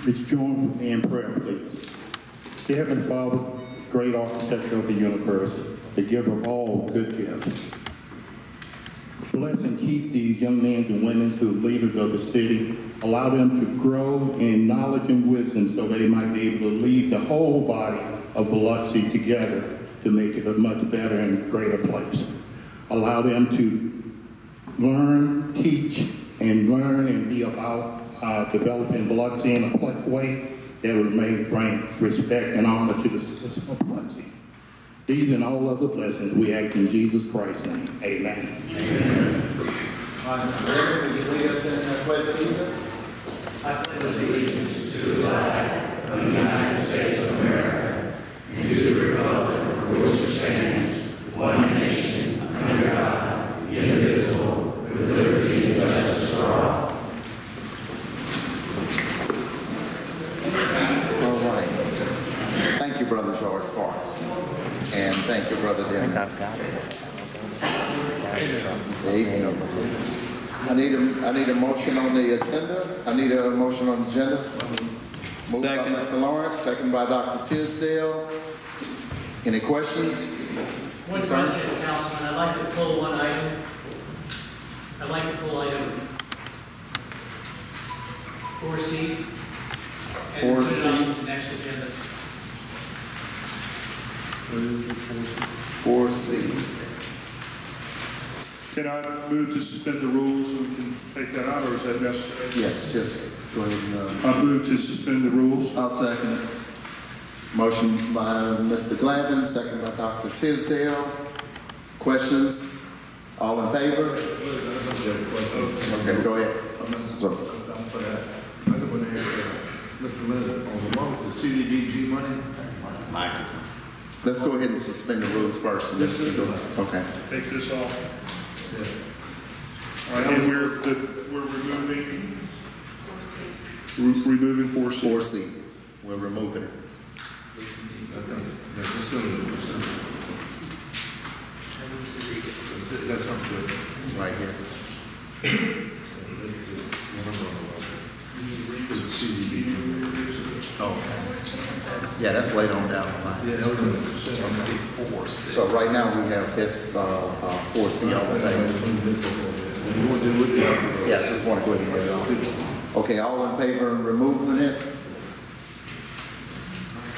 Let's join with me in prayer, please. Dear Heavenly Father, great architect of the universe, the giver of all good gifts, bless and keep these young men and women who are leaders of the city. Allow them to grow in knowledge and wisdom so they might be able to lead the whole body of Biloxi together to make it a much better and greater place. Allow them to learn, teach, and learn and be about developing Biloxi in a way that will bring respect and honor to the citizens of Biloxi. These and all other blessings we ask in Jesus Christ's name. Amen. Amen. Would you lead us in the pledge of allegiance? I pledge allegiance to the flag of the United States of America and to the republic for which it stands, one nation, under God, indivisible, with liberty and justice for all. All right. Thank you, Brother George Parks. And thank you, Brother Denny. Amen. I need a motion on the agenda. Moved by Mr. Lawrence, second by Dr. Tisdale. Any questions? One question, Councilman. I'd like to pull one item. I'd like to pull item 4C. And put it on the next agenda. 4C. Can I move to suspend the rules so we can take that out, or is that necessary? Yes, just go ahead and... I move to suspend the rules. I'll second it. Motion by Mr. Glavin, second by Dr. Tisdale. Questions? All in favor? Okay, go ahead. Mr. President, on the one with the CDBG money, Michael. Let's go ahead and suspend the rules first. Okay. Take this off. All right, and we're removing 4C. 4C. We're removing it. That's something good. Right here. Oh. Yeah, that's later on down the line. So right now we have this 4C on the table. Yeah, just want to go ahead and get it on. Okay, all in favor of removing it?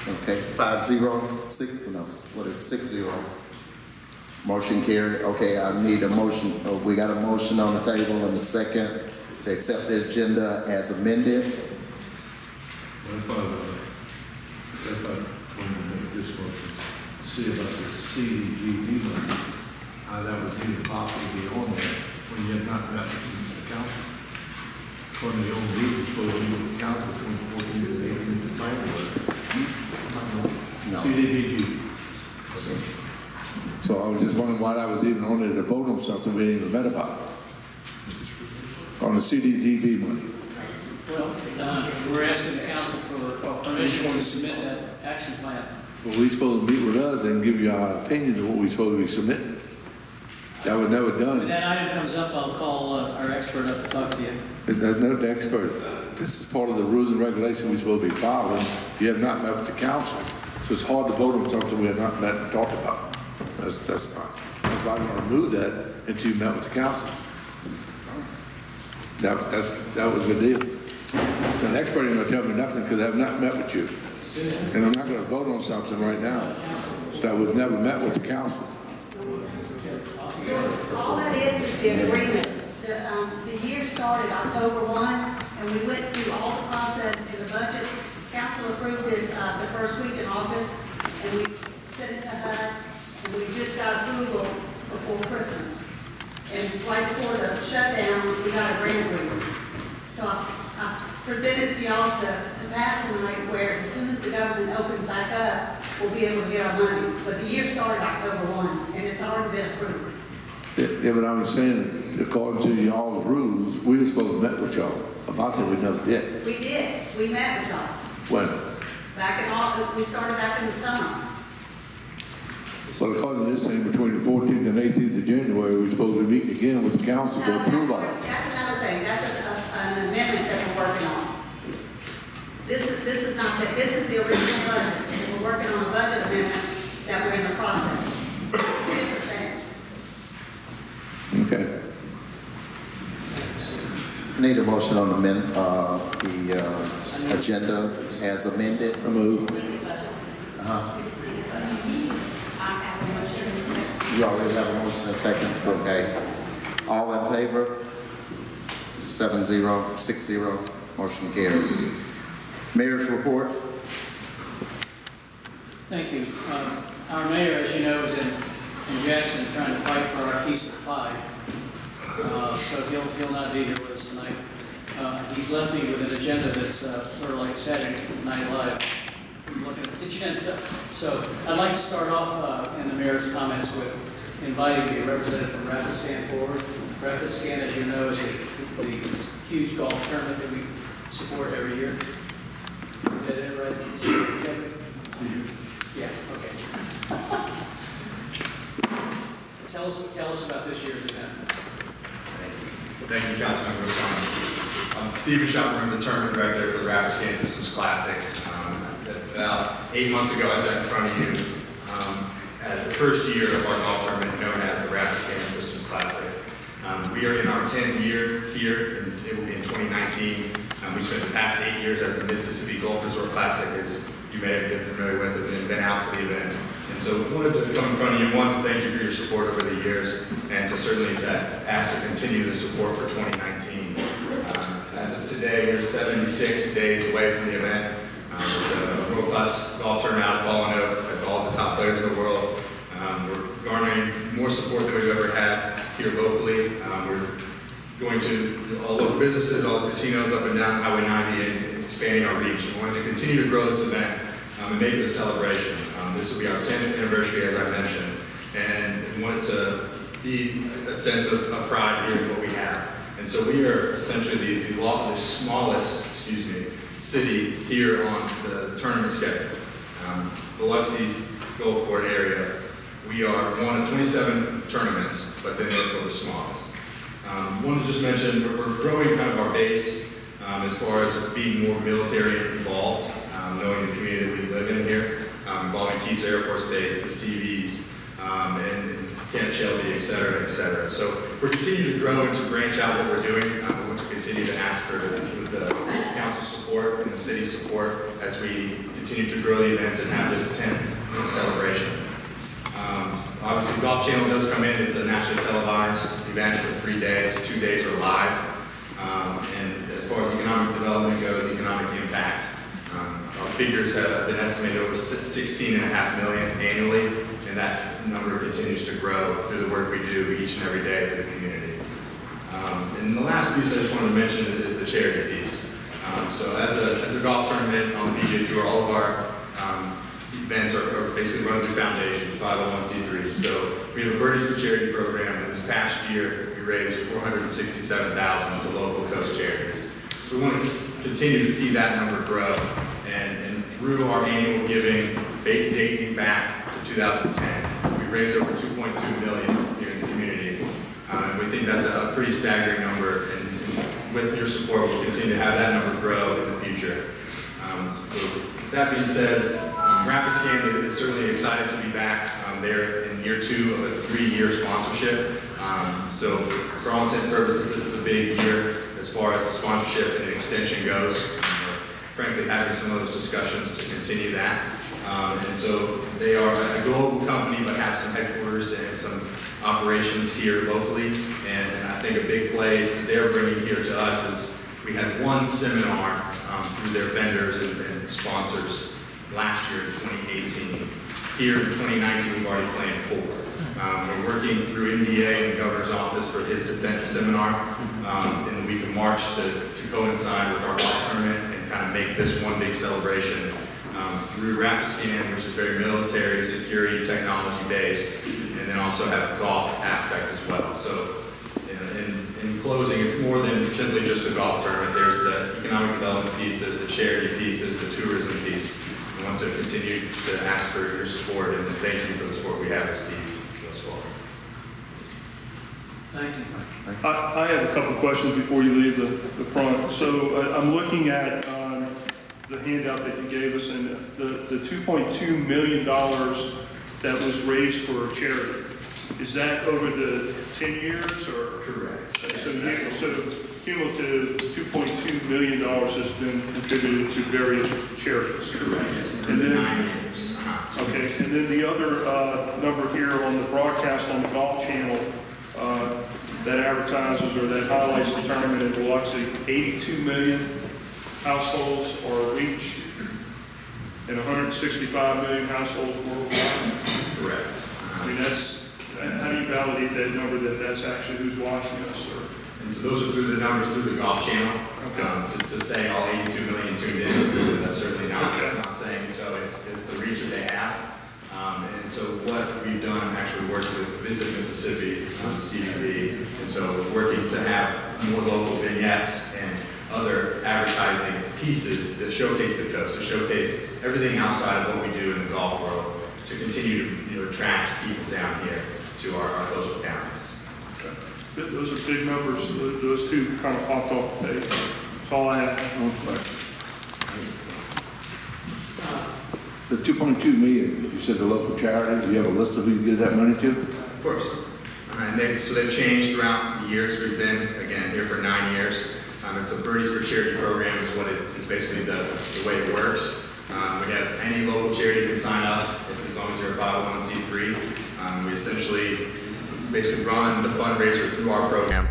Okay, 5-0, 6, no, what is 6-0? Motion carried. Okay, I need a motion. We got a motion on the table and a second to accept the agenda as amended. See about the CDBG money, how that was even possible to be on there when you had not met the council. According to the old rules, it's supposed to be with the council between 14 and 18 is the No. CDBG. So I was just wondering why I was even on there to vote on something we didn't even met about. On the CDBG money. Well, we're asking the council for permission to submit that action plan. Well, we supposed to meet with us and give you our opinion of what we supposed to be submitting. That was never done. When that item comes up, I'll call our expert up to talk to you. There's no expert. This is part of the rules and regulations we're supposed to be following. You have not met with the council. So it's hard to vote on something we have not met and talked about. That's fine. That's why I'm going to remove that until you met with the council. That was a good deal. So an expert ain't going to tell me nothing because I have not met with you. And I'm not going to vote on something right now that was never met with the council. All that is the agreement. The year started October 1, and we went through all the process in the budget. Council approved it the first week in August, and we sent it to HUD, and we just got approval before Christmas. And right before the shutdown, we got a grant agreement. So I presented to y'all to pass tonight, where as soon as the government opens back up, we'll be able to get our money. But the year started October 1, and it's already been approved. Yeah, but I was saying, according to y'all's rules, we were supposed to meet with y'all about that. We never did. We did. We met with y'all. When? Back in August. We started back in the summer. Well, according to this thing, between the 14th and 18th of January, we're supposed to be meeting again with the council to approve on it. That's another thing. That's an amendment that we're working on. This Okay. Need a motion on the agenda as amended. I move. You already have a motion and a second? Okay. All in favor? 7-0, 6-0, motion carried. Mayor's report. Thank you. Our mayor, as you know, is in Jackson trying to fight for our piece of pie. So he'll not be here with us tonight. He's left me with an agenda that's sort of like Saturday Night Live. I'm looking at the agenda. So I'd like to start off in the mayor's comments with inviting the representative from Rapiscan forward. Rapiscan, as you know, is the huge golf tournament that we support every year. Did it right? Yeah, okay. Tell us about this year's event. Thank you, Councilmember O'Connor. I'm Steve Bishop, I'm the tournament director for the Rapiscan Systems Classic. About 8 months ago, I sat in front of you as the first year of our golf tournament known as the Rapiscan Systems Classic. We are in our 10th year here, and it will be in 2019. We spent the past 8 years as the Mississippi Golf Resort Classic, as you may have been familiar with and been out to the event. And so we wanted to come in front of you, one, to thank you for your support over the years, and to certainly ask to continue the support for 2019. As of today, we're 76 days away from the event. It's a world-class golf tournament out of Fallen Oak with all the top players in the world. We're garnering more support than we've ever had here locally. We're going to all local businesses, all the casinos up and down Highway 90 and expanding our reach. We wanted to continue to grow this event and make it a celebration. This will be our 10th anniversary, as I mentioned, and we want it to be a sense of pride here in what we have. And so we are essentially the smallest, city here on the tournament schedule. Biloxi Golf Court area. We are one of 27 tournaments, but then therefore the smallest. I want to just mention we're growing kind of our base as far as being more military involved, knowing the community we live in here, involving Keese Air Force Base, the CVs, and Camp Shelby, et cetera, et cetera. So we're continuing to grow and to branch out what we're doing. We want to continue to ask for the council support and the city support as we continue to grow the event and have this 10th celebration. Obviously, the Golf Channel does come in. It's a nationally televised event for 3 days. 2 days are live. And as far as economic development goes, economic impact, our figures have been estimated over $16.5 million annually, and that number continues to grow through the work we do each and every day for the community. And the last piece I just wanted to mention is the charity piece. So as a golf tournament on the PGA Tour, all of our events are basically run through foundations, 501c3s. So we have a Birdies for Charity program, and this past year we raised $467,000 to local coast charities. So we want to continue to see that number grow, and through our annual giving, dating back to 2010, we raised over $2.2 million here in the community. And we think that's a pretty staggering number, and with your support, we'll continue to have that number grow in the future. So with that being said, Rapiscan is certainly excited to be back. They're in year 2 of a 3-year sponsorship. So for all intents and purposes, this is a big year as far as the sponsorship and the extension goes. Frankly, having some of those discussions to continue that. And so they are a global company, but have some headquarters and some operations here locally. And I think a big play they're bringing here to us is we had one seminar through their vendors and sponsors last year in 2018. Here in 2019, we've already planned 4. We're working through NDA and the governor's office for his defense seminar in the week of March to coincide with our golf tournament and kind of make this one big celebration through Rapiscan, which is very military, security, technology based, and then also have a golf aspect as well. So in closing, it's more than simply just a golf tournament. There's the economic development piece, there's the charity piece, there's the tourism piece. We want to continue to ask for your support and to thank you for the support we have received thus far. Thank you. I have a couple questions before you leave the front. So I'm looking at the handout that you gave us, and the $2.2 million that was raised for charity. Is that over the 10 years or? Correct. So cumulative $2.2 million has been contributed to various charities. Correct. And then, 9 years. okay, and then the other number here on the broadcast on the Golf Channel that advertises or that highlights the tournament in Biloxi, 82 million households are reached and 165 million households worldwide. Correct. I mean, how do you validate that number that that's actually who's watching us? Or? And so those are through the numbers through the Golf Channel. Okay. To say all 82 million tuned in, that's certainly not saying so. It's the reach that they have. And so what we've done actually works with Visit Mississippi, the CBD, and so working to have more local vignettes and other advertising pieces that showcase the coast, to showcase everything outside of what we do in the golf world, to continue to attract people down here to our coastal counties. Okay. Those are big numbers. Those two kind of popped off the page. That's all I have. The 2.2 million, you said the local charities, do you have a list of who you give that money to? Of course. And they've changed throughout the years. We've been, again, here for 9 years. It's a Birdies for Charity program is what it's basically the way it works. We have any local charity can sign up as long as you're a 501c3. We essentially basically run the fundraiser through our program,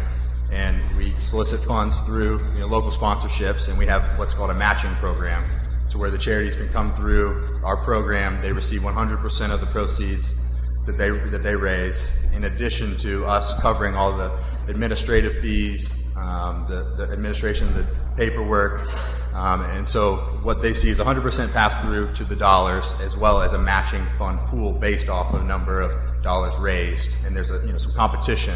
and we solicit funds through local sponsorships, and we have what's called a matching program, to where the charities can come through our program. They receive 100% of the proceeds that they raise, in addition to us covering all the administrative fees, the administration, the paperwork, and so what they see is 100% pass through to the dollars, as well as a matching fund pool based off of a number of dollars raised. And there's some competition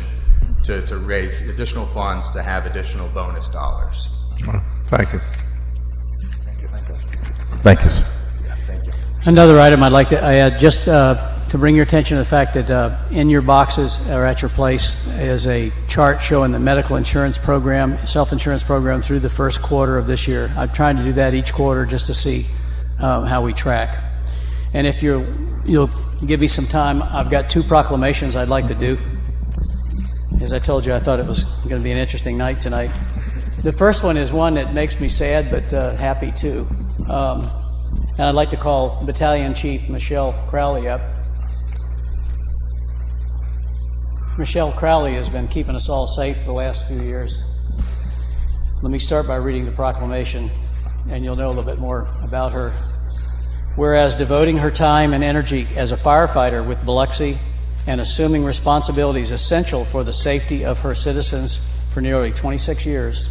to raise additional funds to have additional bonus dollars. Thank you. Thank you, sir. Yeah, thank you. Another item I'd like to add, just to bring your attention to the fact that in your boxes or at your place is a chart showing the medical insurance program, self-insurance program through the first quarter of this year. I'm trying to do that each quarter just to see how we track. And if you'll give me some time, I've got 2 proclamations I'd like to do. As I told you, I thought it was going to be an interesting night tonight. The first one is one that makes me sad but happy too. And I'd like to call Battalion Chief Michelle Crowley up. Michelle Crowley has been keeping us all safe for the last few years. Let me start by reading the proclamation, and you'll know a little bit more about her. Whereas devoting her time and energy as a firefighter with Biloxi and assuming responsibilities essential for the safety of her citizens for nearly 26 years,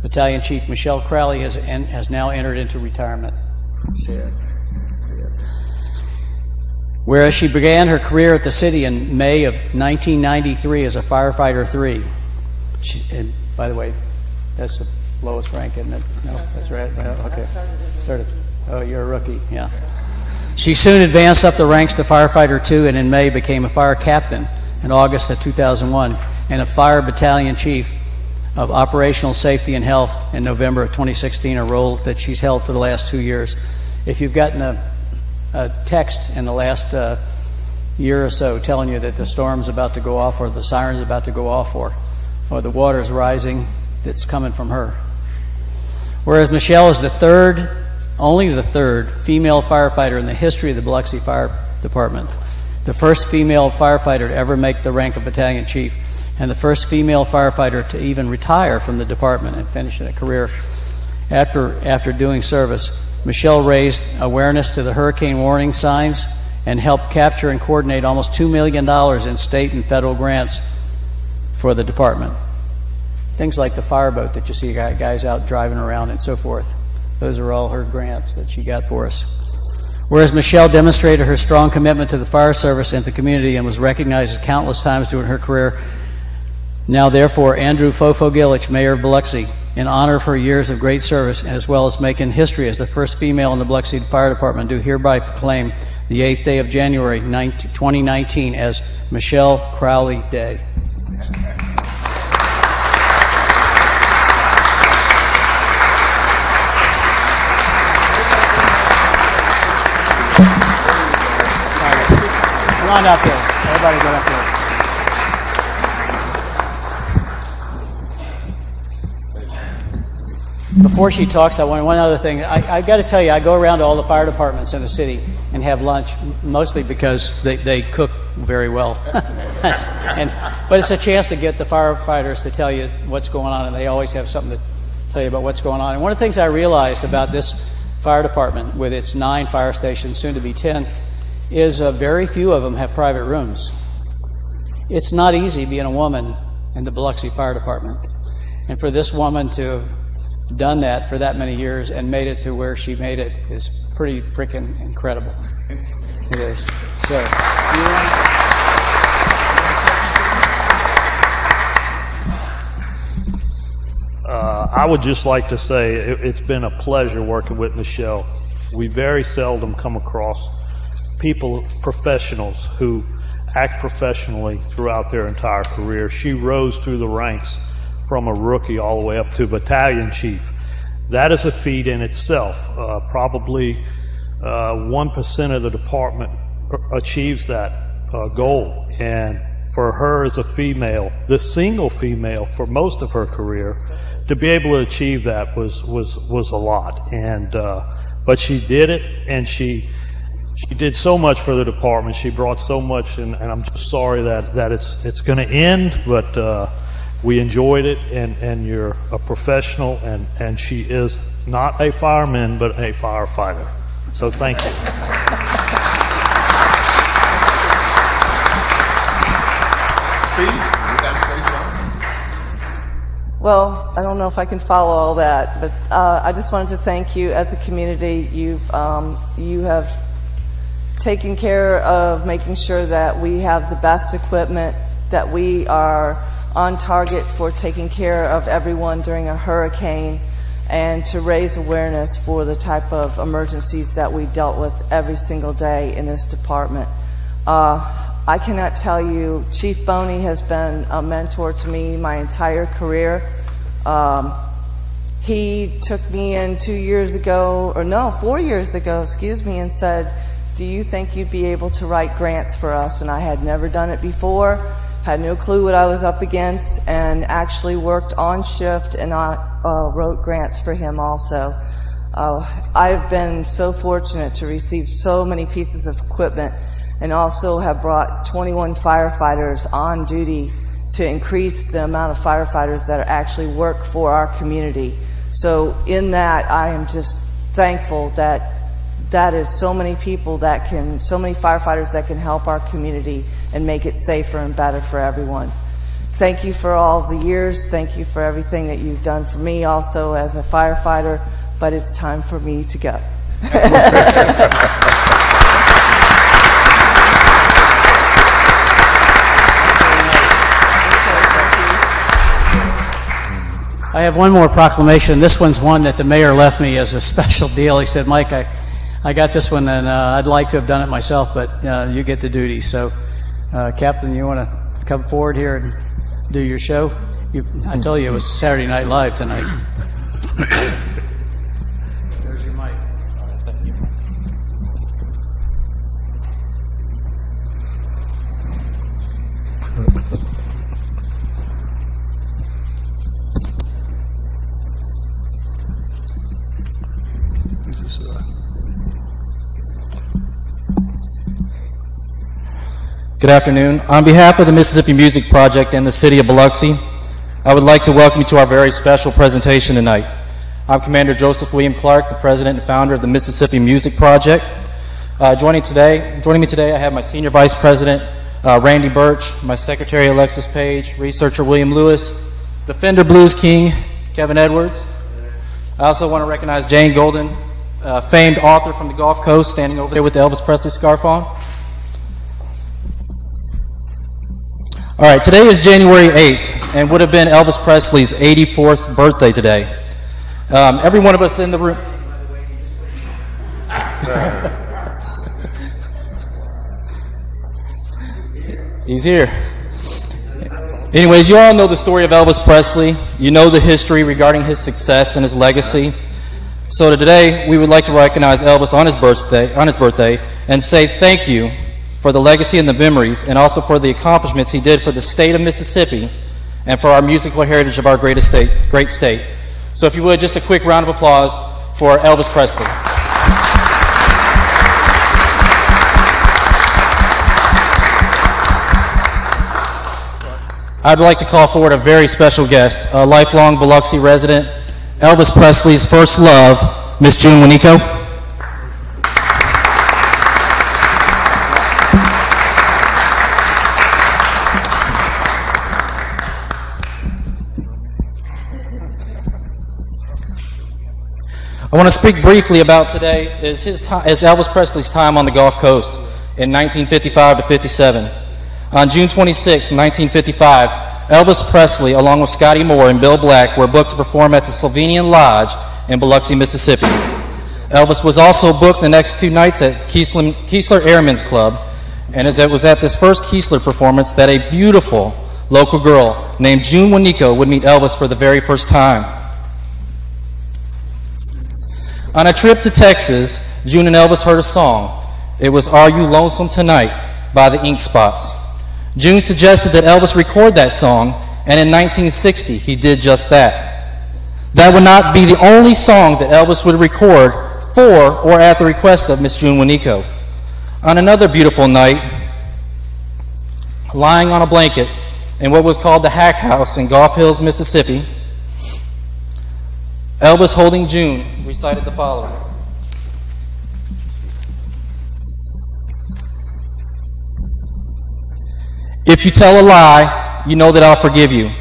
Battalion Chief Michelle Crowley has now entered into retirement. Whereas she began her career at the city in May of 1993 as a firefighter 3. And by the way, that's the lowest rank, isn't it? No, that's right. Okay. Started. Oh, you're a rookie. Yeah. She soon advanced up the ranks to firefighter 2, and in May became a fire captain in August of 2001 and a fire battalion chief of operational safety and health in November of 2016, a role that she's held for the last 2 years. If you've gotten a text in the last year or so telling you that the storm's about to go off or the siren's about to go off or the water's rising, that's coming from her. Whereas Michelle is only the third female firefighter in the history of the Biloxi Fire Department, the first female firefighter to ever make the rank of battalion chief, and the first female firefighter to even retire from the department and finish a career after doing service. Michelle raised awareness to the hurricane warning signs and helped capture and coordinate almost $2 million in state and federal grants for the department. Things like the fireboat that you see guys out driving around and so forth. Those are all her grants that she got for us. Whereas Michelle demonstrated her strong commitment to the fire service and the community and was recognized countless times during her career, now therefore Andrew Fofo Gillich, Mayor of Biloxi, in honor of her years of great service, as well as making history as the first female in the Biloxi Fire Department, do hereby proclaim the 8th day of January 2019 as Michelle Crowley Day. on up here. Everybody get up here. Before she talks, I want one other thing. I got to tell you, I go around to all the fire departments in the city and have lunch, mostly because they cook very well. But it's a chance to get the firefighters to tell you what's going on, and they always have something to tell you about what's going on. And one of the things I realized about this fire department, with its 9 fire stations, soon to be 10, is very few of them have private rooms. It's not easy being a woman in the Biloxi Fire Department. And for this woman to have done that for that many years and made it to where she made it is pretty freaking incredible. It is. So, I would just like to say it's been a pleasure working with Michelle. We very seldom come across people, professionals, who act professionally throughout their entire career. She rose through the ranks from a rookie all the way up to battalion chief. That is a feat in itself. Probably 1% of the department achieves that goal. And for her as a female, the single female for most of her career, to be able to achieve that was a lot. And but she did it, and she did so much for the department. She brought so much, and I'm just sorry that it's going to end, but we enjoyed it, and you're a professional, and she is not a fireman, but a firefighter. So thank you. Steve, you got to say something? Well, I don't know if I can follow all that, but I just wanted to thank you as a community. You have taken care of making sure that we have the best equipment, that we are on target for taking care of everyone during a hurricane, and to raise awareness for the type of emergencies that we dealt with every single day in this department. I cannot tell you, Chief Boney has been a mentor to me my entire career. He took me in 4 years ago, excuse me, and said, "Do you think you'd be able to write grants for us?" And I had never done it before, had no clue what I was up against, and actually worked on shift, and I wrote grants for him also. I've been so fortunate to receive so many pieces of equipment, and also have brought 21 firefighters on duty to increase the amount of firefighters that actually work for our community. So in that, I am just thankful that is so many people so many firefighters that can help our community and make it safer and better for everyone. Thank you for all of the years. Thank you for everything that you've done for me also as a firefighter, but it's time for me to go. I have one more proclamation. This one's one that the mayor left me as a special deal. He said, "Mike, I got this one, and I'd like to have done it myself, but you get the duty." So, Captain, you want to come forward here and do your show? I told you it was Saturday Night Live tonight. There's your mic. Thank you. Good afternoon. On behalf of the Mississippi Music Project and the City of Biloxi, I would like to welcome you to our very special presentation tonight. I'm Commander Joseph William Clark, the President and Founder of the Mississippi Music Project. Joining me today, I have my Senior Vice President, Randy Birch, my Secretary, Alexis Page, Researcher William Lewis, the Fender Blues King, Kevin Edwards. I also want to recognize Jane Golden, famed author from the Gulf Coast, standing over there with the Elvis Presley scarf on. All right, today is January 8th, and would have been Elvis Presley's 84th birthday today. Every one of us in the room... He's here. Anyways, you all know the story of Elvis Presley. You know the history regarding his success and his legacy. So today, we would like to recognize Elvis on his birthday and say thank you for the legacy and the memories, and also for the accomplishments he did for the state of Mississippi and for our musical heritage of our great state. So if you would, just a quick round of applause for Elvis Presley. I'd like to call forward a very special guest, a lifelong Biloxi resident, Elvis Presley's first love, Miss June Wanico. I want to speak briefly about today as Elvis Presley's time on the Gulf Coast in 1955 to 57. On June 26, 1955, Elvis Presley, along with Scotty Moore and Bill Black, were booked to perform at the Slovenian Lodge in Biloxi, Mississippi. Elvis was also booked the next 2 nights at Keesler Airmen's Club, and as it was at this first Keesler performance that a beautiful local girl named June Wanico would meet Elvis for the very first time. On a trip to Texas, June and Elvis heard a song. It was Are You Lonesome Tonight by the Ink Spots. June suggested that Elvis record that song, and in 1960, he did just that. That would not be the only song that Elvis would record for or at the request of Miss June Wanico. On another beautiful night, lying on a blanket in what was called the Hack House in Gulf Hills, Mississippi, Elvis, holding June, recited the following. If you tell a lie, you know that I'll forgive you,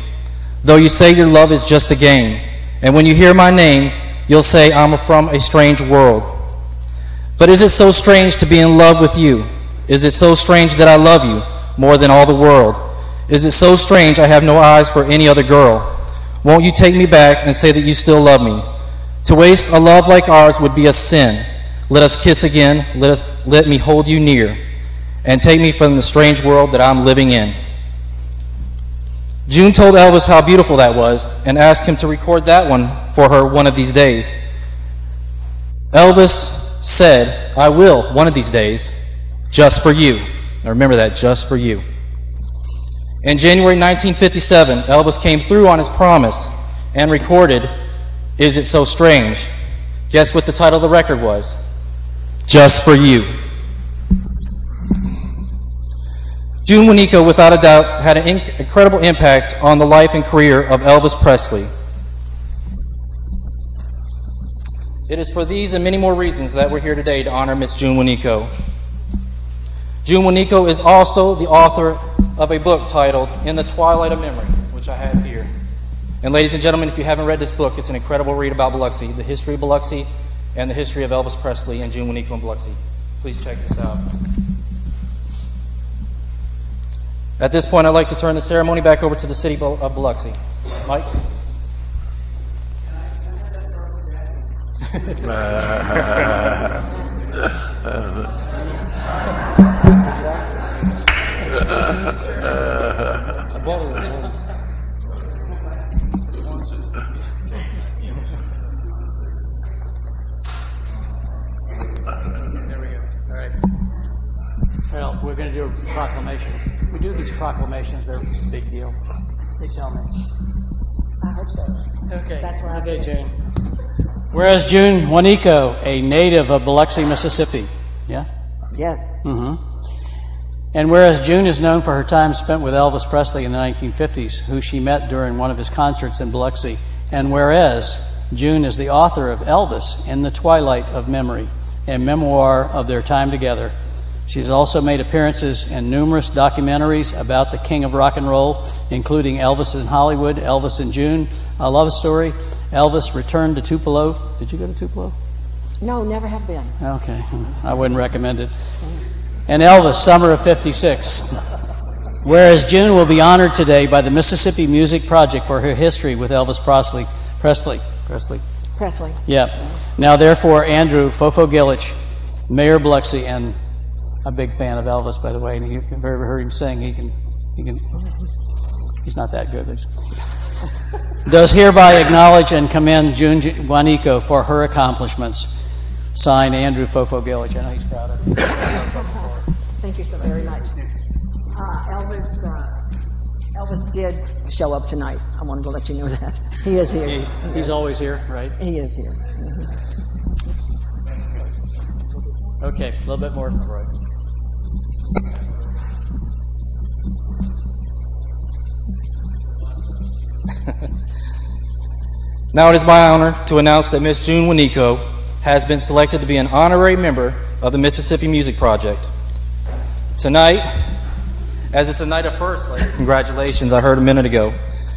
though you say your love is just a game. And when you hear my name, you'll say I'm from a strange world. But is it so strange to be in love with you? Is it so strange that I love you more than all the world? Is it so strange I have no eyes for any other girl? Won't you take me back and say that you still love me? To waste a love like ours would be a sin. Let us kiss again. Let me hold you near and take me from the strange world that I'm living in. June told Elvis how beautiful that was and asked him to record that one for her one of these days. Elvis said, I will one of these days, just for you. Now remember that, just for you. In January 1957, Elvis came through on his promise and recorded Is It So Strange? Guess what the title of the record was? Just for You. June Wanico, without a doubt, had an incredible impact on the life and career of Elvis Presley. It is for these and many more reasons that we're here today to honor Miss June Wanico. June Wanico is also the author of a book titled In the Twilight of Memory, which I have here. And ladies and gentlemen, if you haven't read this book, it's an incredible read about Biloxi, the history of Biloxi, and the history of Elvis Presley and June Wanico in Biloxi. Please check this out. At this point, I'd like to turn the ceremony back over to the city of Biloxi. Mike? Well, we're going to do a proclamation. We do these proclamations, they're a big deal. They tell me. I hope so. Okay. That's where I'm Okay, June. Whereas June Wanico, a native of Biloxi, Mississippi. Yeah? Yes. Mm-hmm. And whereas June is known for her time spent with Elvis Presley in the 1950s, who she met during one of his concerts in Biloxi. And whereas June is the author of Elvis in the Twilight of Memory, a memoir of their time together. She's also made appearances in numerous documentaries about the king of rock and roll, including Elvis in Hollywood, Elvis in June, A Love Story, Elvis Returned to Tupelo. Did you go to Tupelo? No, never have been. Okay, I wouldn't recommend it. And Elvis, Summer of '56. Whereas June will be honored today by the Mississippi Music Project for her history with Elvis Presley. Yeah. Now, therefore, Andrew Fofo Gillich, Mayor of Biloxi, and a big fan of Elvis, by the way, and if you've ever heard him sing, he's not that good. Does hereby acknowledge and commend June Wanico for her accomplishments. Signed, Andrew Fofo Gillich. I know he's proud of you. Thank you, sir. He's a very nice. Elvis did show up tonight. I wanted to let you know that. He is here. He's always here, right? He is here. Okay, a little bit more. Right. Now it is my honor to announce that Miss June Wanico has been selected to be an honorary member of the Mississippi Music Project. Tonight, as it's a night of first, congratulations, I heard a minute ago.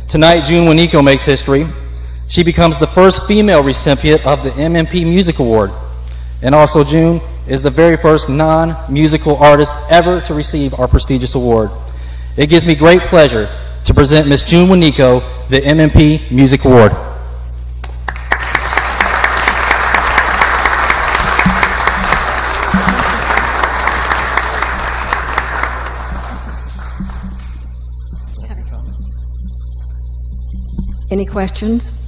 Tonight, June Wanico makes history. She becomes the first female recipient of the MMP Music Award. And also, June is the very first non-musical artist ever to receive our prestigious award. It gives me great pleasure to present Miss June Wanico the MMP Music Award. Any questions?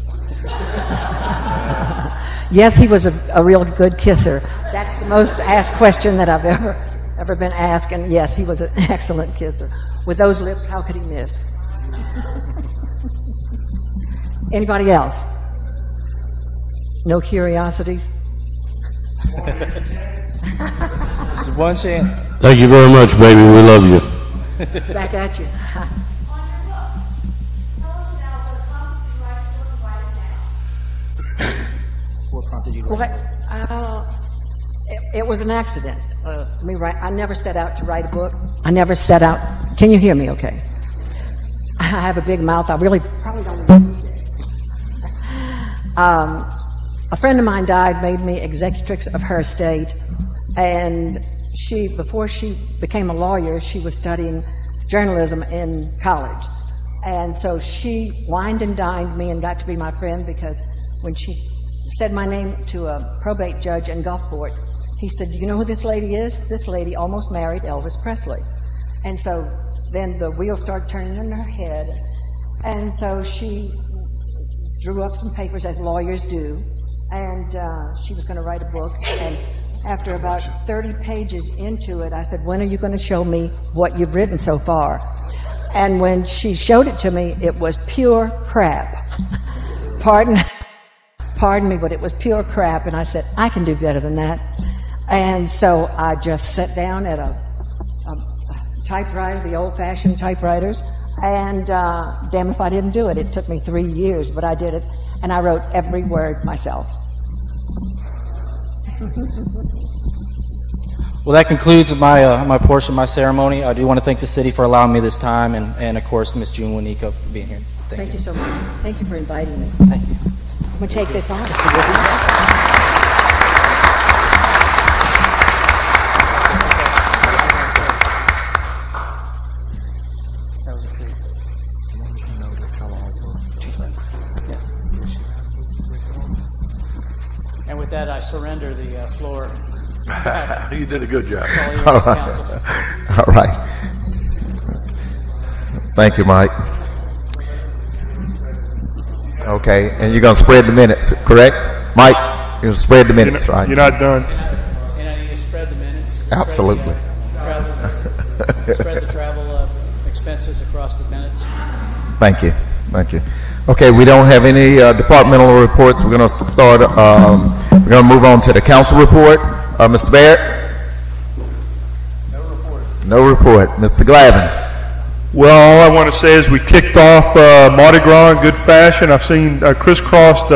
Yes, he was a real good kisser. That's the most asked question that I've ever been asked, and yes, he was an excellent kisser. With those lips, how could he miss? Anybody else? No curiosities? This is one chance. Thank you very much, baby. We love you. Back at you. It was an accident. I never set out to write a book. I never set out. Can you hear me okay? I have a big mouth. I really probably don't need this. A friend of mine died, made me executrix of her estate, and before she became a lawyer, she was studying journalism in college. And so she wined and dined me and got to be my friend, because when she said my name to a probate judge in Gulfport, he said, "Do you know who this lady is? This lady almost married Elvis Presley." And so then the wheels started turning in her head, and so she drew up some papers, as lawyers do, and she was going to write a book. And after about 30 pages into it, I said, "When are you going to show me what you've written so far?" And when she showed it to me, it was pure crap. Pardon me, but it was pure crap. And I said, "I can do better than that." And so I just sat down at a typewriter, the old-fashioned typewriters, and damn if I didn't do it. It took me 3 years, but I did it, and I wrote every word myself. Well, that concludes my portion, my ceremony. I do want to thank the city for allowing me this time, and of course, Miss June Wanico for being here. Thank you so much. Thank you for inviting me. Thank you. I'm going to take this on. And with that, I surrender the floor. You did a good job. All right. All right. Thank you, Mike. Okay, and you're going to spread the minutes, correct? Mike, you're going to spread the minutes, right? You're not done. And I need to spread the minutes. Absolutely. Spread the travel expenses across the minutes. Thank you. Thank you. Okay, we don't have any departmental reports. We're going to start, we're going to move on to the council report. Mr. Barrett? No report. No report. Mr. Glavin? Well, all I want to say is we kicked off Mardi Gras in good fashion. I've seen crisscrossed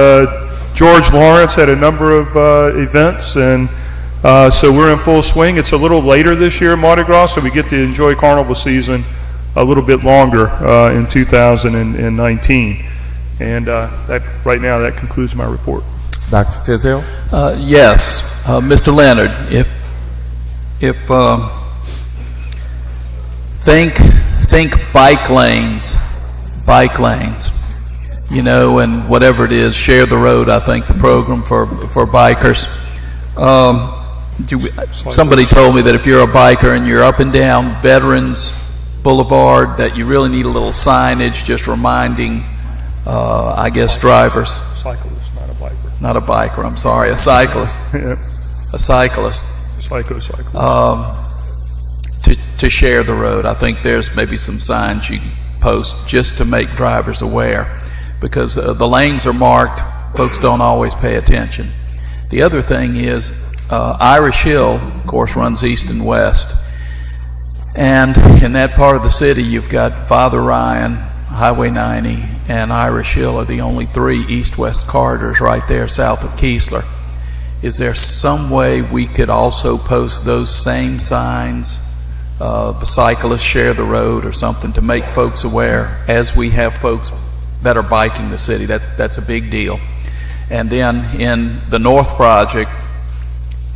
George Lawrence at a number of events, and so we're in full swing. It's a little later this year, Mardi Gras, so we get to enjoy carnival season a little bit longer in 2019. And that right now, that concludes my report. Dr. Tisdale? Yes, Mr. Leonard, if think bike lanes, you know, and whatever it is, share the road, I think the program for bikers. Somebody told me that if you're a biker and you're up and down Veterans Boulevard, that you really need a little signage just reminding, I guess, drivers. Cyclist, not a biker. Not a biker, I'm sorry, a cyclist. Yeah. A cyclist. Cyclist. to share the road. I think there's maybe some signs you can post just to make drivers aware, because the lanes are marked, folks don't always pay attention. The other thing is Irish Hill, of course, runs east and west, and in that part of the city you've got Father Ryan, Highway 90, and Irish Hill are the only three east-west corridors right there south of Keesler. Is there some way we could also post those same signs, the cyclists share the road or something, to make folks aware as we have folks that are biking the city? That's a big deal. And then in the North Project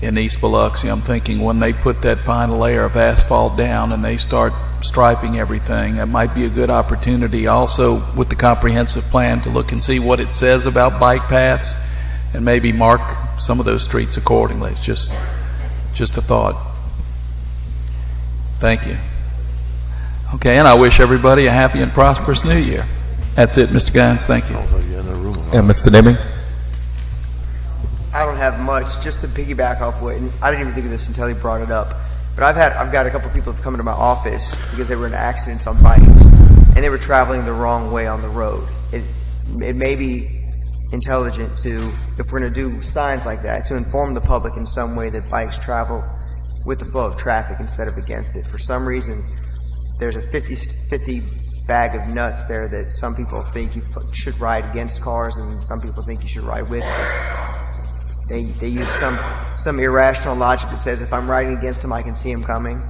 in East Biloxi, I'm thinking when they put that final layer of asphalt down and they start striping everything, it might be a good opportunity also with the comprehensive plan to look and see what it says about bike paths and maybe mark some of those streets accordingly. It's just a thought. Thank you. Okay, and I wish everybody a happy and prosperous New Year. That's it, Mr. Guines. Thank you. And Mr. Deming? I don't have much. Just to piggyback off what, and I didn't even think of this until he brought it up, but I've got a couple of people who have come into my office because they were in accidents on bikes and they were traveling the wrong way on the road. It may be intelligent to, if we're going to do signs like that, to inform the public in some way that bikes travel with the flow of traffic instead of against it. For some reason, there's a 50-50 bag of nuts there that some people think you should ride against cars and some people think you should ride with cars. They use some irrational logic that says if I'm riding against them, I can see them coming.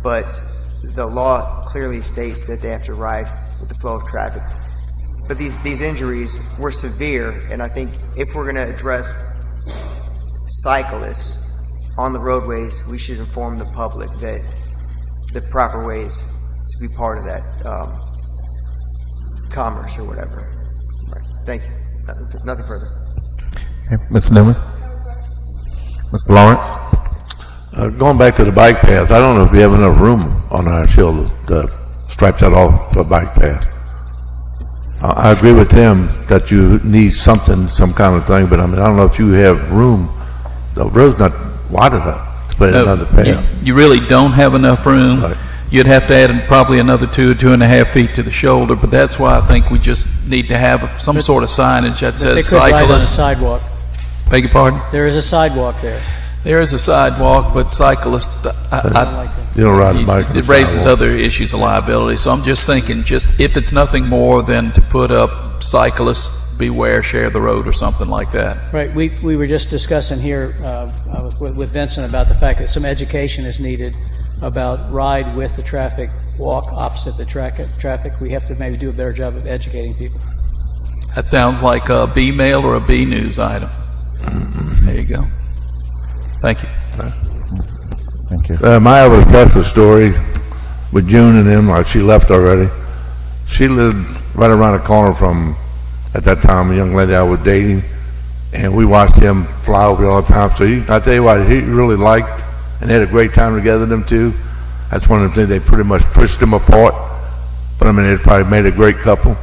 But the law clearly states that they have to ride with the flow of traffic. But these injuries were severe, and I think if we're going to address cyclists on the roadways, we should inform the public that the proper ways to be part of that commerce or whatever. Right. Thank you. Nothing further. Okay. Mr. Newman? Mr. Lawrence? Going back to the bike path, I don't know if we have enough room on our shield to stripe that off to a bike path. I agree with Tim that you need something, some kind of thing, but I mean, I don't know if you have room. The road's not wide enough to put another path. You really don't have enough room. Right. You'd have to add probably another 2.5 feet to the shoulder, but that's why I think we just need to have some sort of signage that says They could ride on a cyclists. sidewalk. Beg your pardon? There is a sidewalk there. There is a sidewalk, but cyclists, You don't ride a bike. it raises other issues of liability. So I'm just thinking, just if it's nothing more than to put up cyclists beware, share the road or something like that. Right. We were just discussing here I was with Vincent about the fact that some education is needed about ride with the traffic, walk opposite the traffic. We have to maybe do a better job of educating people. That sounds like a B mail or a B news item. There you go. Thank you. Thank you. Maya was Beth's story with June and them, like she left already. She lived right around the corner from, at that time, a young lady I was dating, and we watched him fly over all the time. So I tell you what, he really liked, and they had a great time together, them two. That's one of the things, they pretty much pushed them apart, but I mean, they probably made a great couple.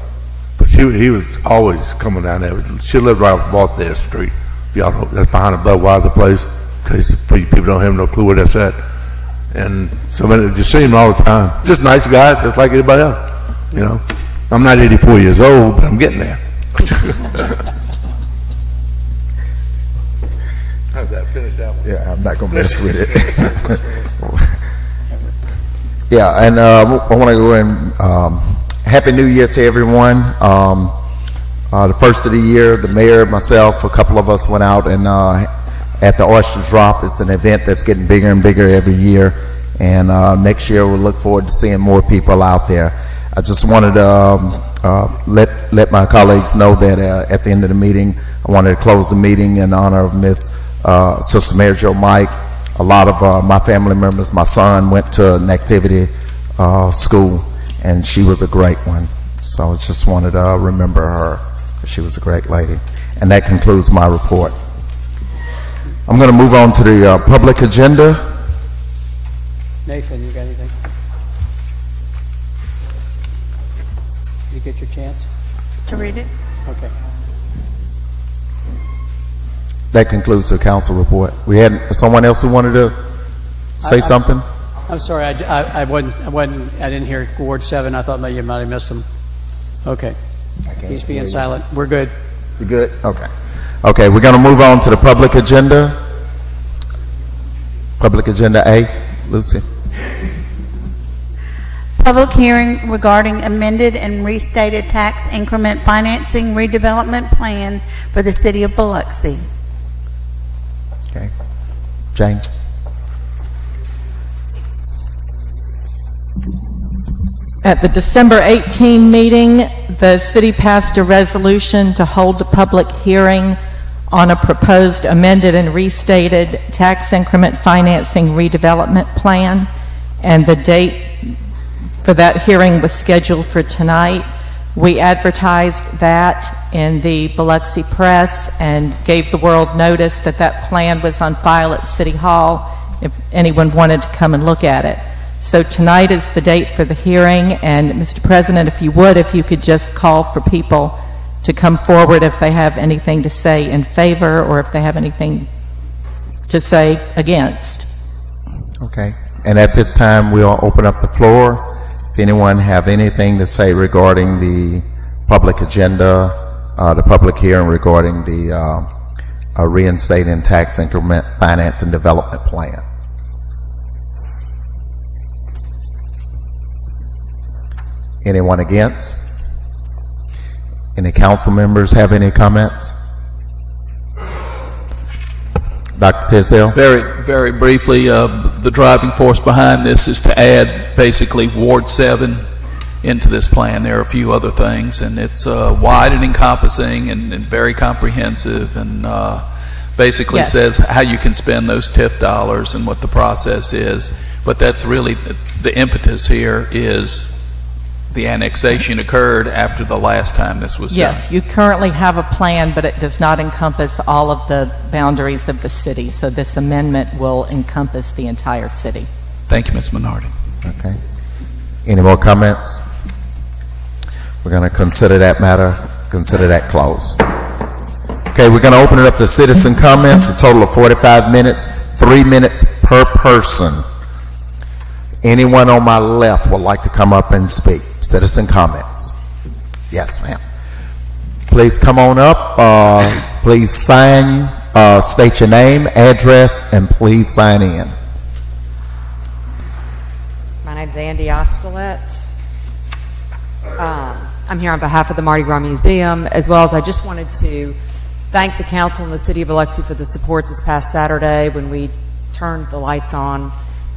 But he was always coming down there. She lived right off their street. Y'all know, that's behind the Budweiser place, because people don't have no clue where that's at. And so it just seemed all the time. Just nice guys, just like anybody else. You know, I'm not 84 years old, but I'm getting there. How's that? Finish that one. Yeah, I'm not going to mess with it. Yeah, and I want to go and Happy New Year to everyone. The first of the year, the mayor, myself, a couple of us went out and at the Oyster Drop. It's an event that's getting bigger and bigger every year, and next year we'll look forward to seeing more people out there. I just wanted to let my colleagues know that at the end of the meeting, I wanted to close the meeting in honor of Miss Sister Mary Jo Mike. A lot of my family members, my son went to an activity school, and she was a great one. So I just wanted to remember her. She was a great lady. And that concludes my report. I'm going to move on to the public agenda. Nathan, you got anything? Did you get your chance? To read it? Okay. That concludes the council report. We had someone else who wanted to say something? I'm sorry, I didn't hear Ward 7. I thought maybe you might have missed him. Okay. He's being silent. We're good. We're good? Okay. Okay, we're going to move on to the public agenda. Public agenda A. Lucy. Public hearing regarding amended and restated tax increment financing redevelopment plan for the city of Biloxi. Okay. Jane. At the December 18 meeting, the city passed a resolution to hold a public hearing on a proposed amended and restated tax increment financing redevelopment plan, and the date for that hearing was scheduled for tonight. We advertised that in the Biloxi Press and gave the world notice that that plan was on file at City Hall if anyone wanted to come and look at it. So tonight is the date for the hearing, and Mr. President, if you could just call for people to come forward if they have anything to say in favor or if they have anything to say against. Okay. And at this time, we'll open up the floor. If anyone have anything to say regarding the public agenda, the public hearing regarding the reinstating tax increment finance and development plan. Anyone against? Any council members have any comments? Dr. Tisdale? Very briefly, the driving force behind this is to add basically Ward 7 into this plan. There are a few other things, and it's wide and encompassing and very comprehensive, and basically Yes. says how you can spend those TIF dollars and what the process is. But that's really the impetus here is the annexation occurred after the last time this was done. Yes, you currently have a plan, but it does not encompass all of the boundaries of the city. So this amendment will encompass the entire city. Thank you, Ms. Minardi. Okay. Any more comments? We're going to consider that closed. Okay, we're going to open it up to citizen comments, a total of 45 minutes, 3 minutes per person. Anyone on my left would like to come up and speak? Citizen comments. Yes, ma'am. Please come on up. Please sign, state your name, address, and please sign in. My name's Andy Ostelet. I'm here on behalf of the Mardi Gras Museum, as well as I just wanted to thank the council and the city of Biloxi for the support this past Saturday when we turned the lights on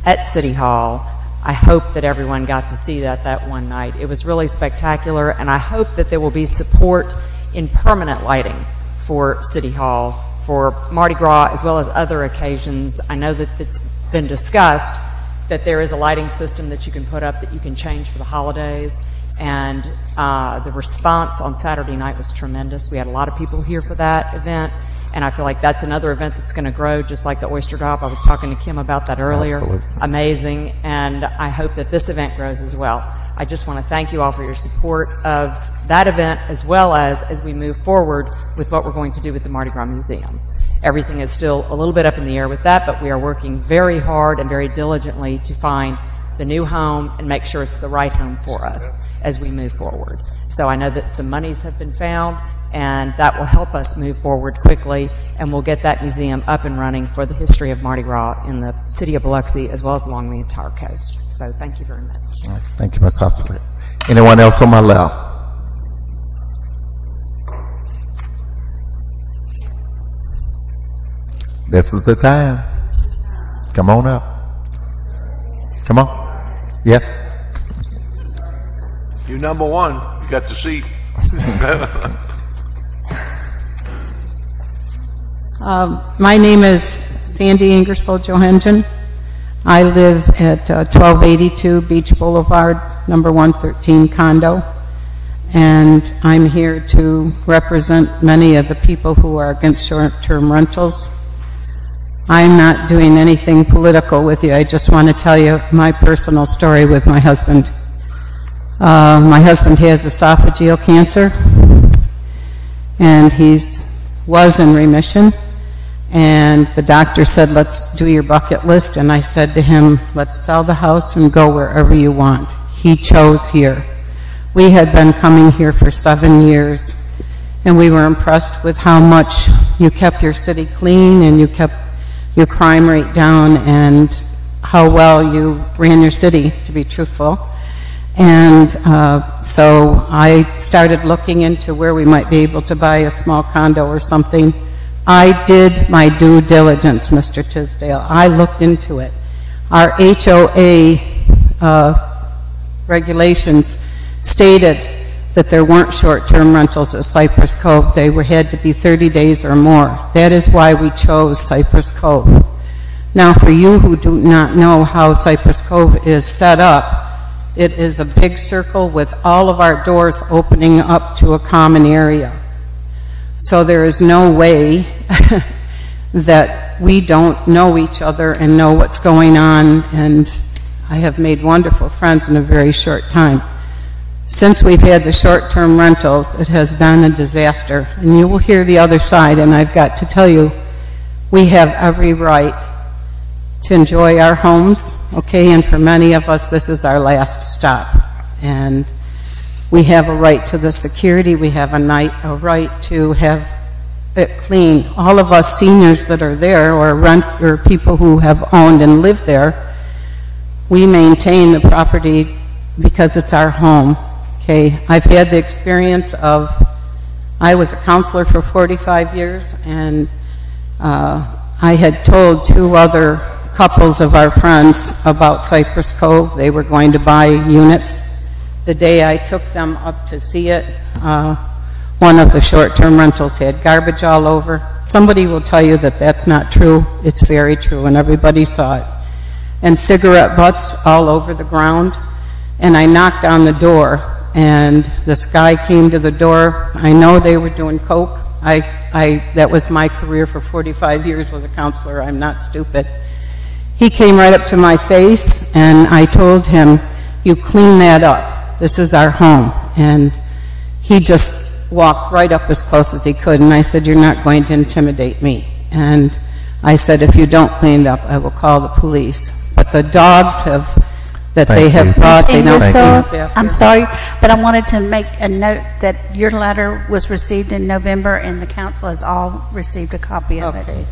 at City Hall. I hope that everyone got to see that one night. It was really spectacular, and I hope that there will be support in permanent lighting for City Hall, for Mardi Gras, as well as other occasions. I know that it's been discussed that there is a lighting system that you can put up that you can change for the holidays, and the response on Saturday night was tremendous. We had a lot of people here for that event, and I feel like that's another event that's going to grow, just like the Oyster Drop. I was talking to Kim about that earlier. Absolutely. Amazing, and I hope that this event grows as well. I just want to thank you all for your support of that event, as well as we move forward with what we're going to do with the Mardi Gras Museum. Everything is still a little bit up in the air with that, but we are working very hard and very diligently to find the new home and make sure it's the right home for us as we move forward. So I know that some monies have been found, and that will help us move forward quickly, and we'll get that museum up and running for the history of Mardi Gras in the city of Biloxi as well as along the entire coast. So thank you very much. All right. Thank you, Ms. Hustler. Anyone else on my left? This is the time. Come on up. Come on. Yes. You number one. You got the seat. My name is Sandy Ingersoll Johansen. I live at 1282 Beach Boulevard, number 113 condo, and I'm here to represent many of the people who are against short-term rentals. I'm not doing anything political with you. I just want to tell you my personal story with my husband. My husband has esophageal cancer, and was in remission. And the doctor said, let's do your bucket list. And I said to him, let's sell the house and go wherever you want. He chose here. We had been coming here for 7 years, and we were impressed with how much you kept your city clean and you kept your crime rate down and how well you ran your city, to be truthful. And so I started looking into where we might be able to buy a small condo or something. I did my due diligence, Mr. Tisdale. I looked into it. Our HOA regulations stated that there weren't short-term rentals at Cypress Cove. They had to be 30 days or more. That is why we chose Cypress Cove. Now, for you who do not know how Cypress Cove is set up, it is a big circle with all of our doors opening up to a common area. So there is no way that we don't know each other and know what's going on, and I have made wonderful friends in a very short time. Since we've had the short-term rentals, it has been a disaster, and you will hear the other side, and I've got to tell you, we have every right to enjoy our homes, okay, and for many of us, this is our last stop, and we have a right to the security, we have a right to have it clean. All of us seniors that are there, or people who have owned and lived there, we maintain the property because it's our home, okay? I've had the experience of, I was a counselor for 45 years, and I had told 2 other couples of our friends about Cypress Cove. They were going to buy units. The day I took them up to see it, one of the short-term rentals had garbage all over. Somebody will tell you that that's not true. It's very true, and everybody saw it. And cigarette butts all over the ground. And I knocked on the door, and this guy came to the door. I know they were doing coke. That was my career for 45 years, was a counselor. I'm not stupid. He came right up to my face, and I told him, you clean that up. This is our home. And he just walked right up as close as he could, and I said, you're not going to intimidate me. And I said, if you don't clean it up, I will call the police. But the dogs they have brought, they don't clean up after. I'm sorry, but I wanted to make a note that your letter was received in November, and the council has all received a copy of it.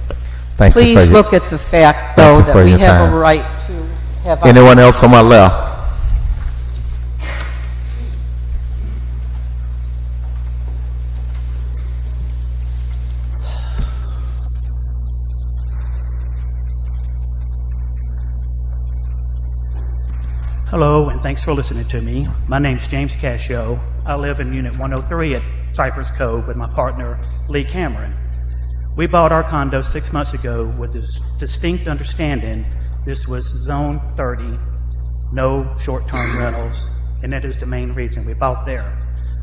Please look at the fact, though, that we have a right to have... Anyone else on my left? Hello, and thanks for listening to me. My name's James Cascio. I live in Unit 103 at Cypress Cove with my partner, Lee Cameron. We bought our condo 6 months ago with this distinct understanding this was Zone 30, no short-term rentals, and that is the main reason we bought there.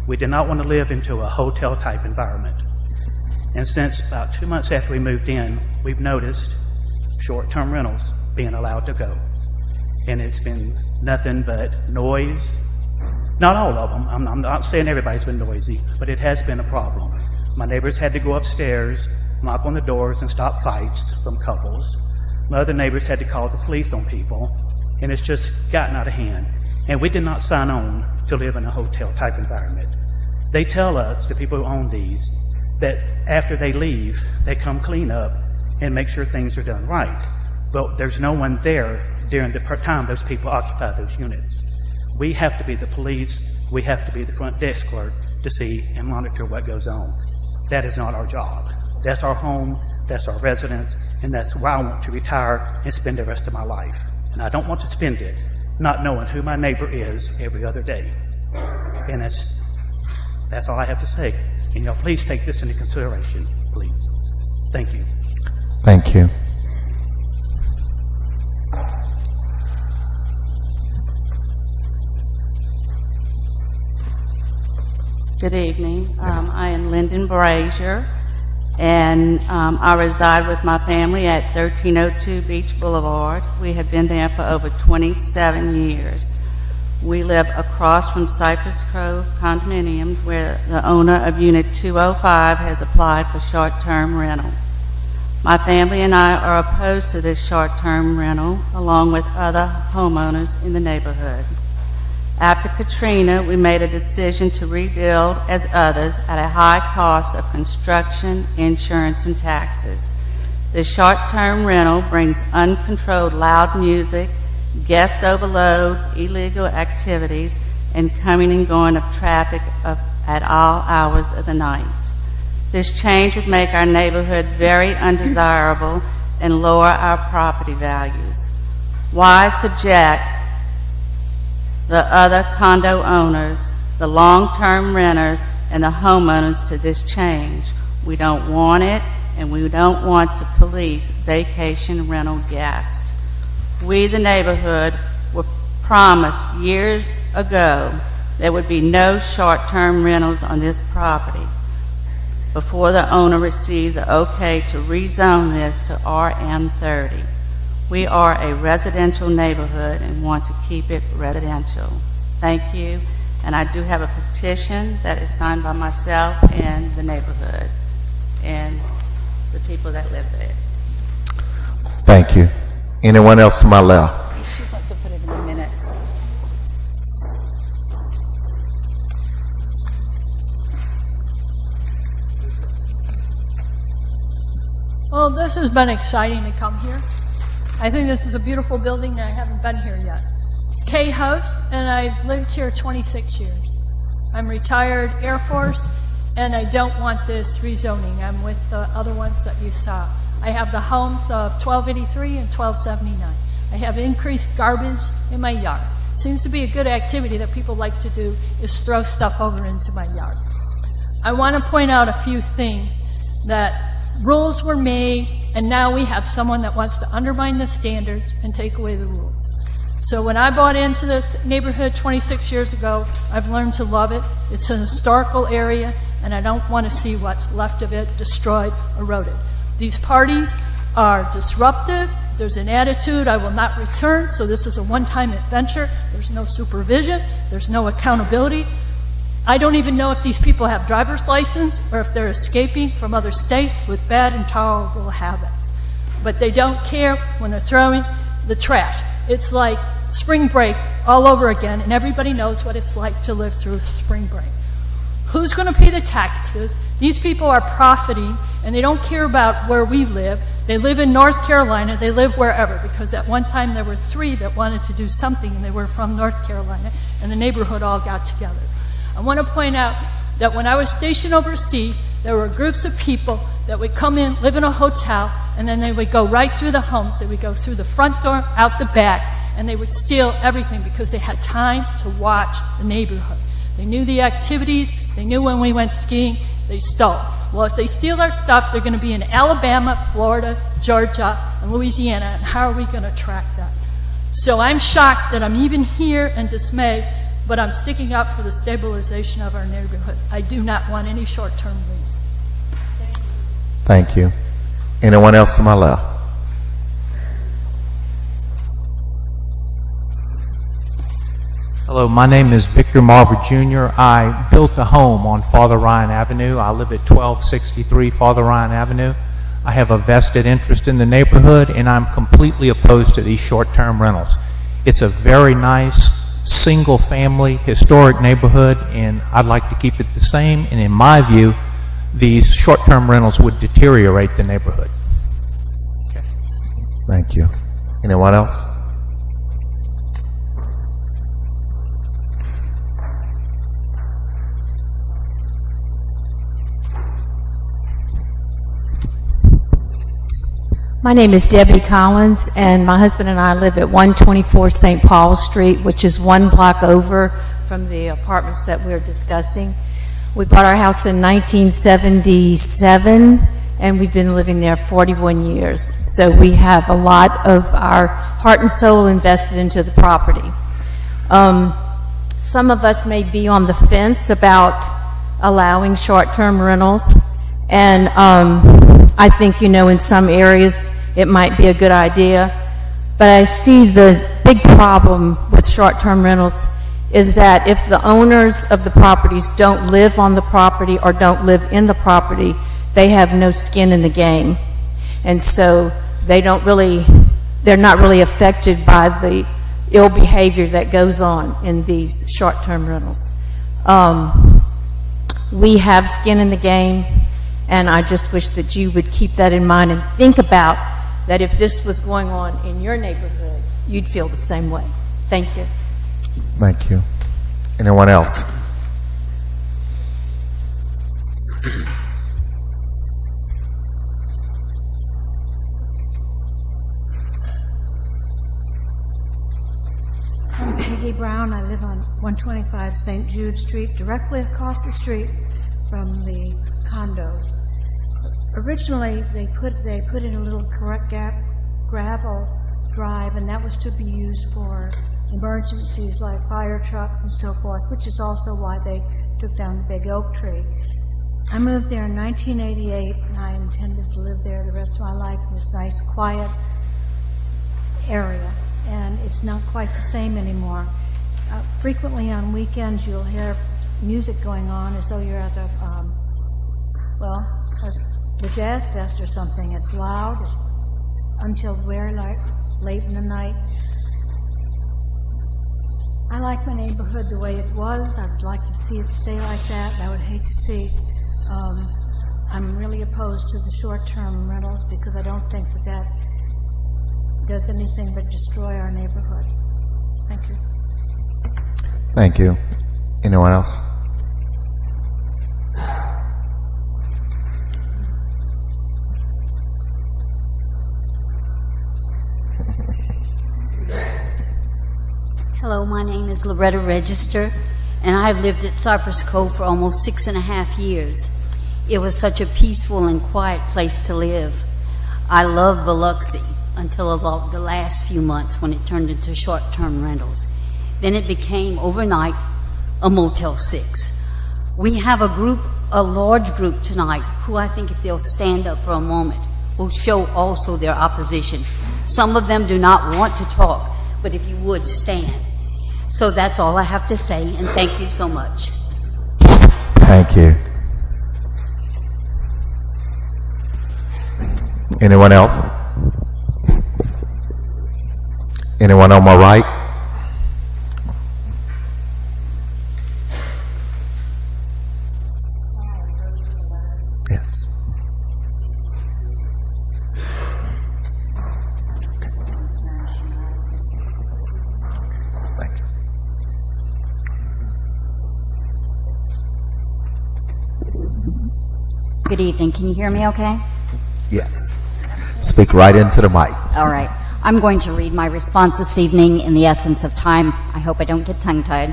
We did not want to live into a hotel-type environment. And since about 2 months after we moved in, we've noticed short-term rentals being allowed to go. And it's been nothing but noise. Not all of them. I'm not saying everybody's been noisy, but it has been a problem. My neighbors had to go upstairs, knock on the doors, and stop fights from couples. My other neighbors had to call the police on people, and it's just gotten out of hand. And we did not sign on to live in a hotel-type environment. They tell us, the people who own these, that after they leave, they come clean up and make sure things are done right. But there's no one there during the time those people occupy those units. We have to be the police, we have to be the front desk clerk to see and monitor what goes on. That is not our job. That's our home, that's our residence, and that's where I want to retire and spend the rest of my life. And I don't want to spend it not knowing who my neighbor is every other day. And that's all I have to say. Can y'all please take this into consideration, please? Thank you. Thank you. Good evening. I am Lyndon Brazier, and I reside with my family at 1302 Beach Boulevard. We have been there for over 27 years. We live across from Cypress Cove condominiums, where the owner of Unit 205 has applied for short-term rental. My family and I are opposed to this short-term rental, along with other homeowners in the neighborhood. After Katrina, we made a decision to rebuild as others at a high cost of construction, insurance, and taxes. This short-term rental brings uncontrolled loud music, guest overload, illegal activities, and coming and going of traffic at all hours of the night. This change would make our neighborhood very undesirable and lower our property values. Why subject the other condo owners, the long-term renters, and the homeowners to this change? We don't want it, and we don't want to police vacation rental guests. We, the neighborhood, were promised years ago there would be no short-term rentals on this property before the owner received the okay to rezone this to RM30. We are a residential neighborhood and want to keep it residential. Thank you. And I do have a petition that is signed by myself and the neighborhood and the people that live there. Thank you. Anyone else to my left? She wants to put it in the minutes. Well, this has been exciting to come here. I think this is a beautiful building, and I haven't been here yet. It's K House, and I've lived here 26 years. I'm retired Air Force, and I don't want this rezoning. I'm with the other ones that you saw. I have the homes of 1283 and 1279. I have increased garbage in my yard. It seems to be a good activity that people like to do, is throw stuff over into my yard. I want to point out a few things that rules were made, and now we have someone that wants to undermine the standards and take away the rules. So when I bought into this neighborhood 26 years ago, I've learned to love it. It's an historical area, and I don't want to see what's left of it destroyed, eroded. These parties are disruptive. There's an attitude, I will not return, so this is a one-time adventure. There's no supervision. There's no accountability. I don't even know if these people have driver's license or if they're escaping from other states with bad and intolerable habits. But they don't care when they're throwing the trash. It's like spring break all over again, and everybody knows what it's like to live through spring break. Who's going to pay the taxes? These people are profiting, and they don't care about where we live. They live in North Carolina. They live wherever, because at one time there were 3 that wanted to do something, and they were from North Carolina, and the neighborhood all got together. I want to point out that when I was stationed overseas, there were groups of people that would come in, live in a hotel, and then they would go right through the homes. They would go through the front door, out the back, and they would steal everything because they had time to watch the neighborhood. They knew the activities. They knew when we went skiing. They stole. Well, if they steal our stuff, they're going to be in Alabama, Florida, Georgia, and Louisiana, and how are we going to track that? So I'm shocked that I'm even here and dismayed, but I'm sticking up for the stabilization of our neighborhood. I do not want any short-term lease. Thank you. Anyone else to my left? Hello, my name is Victor Marver Jr. I built a home on Father Ryan Avenue. I live at 1263 Father Ryan Avenue. I have a vested interest in the neighborhood, and I'm completely opposed to these short-term rentals. It's a very nice, single-family, historic neighborhood, and I'd like to keep it the same. And in my view, these short-term rentals would deteriorate the neighborhood. Okay. Thank you. Anyone else? My name is Debbie Collins, and my husband and I live at 124 St. Paul Street, which is 1 block over from the apartments that we're discussing. We bought our house in 1977, and we've been living there 41 years. So we have a lot of our heart and soul invested into the property. Some of us may be on the fence about allowing short-term rentals, and I think, you know, in some areas it might be a good idea, but I see the big problem with short-term rentals is that if the owners of the properties don't live on the property or don't live in the property, they have no skin in the game. and so they're not really affected by the ill behavior that goes on in these short-term rentals. We have skin in the game, and I just wish that you would keep that in mind and think about that if this was going on in your neighborhood, you'd feel the same way. Thank you. Thank you. Anyone else? I'm Peggy Brown. I live on 125 St. Jude Street, directly across the street from the condos. Originally, they put in a little gravel drive, and that was to be used for emergencies like fire trucks and so forth, which is also why they took down the big oak tree. I moved there in 1988, and I intended to live there the rest of my life in this nice, quiet area, and it's not quite the same anymore. Frequently on weekends, you'll hear music going on as though you're at the Jazz Fest or something. It's loud until very late in the night. I like my neighborhood the way it was. I would like to see it stay like that. I would hate to see, I'm really opposed to the short-term rentals because I don't think that does anything but destroy our neighborhood. Thank you. Thank you. Anyone else? Hello, my name is Loretta Register, and I've lived at Cypress Cove for almost 6.5 years. It was such a peaceful and quiet place to live. I loved Biloxi until the last few months when it turned into short-term rentals. Then it became, overnight, a Motel 6. We have a large group tonight who I think if they'll stand up for a moment will show also their opposition. Some of them do not want to talk, but if you would stand. So that's all I have to say, and thank you so much. Thank you. Anyone else? Anyone on my right? Yes. Thank you. Good evening. Can you hear me okay? Yes. Speak right into the mic. All right. I'm going to read my response this evening in the essence of time. I hope I don't get tongue-tied.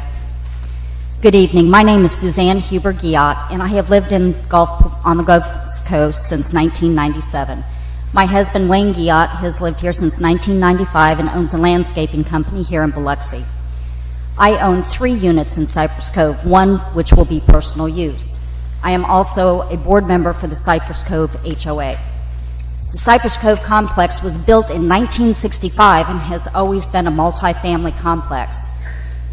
Good evening. My name is Suzanne Huber-Giat, and I have lived on the Gulf Coast since 1997. My husband, Wayne Giat, has lived here since 1995 and owns a landscaping company here in Biloxi. I own 3 units in Cypress Cove, one which will be personal use. I am also a board member for the Cypress Cove HOA. The Cypress Cove complex was built in 1965 and has always been a multi-family complex.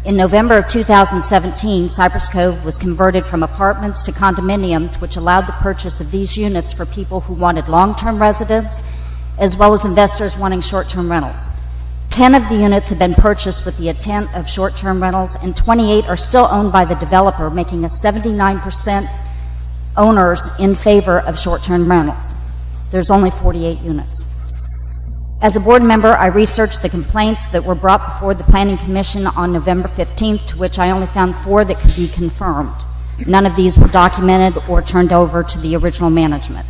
In November of 2017, Cypress Cove was converted from apartments to condominiums, which allowed the purchase of these units for people who wanted long-term residence, as well as investors wanting short-term rentals. 10 of the units have been purchased with the intent of short-term rentals, and 28 are still owned by the developer, making a 79% owners in favor of short-term rentals. There's only 48 units. As a board member, I researched the complaints that were brought before the Planning Commission on November 15th, to which I only found 4 that could be confirmed. None of these were documented or turned over to the original management.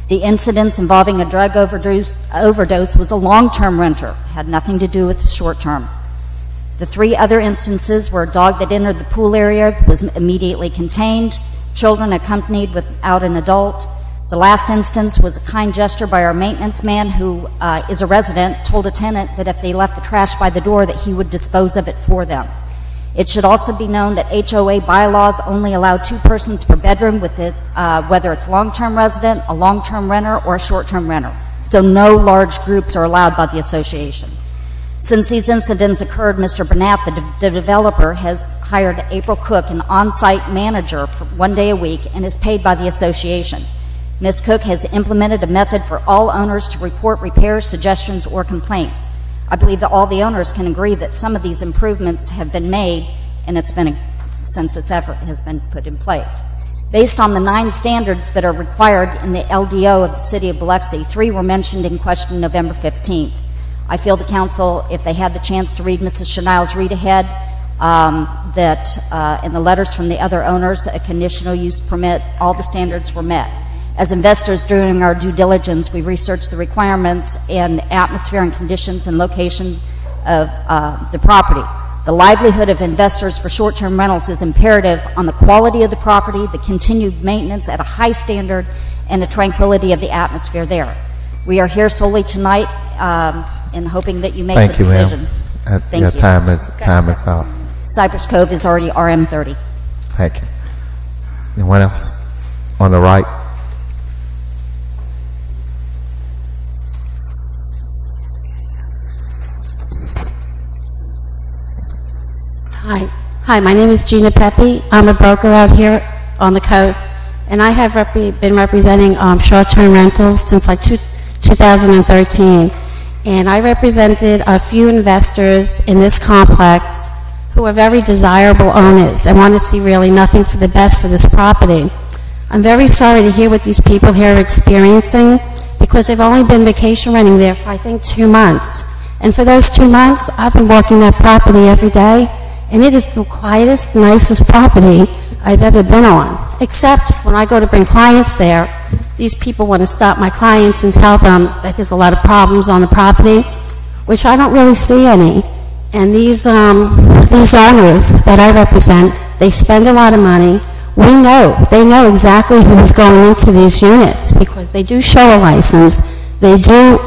The incidents involving a drug overdose was a long-term renter, had nothing to do with short-term. The 3 other instances where a dog that entered the pool area was immediately contained, children accompanied without an adult. The last instance was a kind gesture by our maintenance man, who is a resident, told a tenant that if they left the trash by the door that he would dispose of it for them. It should also be known that HOA bylaws only allow 2 persons per bedroom, with it, whether it's long-term resident, a long-term renter, or a short-term renter. So no large groups are allowed by the association. Since these incidents occurred, Mr. Bernath, the developer, has hired April Cook, an on-site manager, for 1 day a week, and is paid by the association. Ms. Cook has implemented a method for all owners to report repairs, suggestions, or complaints. I believe that all the owners can agree that some of these improvements have been made, and it's been since this effort has been put in place. Based on the 9 standards that are required in the LDO of the City of Biloxi, 3 were mentioned in question November 15th. I feel the council, if they had the chance to read Mrs. Chanel's read ahead, that in the letters from the other owners, a conditional use permit, all the standards were met. As investors, during our due diligence, we researched the requirements and atmosphere and conditions and location of the property. The livelihood of investors for short-term rentals is imperative on the quality of the property, the continued maintenance at a high standard, and the tranquility of the atmosphere there. We are here solely tonight in hoping that you make the decision. Thank you. Time is out. Cypress Cove is already RM30. Thank you. Anyone else? On the right. Hi, my name is Gina Pepe. I'm a broker out here on the coast, and I have been representing short-term rentals since like 2013. And I represented a few investors in this complex who are very desirable owners and want to see really nothing for the best for this property. I'm very sorry to hear what these people here are experiencing, because they've only been vacation renting there for I think 2 months. And for those 2 months, I've been walking that property every day, and it is the quietest, nicest property I've ever been on. Except when I go to bring clients there, these people want to stop my clients and tell them that there's a lot of problems on the property, which I don't really see any. And these owners that I represent, they spend a lot of money. They know exactly who is going into these units, because they do show a license. They do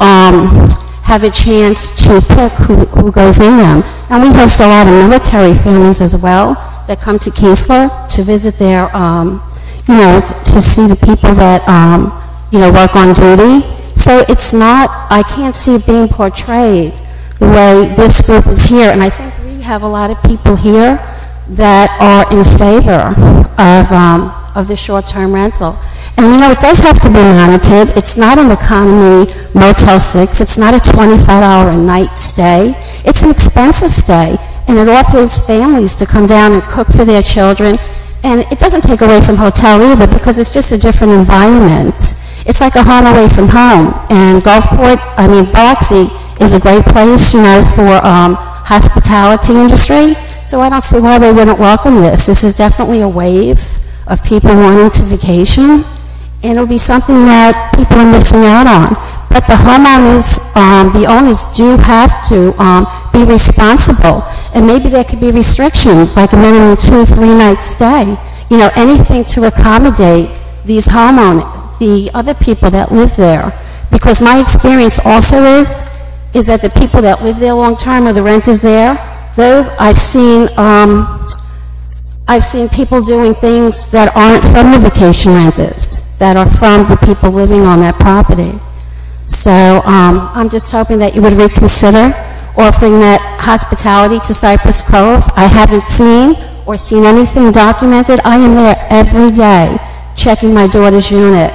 have a chance to pick who goes in them. And we host a lot of military families as well that come to Keesler to visit their, to see the people that, work on duty. So it's not, I can't see it being portrayed the way this group is here. And I think we have a lot of people here that are in favor of the short-term rental. And it does have to be monitored. It's not an economy Motel 6. It's not a $25 a night stay. It's an expensive stay, and it offers families to come down and cook for their children. And it doesn't take away from hotel either, because it's just a different environment. It's like a home away from home. And Biloxi is a great place, for hospitality industry. So I don't see why they wouldn't welcome this. This is definitely a wave of people wanting to vacation, and it'll be something that people are missing out on. But the homeowners, the owners do have to be responsible, and maybe there could be restrictions, like a minimum 2 or 3 night stay. Anything to accommodate these homeowners, the other people that live there. Because my experience also is that the people that live there long term, or the renters there, those I've seen people doing things that aren't from the vacation renters, that are from the people living on that property. So I'm just hoping that you would reconsider offering that hospitality to Cypress Cove. I haven't seen anything documented. I am there every day checking my daughter's unit.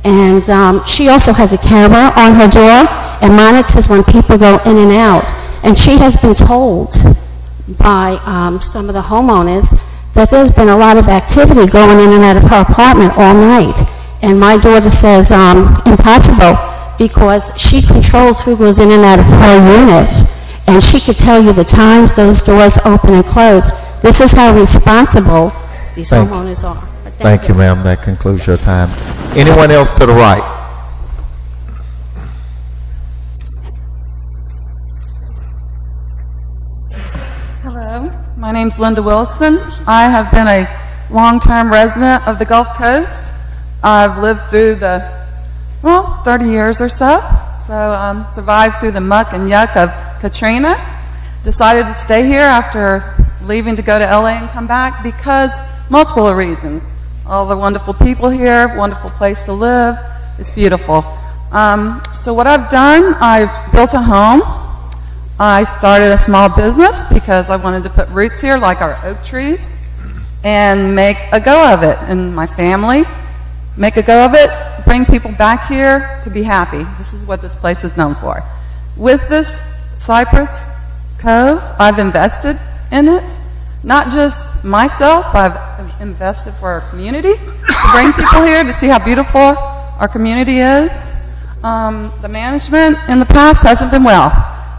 And she also has a camera on her door and monitors when people go in and out. And she has been told by some of the homeowners that there's been a lot of activity going in and out of her apartment all night. And my daughter says impossible, because she controls who goes in and out of her unit. And she could tell you the times those doors open and close. This is how responsible these homeowners are. Thank you, ma'am. That concludes your time. Anyone else to the right? Hello, my name's Linda Wilson. I have been a long-term resident of the Gulf Coast. I've lived through 30 years or so. So survived through the muck and yuck of Katrina. Decided to stay here after leaving to go to LA and come back because multiple reasons. All the wonderful people here, wonderful place to live. It's beautiful. So what I've done, I've built a home. I started a small business because I wanted to put roots here like our oak trees and make a go of it. And my family make a go of it, bring people back here to be happy. This is what this place is known for. With this Cypress Cove, I've invested in it. Not just myself, I've invested for our community, to bring people here to see how beautiful our community is. The management in the past hasn't been well.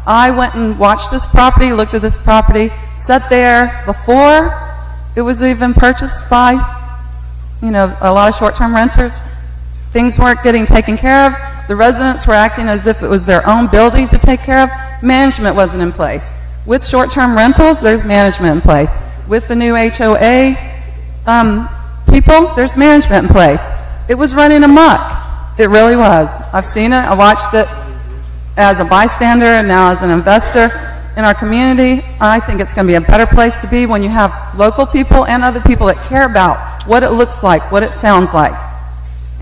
I went and watched this property, looked at this property, sat there before it was even purchased by, you know, a lot of short-term renters. Things weren't getting taken care of. The residents were acting as if it was their own building to take care of. Management wasn't in place. With short-term rentals, there's management in place. With the new HOA people, there's management in place. It was running amok. It really was. I've seen it. I watched it as a bystander and now as an investor in our community. I think it's going to be a better place to be when you have local people and other people that care about what it looks like, what it sounds like.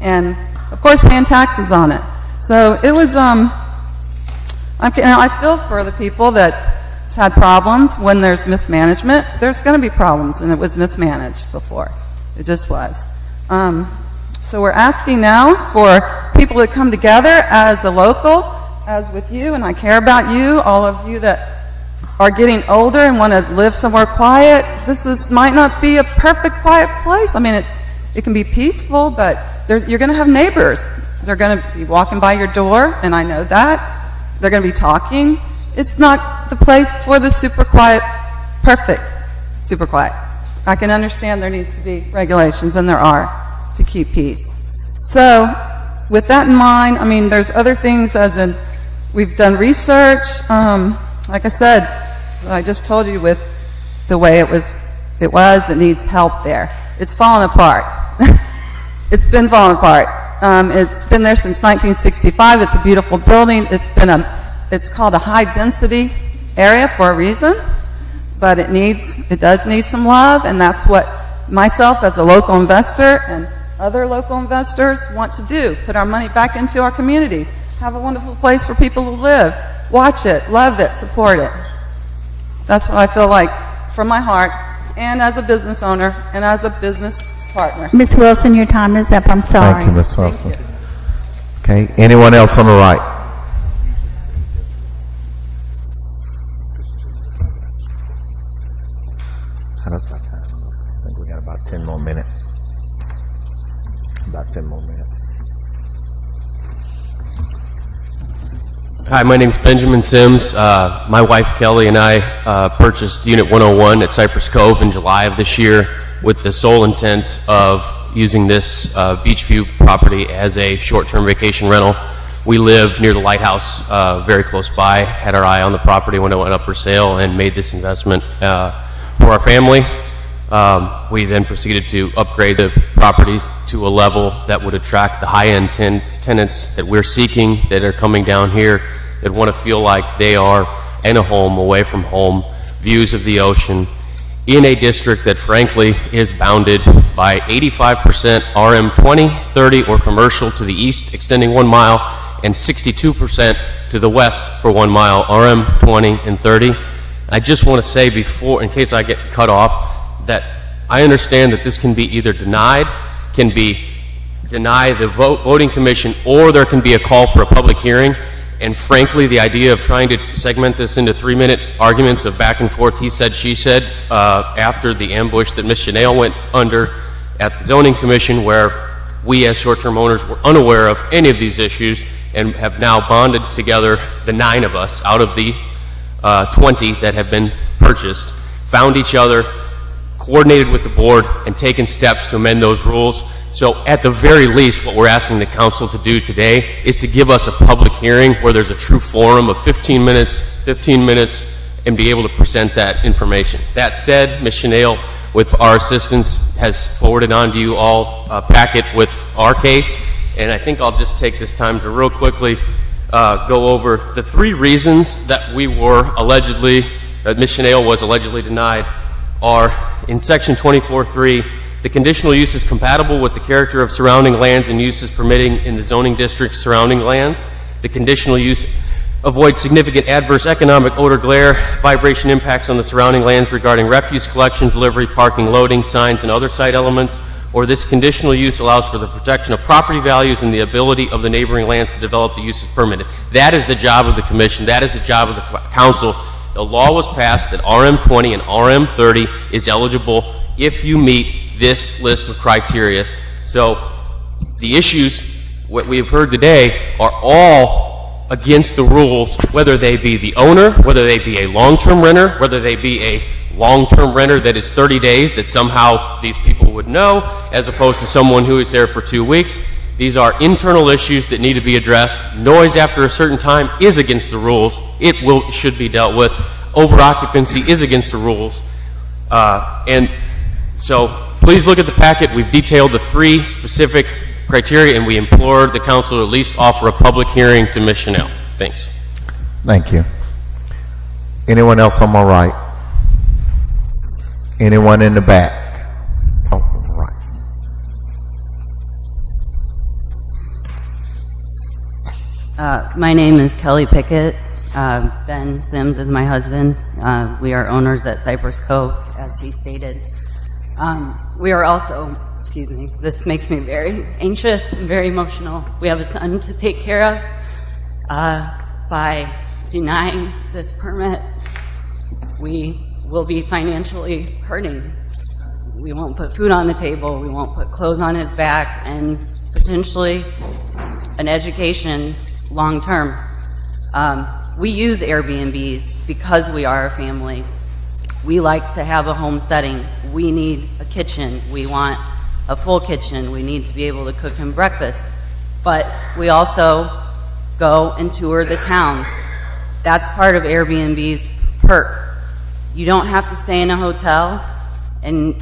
And, of course, paying taxes on it. So it was, I feel for the people that had problems. When there's mismanagement, there's going to be problems, and it was mismanaged before. It just was. So we're asking now for people to come together as a local, as with you, and I care about you, all of you that are getting older and want to live somewhere quiet. Might not be a perfect quiet place. I mean, it can be peaceful, but you're going to have neighbors. They're going to be walking by your door, and I know that. They're going to be talking. It's not the place for the super quiet, perfect super quiet. I can understand there needs to be regulations, and there are, to keep peace. So with that in mind, I mean, there's other things as in we've done research. Like I said, I just told you with the way it was, it needs help there. It's fallen apart. It's been falling apart. It's been there since 1965. It's a beautiful building. It's called a high-density area for a reason, but it does need some love, and that's what myself as a local investor and other local investors want to do, put our money back into our communities, have a wonderful place for people to live, watch it, love it, support it. That's what I feel like from my heart, and as a business owner, and as a business partner. Ms. Wilson, your time is up. I'm sorry. Thank you, Ms. Wilson. Okay, anyone else on the right? How does that time? I think we got about 10 more minutes. About 10 more minutes. Hi, my name is Benjamin Sims. My wife Kelly and I purchased Unit 101 at Cypress Cove in July of this year with the sole intent of using this Beachview property as a short-term vacation rental. We live near the lighthouse, very close by, had our eye on the property when it went up for sale, and made this investment for our family. We then proceeded to upgrade the property to a level that would attract the high-end tenants that we're seeking, that are coming down here, that want to feel like they are in a home, away from home, views of the ocean, in a district that frankly is bounded by 85% RM20, 30 or commercial to the east, extending 1 mile, and 62% to the west for 1 mile, RM20 and 30. I just want to say before, in case I get cut off, that I understand that this can be either denied, deny the voting commission, or there can be a call for a public hearing. And frankly, the idea of trying to segment this into 3-minute arguments of back and forth, he said, she said, after the ambush that Ms. Chanel went under at the zoning commission, where we as short-term owners were unaware of any of these issues and have now bonded together, the 9 of us out of the 20 that have been purchased, found each other, coordinated with the board, and taken steps to amend those rules. So at the very least, what we're asking the council to do today is to give us a public hearing where there's a true forum of 15 minutes, and be able to present that information. That said, Ms. Chanel, with our assistance, has forwarded on to you all a packet with our case, and I think I'll just take this time to real quickly go over the 3 reasons that we were allegedly, that Ms. Chanel was allegedly denied are in section 24.3, the conditional use is compatible with the character of surrounding lands and uses permitting in the zoning district surrounding lands. The conditional use avoids significant adverse economic, odor, glare, vibration impacts on the surrounding lands regarding refuse collection, delivery, parking, loading, signs, and other site elements. or this conditional use allows for the protection of property values and the ability of the neighboring lands to develop the use as permitted. That is the job of the commission. That is the job of the council. The law was passed that RM20 and RM30 is eligible if you meet this list of criteria. So the issues, what we've heard today, are all against the rules, whether they be the owner, whether they be a long-term renter, whether they be a long-term renter that is 30 days that somehow these people would know, as opposed to someone who is there for 2 weeks. These are internal issues that need to be addressed. Noise after a certain time is against the rules. It should be dealt with. Over-occupancy is against the rules. And so please look at the packet. We've detailed the 3 specific criteria, and we implore the council to at least offer a public hearing to Ms. Chanel. Thanks. Thank you. Anyone else on my right? Anyone in the back? Oh, right. My name is Kelly Pickett. Ben Sims is my husband. We are owners at Cypress Cove, as he stated. We are also, excuse me, this makes me very anxious and very emotional. We have a son to take care of. By denying this permit, we will be financially hurting. We won't put food on the table, we won't put clothes on his back, and potentially an education long term. We use Airbnbs because we are a family. We like to have a home setting. We need a kitchen. We want a full kitchen. We need to be able to cook him breakfast. But we also go and tour the towns. That's part of Airbnb's perk. You don't have to stay in a hotel, and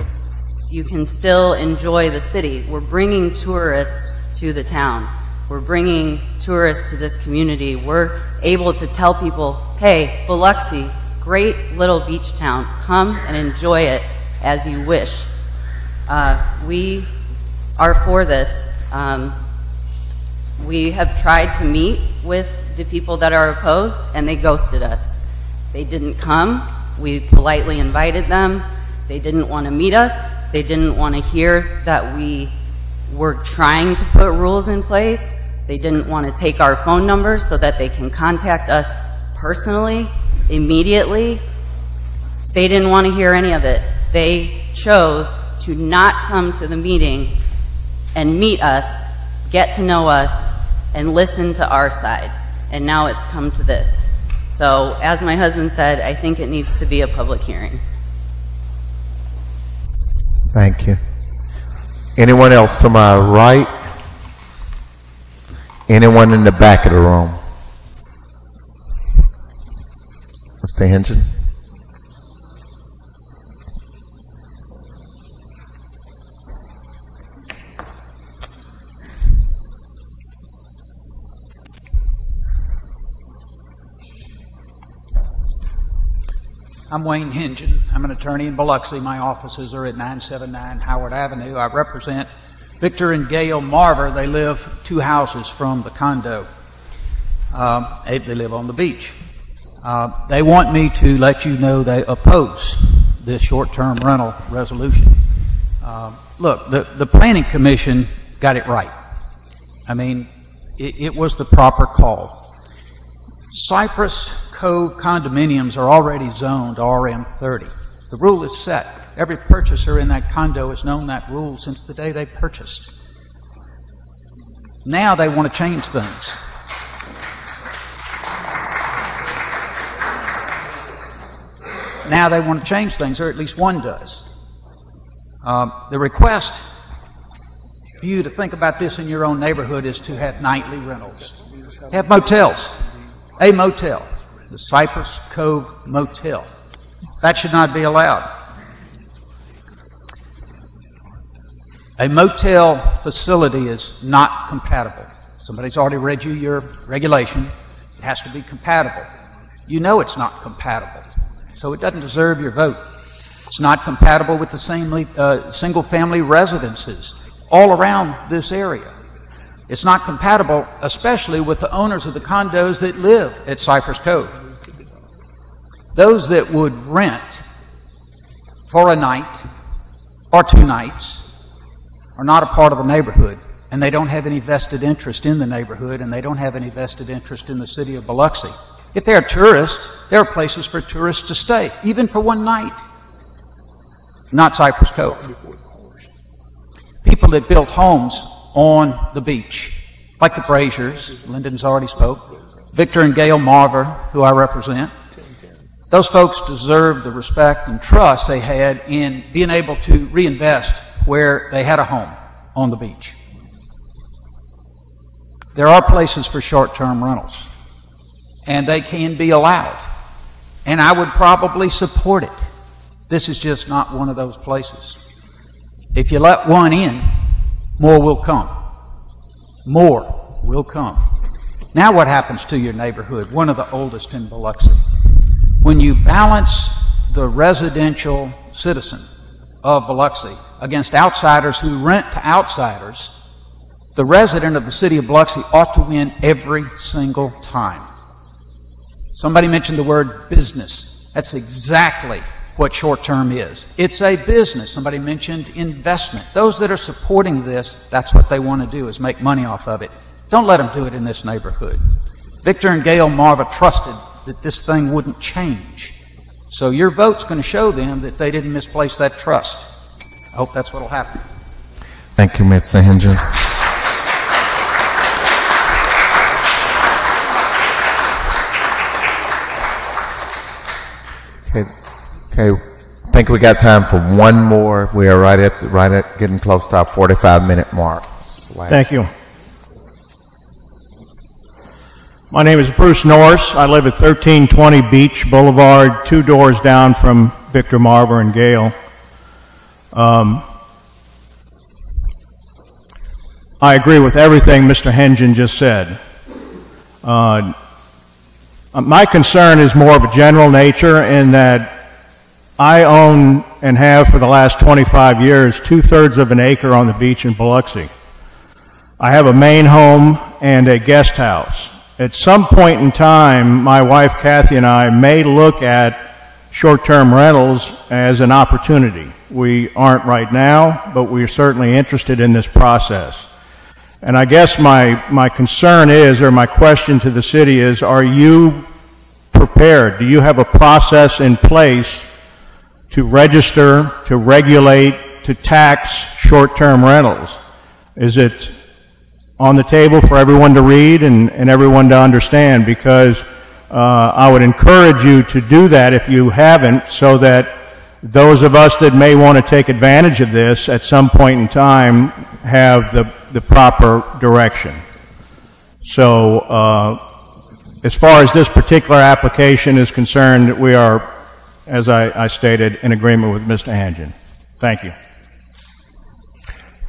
you can still enjoy the city. We're bringing tourists to the town. We're bringing tourists to this community. We're able to tell people, hey, Biloxi, great little beach town. Come and enjoy it as you wish. We are for this. We have tried to meet with the people that are opposed, and they ghosted us. They didn't come. We politely invited them. They didn't want to meet us. They didn't want to hear that we were trying to put rules in place. They didn't want to take our phone numbers so that they can contact us personally, immediately. They didn't want to hear any of it. They chose to not come to the meeting and meet us, get to know us, and listen to our side. And now it's come to this. So, as my husband said, I think it needs to be a public hearing. Thank you. Anyone else to my right? Anyone in the back of the room? Mr. Hinton? I'm Wayne Hinton. I'm an attorney in Biloxi. My offices are at 979 Howard Avenue. I represent Victor and Gail Marver. They live 2 houses from the condo. They live on the beach. They want me to let you know they oppose this short-term rental resolution. Look, the Planning Commission got it right. I mean, it was the proper call. Cypress Cove condominiums are already zoned RM30. The rule is set. Every purchaser in that condo has known that rule since the day they purchased. Now they want to change things. Now they want to change things, or at least one does. The request for you to think about this in your own neighborhood is to have nightly rentals. Have motels. A motel. The Cypress Cove Motel. That should not be allowed. A motel facility is not compatible. Somebody's already read you your regulation. It has to be compatible. You know it's not compatible, so it doesn't deserve your vote. It's not compatible with the same single-family residences all around this area. It's not compatible, especially with the owners of the condos that live at Cypress Cove. Those that would rent for a night or 2 nights are not a part of the neighborhood, and they don't have any vested interest in the neighborhood, and they don't have any vested interest in the city of Biloxi. If they're tourists, there are places for tourists to stay, even for one night. Not Cypress Cove. People that built homes on the beach, like the Braziers, Lyndon's already spoke, Victor and Gail Marver, who I represent. Those folks deserve the respect and trust they had in being able to reinvest where they had a home on the beach. There are places for short-term rentals, and they can be allowed, and I would probably support it. This is just not one of those places. If you let one in, more will come. More will come. Now what happens to your neighborhood, one of the oldest in Biloxi? When you balance the residential citizen of Biloxi against outsiders who rent to outsiders, the resident of the city of Biloxi ought to win every single time. Somebody mentioned the word business. That's exactly what short-term is. It's a business. Somebody mentioned investment. Those that are supporting this, that's what they want to do, is make money off of it. Don't let them do it in this neighborhood. Victor and Gail Marva trusted that this thing wouldn't change. So your vote's going to show them that they didn't misplace that trust. I hope that's what will happen. Thank you, Mr. Hinton. Okay, I think we got time for one more. We are right at getting close to our 45-minute mark. Thank you. My name is Bruce Norris. I live at 1320 Beach Boulevard, 2 doors down from Victor Marver and Gail. I agree with everything Mr. Hengen just said. My concern is more of a general nature in that I own and have for the last 25 years 2/3 of an acre on the beach in Biloxi. I have a main home and a guest house. At some point in time, my wife Kathy and I may look at short-term rentals as an opportunity. We aren't right now, but we're certainly interested in this process. And I guess my concern is, or my question to the city is, are you prepared? Do you have a process in place to register, to regulate, to tax short-term rentals? Is it on the table for everyone to read and everyone to understand? Because I would encourage you to do that if you haven't, so that those of us that may want to take advantage of this at some point in time have the proper direction. So as far as this particular application is concerned, we are, as I stated, in agreement with Mr. Hangen. Thank you.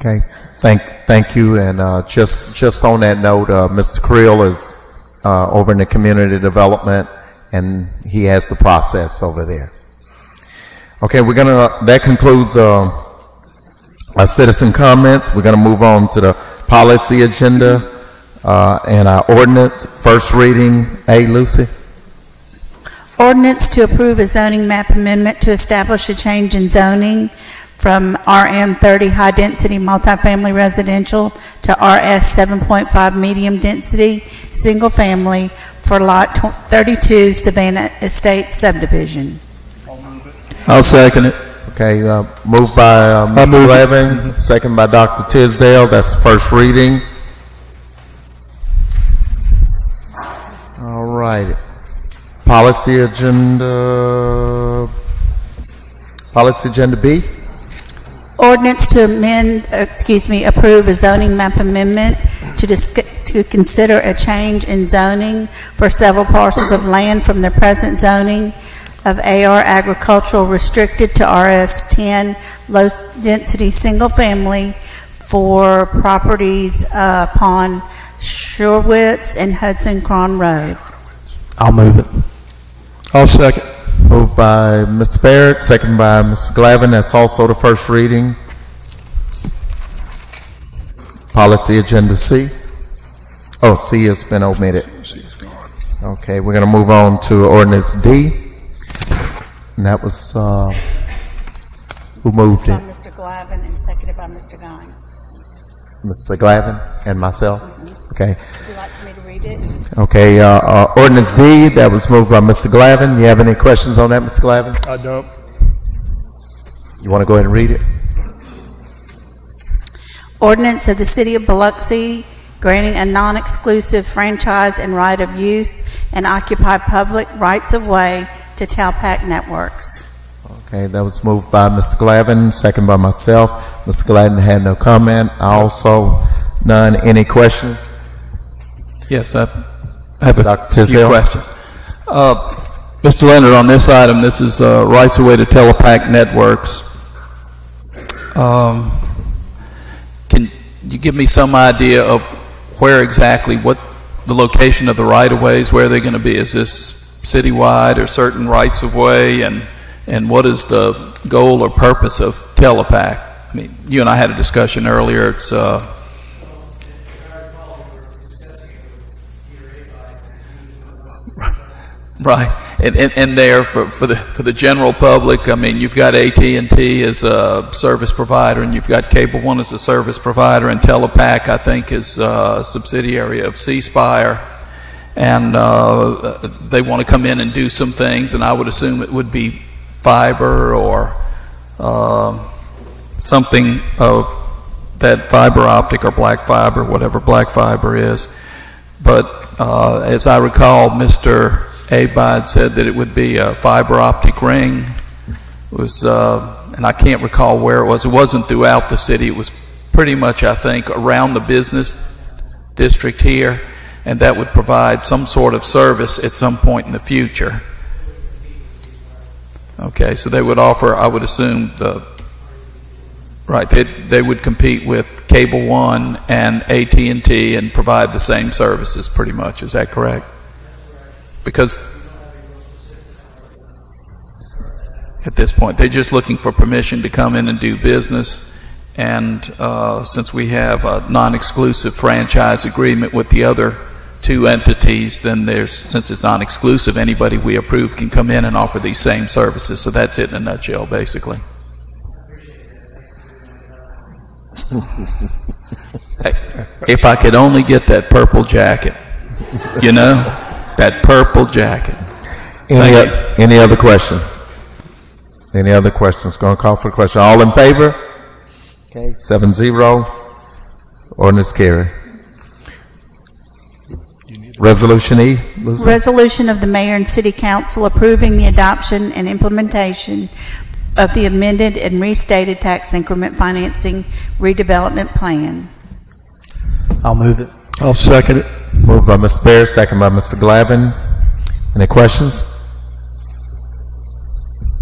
Okay, thank you. And just on that note, Mr. Creel is over in the community development, and he has the process over there. Okay, that concludes our citizen comments. We're gonna move on to the policy agenda and our ordinance. First reading, Lucy. Ordinance to approve a zoning map amendment to establish a change in zoning from RM 30 high density multifamily residential to RS 7.5 medium density single family for lot 32 Savannah Estates subdivision. I'll second it. Okay, moved by Mr. Levin, second by Dr. Tisdale. That's the first reading. All right. Policy agenda B. Ordinance to approve a zoning map amendment to consider a change in zoning for several parcels of land from their present zoning of AR agricultural restricted to RS 10 low density single family for properties upon Shorewitz and Hudson Cron Road. I'll move it. I'll second. Moved by Mr. Barrett, second by Mr. Glavin. That's also the first reading. Policy agenda C. Oh, C has been omitted. Okay, we're going to move on to ordinance D. And that was, who moved it? Mr. Glavin and seconded by Mr. Gines. Mr. Glavin and myself. Okay. Would you like for me to read it? Okay, ordinance D, that was moved by Mr. Glavin. You have any questions on that, Mr. Glavin? I don't. You want to go ahead and read it? Ordinance of the City of Biloxi granting a non-exclusive franchise and right of use and occupy public rights-of-way to Talpac Networks. Okay, that was moved by Mr. Glavin, second by myself. Mr. Glavin had no comment. I also none. Any questions? Yes, I have a Dr. few questions. Mr. Leonard, on this item, this is rights of way to Telepac Networks. Can you give me some idea of where exactly, what the location of the right-of-ways, where they're going to be? Is this citywide or certain rights of way, and what is the goal or purpose of Telepac? I mean, you and I had a discussion earlier. It's right, and there for the general public. I mean, you've got AT&T as a service provider, and you've got Cable One as a service provider, and Telepac, I think, is a subsidiary of C-Spire, and they want to come in and do some things, and I would assume it would be fiber or something of that fiber optic or black fiber, whatever black fiber is. But as I recall, Mr. Abide said that it would be a fiber optic ring. It was, and I can't recall where it was. It wasn't throughout the city. It was pretty much, I think, around the business district here, and that would provide some sort of service at some point in the future. Okay, so they would offer, I would assume, they would compete with Cable One and AT&T and provide the same services pretty much. Is that correct? Because at this point, they're just looking for permission to come in and do business. And since we have a non-exclusive franchise agreement with the other two entities, then since it's non-exclusive, anybody we approve can come in and offer these same services. So that's it in a nutshell, basically. If I could only get that purple jacket, you know, that purple jacket. Any other questions? Any other questions? Going to call for a question. All in favor? Okay, 7-0. Ordinance carried. Resolution E, Lucy? Resolution of the Mayor and City Council approving the adoption and implementation of the amended and restated tax increment financing redevelopment plan. I'll move it. I'll second it. Moved by Mr. Bear, second by Mr. Glavin. Any questions?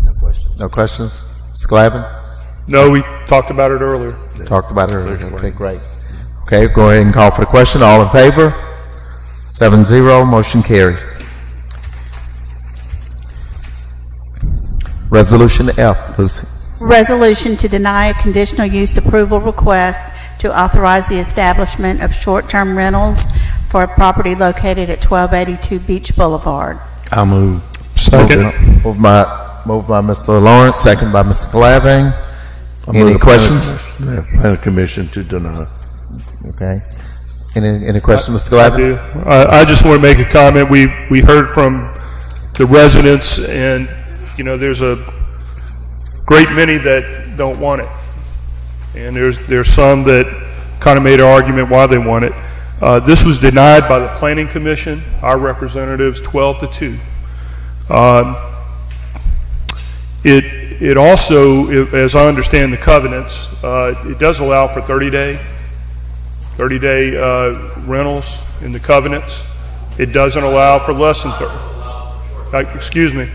No questions. No questions? Mr. Glavin? No, we talked about it earlier. Talked about it earlier. Okay, great. Okay, go ahead and call for the question. All in favor? 7-0, motion carries. Resolution F, Lucy. Resolution to deny a conditional use approval request to authorize the establishment of short-term rentals for a property located at 1282 Beach Boulevard. I'll move. Second. Moved by Mr. Lawrence, second by Mr. Glavin. Any questions? Planning Commission to deny. Okay. Any questions, Mr. Glavin? I do. I just want to make a comment. We heard from the residents, and you know, there's a great many that don't want it, and there's some that kind of made an argument why they want it. This was denied by the Planning Commission. Our representatives 12-2. It also, as I understand the covenants, it does allow for 30-day rentals in the covenants. It doesn't allow for less than 30. Excuse me.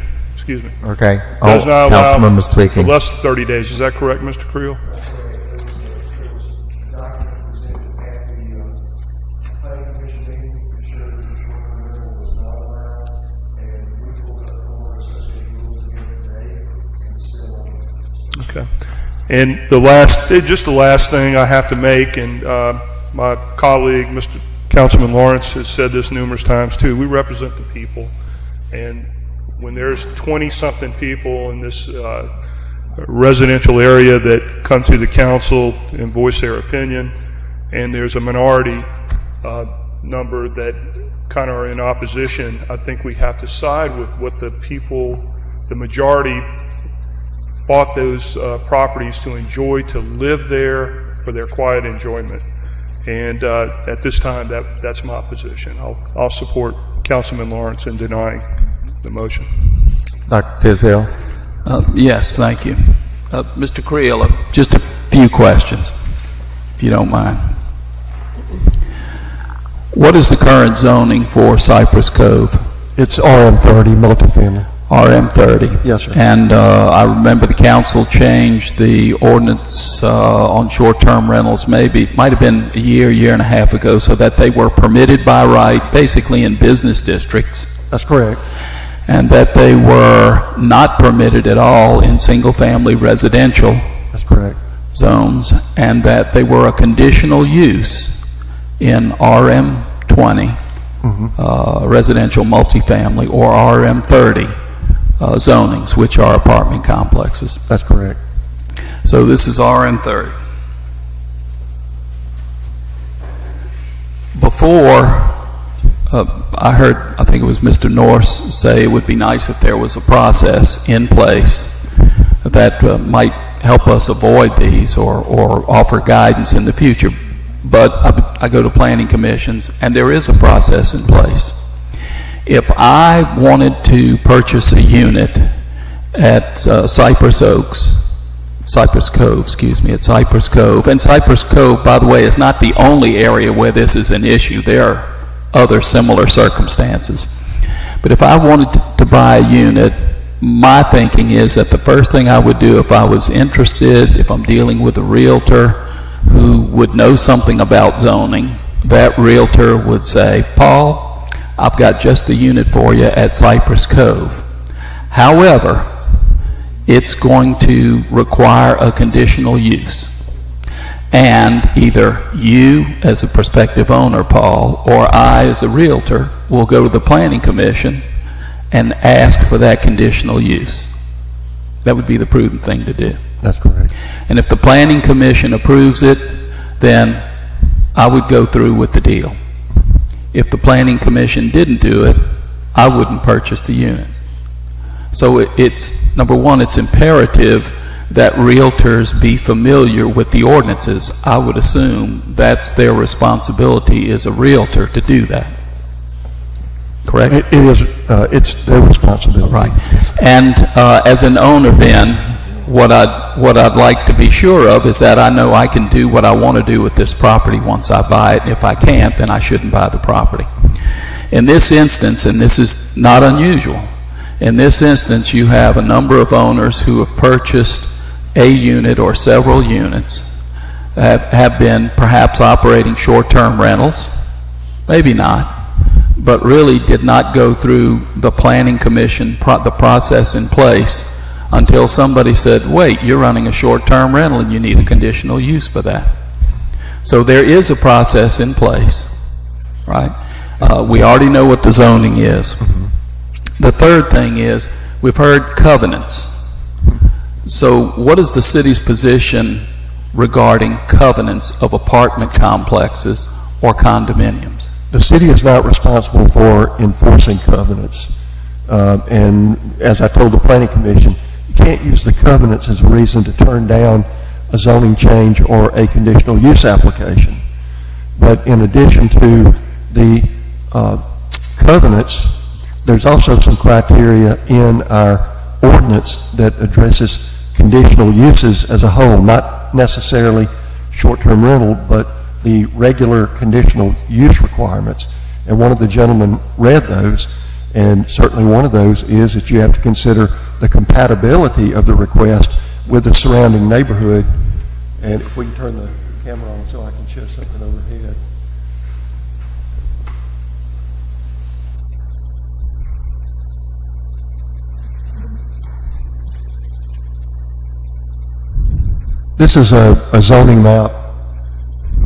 Okay. Does not allow Councilmember speaking. for less than 30 days. Is that correct, Mr. Creel? Okay. And the last thing I have to make, and my colleague, Mr. Councilman Lawrence, has said this numerous times too. We represent the people, and when there's 20-something people in this residential area that come to the council and voice their opinion, and there's a minority number that kind of are in opposition, I think we have to side with what the people, the majority, bought those properties to enjoy, to live there for their quiet enjoyment. And at this time, that's my position. I'll support Councilman Lawrence in denying the motion. Dr. Tisdale. Yes, thank you. Mr. Creel, just a few questions, if you don't mind. What is the current zoning for Cypress Cove? It's RM30 multifamily. RM30. Yes, sir. And I remember the council changed the ordinance on short-term rentals might have been a year and a half ago, so that they were permitted by right, basically in business districts. That's correct. And that they were not permitted at all in single-family residential. That's correct. Zones, and that they were a conditional use in RM20, residential multifamily, or RM30 zonings, which are apartment complexes. That's correct. So this is RM30. Before, I heard, I think it was Mr. Norse say it would be nice if there was a process in place that might help us avoid these or offer guidance in the future. But I go to planning commissions, and there is a process in place. If I wanted to purchase a unit at Cypress Cove, at Cypress Cove, and Cypress Cove, by the way, is not the only area where this is an issue. There are other similar circumstances. But if I wanted to buy a unit, my thinking is that the first thing I would do if I was interested, if I'm dealing with a realtor who would know something about zoning, that realtor would say, Paul, I've got just the unit for you at Cypress Cove. However, it's going to require a conditional use. And either you as a prospective owner, Paul, or I as a realtor will go to the planning commission and ask for that conditional use. That would be the prudent thing to do. That's correct. And if the planning commission approves it, then I would go through with the deal. If the planning commission didn't do it, I wouldn't purchase the unit. So it's, number one, it's imperative that realtors be familiar with the ordinances. I would assume that's their responsibility as a realtor to do that. Correct? It is, it's their responsibility. Right. And as an owner then, what I'd like to be sure of is that I know I can do what I want to do with this property once I buy it. If I can't, then I shouldn't buy the property. In this instance, and this is not unusual, in this instance you have a number of owners who have purchased a unit or several units that have been perhaps operating short-term rentals, maybe not, but really did not go through the planning commission, the process in place until somebody said, wait, you're running a short-term rental and you need a conditional use for that. So there is a process in place, right? We already know what the zoning is. The third thing is we've heard covenants. So what is the city's position regarding covenants of apartment complexes or condominiums? The city is not responsible for enforcing covenants. And as I told the planning commission, you can't use the covenants as a reason to turn down a zoning change or a conditional use application. But in addition to the covenants, there's also some criteria in our ordinance that addresses conditional uses as a whole, not necessarily short-term rental, but the regular conditional use requirements. And one of the gentlemen read those, and certainly one of those is that you have to consider the compatibility of the request with the surrounding neighborhood. And if we can turn the camera on so I can show something overhead. This is a zoning map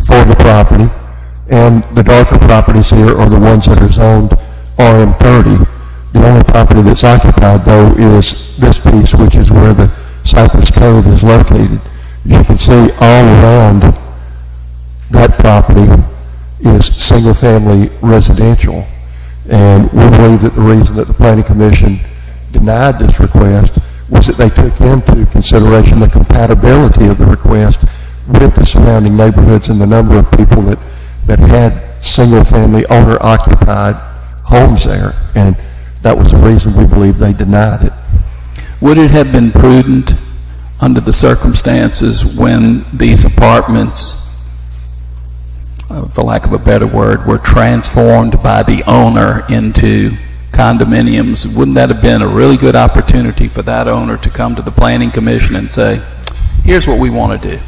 for the property, and the darker properties here are the ones that are zoned RM30. The only property that's occupied, though, is this piece, which is where the Cypress Cove is located. As you can see, all around that property is single-family residential. And we believe that the reason that the Planning Commission denied this request was that they took into consideration the compatibility of the request with the surrounding neighborhoods and the number of people that had single-family owner-occupied homes there. And that was the reason we believe they denied it. Would it have been prudent under the circumstances when these apartments, for lack of a better word, were transformed by the owner into condominiums? Wouldn't that have been a really good opportunity for that owner to come to the Planning Commission and say, here's what we want to do.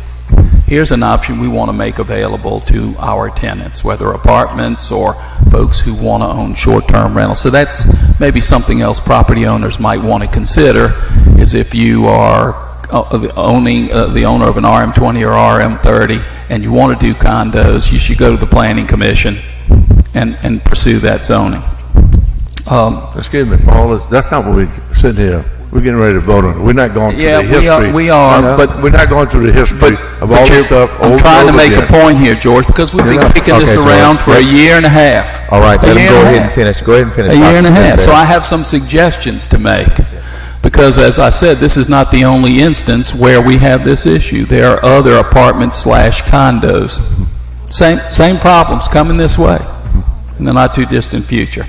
Here's an option we want to make available to our tenants, whether apartments or folks who want to own short-term rentals. So that's maybe something else property owners might want to consider, is if you are the owner of an RM20 or RM30 and you want to do condos, you should go to the Planning Commission and pursue that zoning. Excuse me, Paul, that's not what we sit here. We're getting ready to vote on it. We're not going through the history. We are, but we're not going through the history of all this stuff. I'm trying to make a point here, George, because we've been kicking this around for a year and a half. All right, let him go ahead and finish. Go ahead and finish. A year and a half. So I have some suggestions to make. Because, as I said, this is not the only instance where we have this issue. There are other apartments/condos. Same problems coming this way in the not too distant future.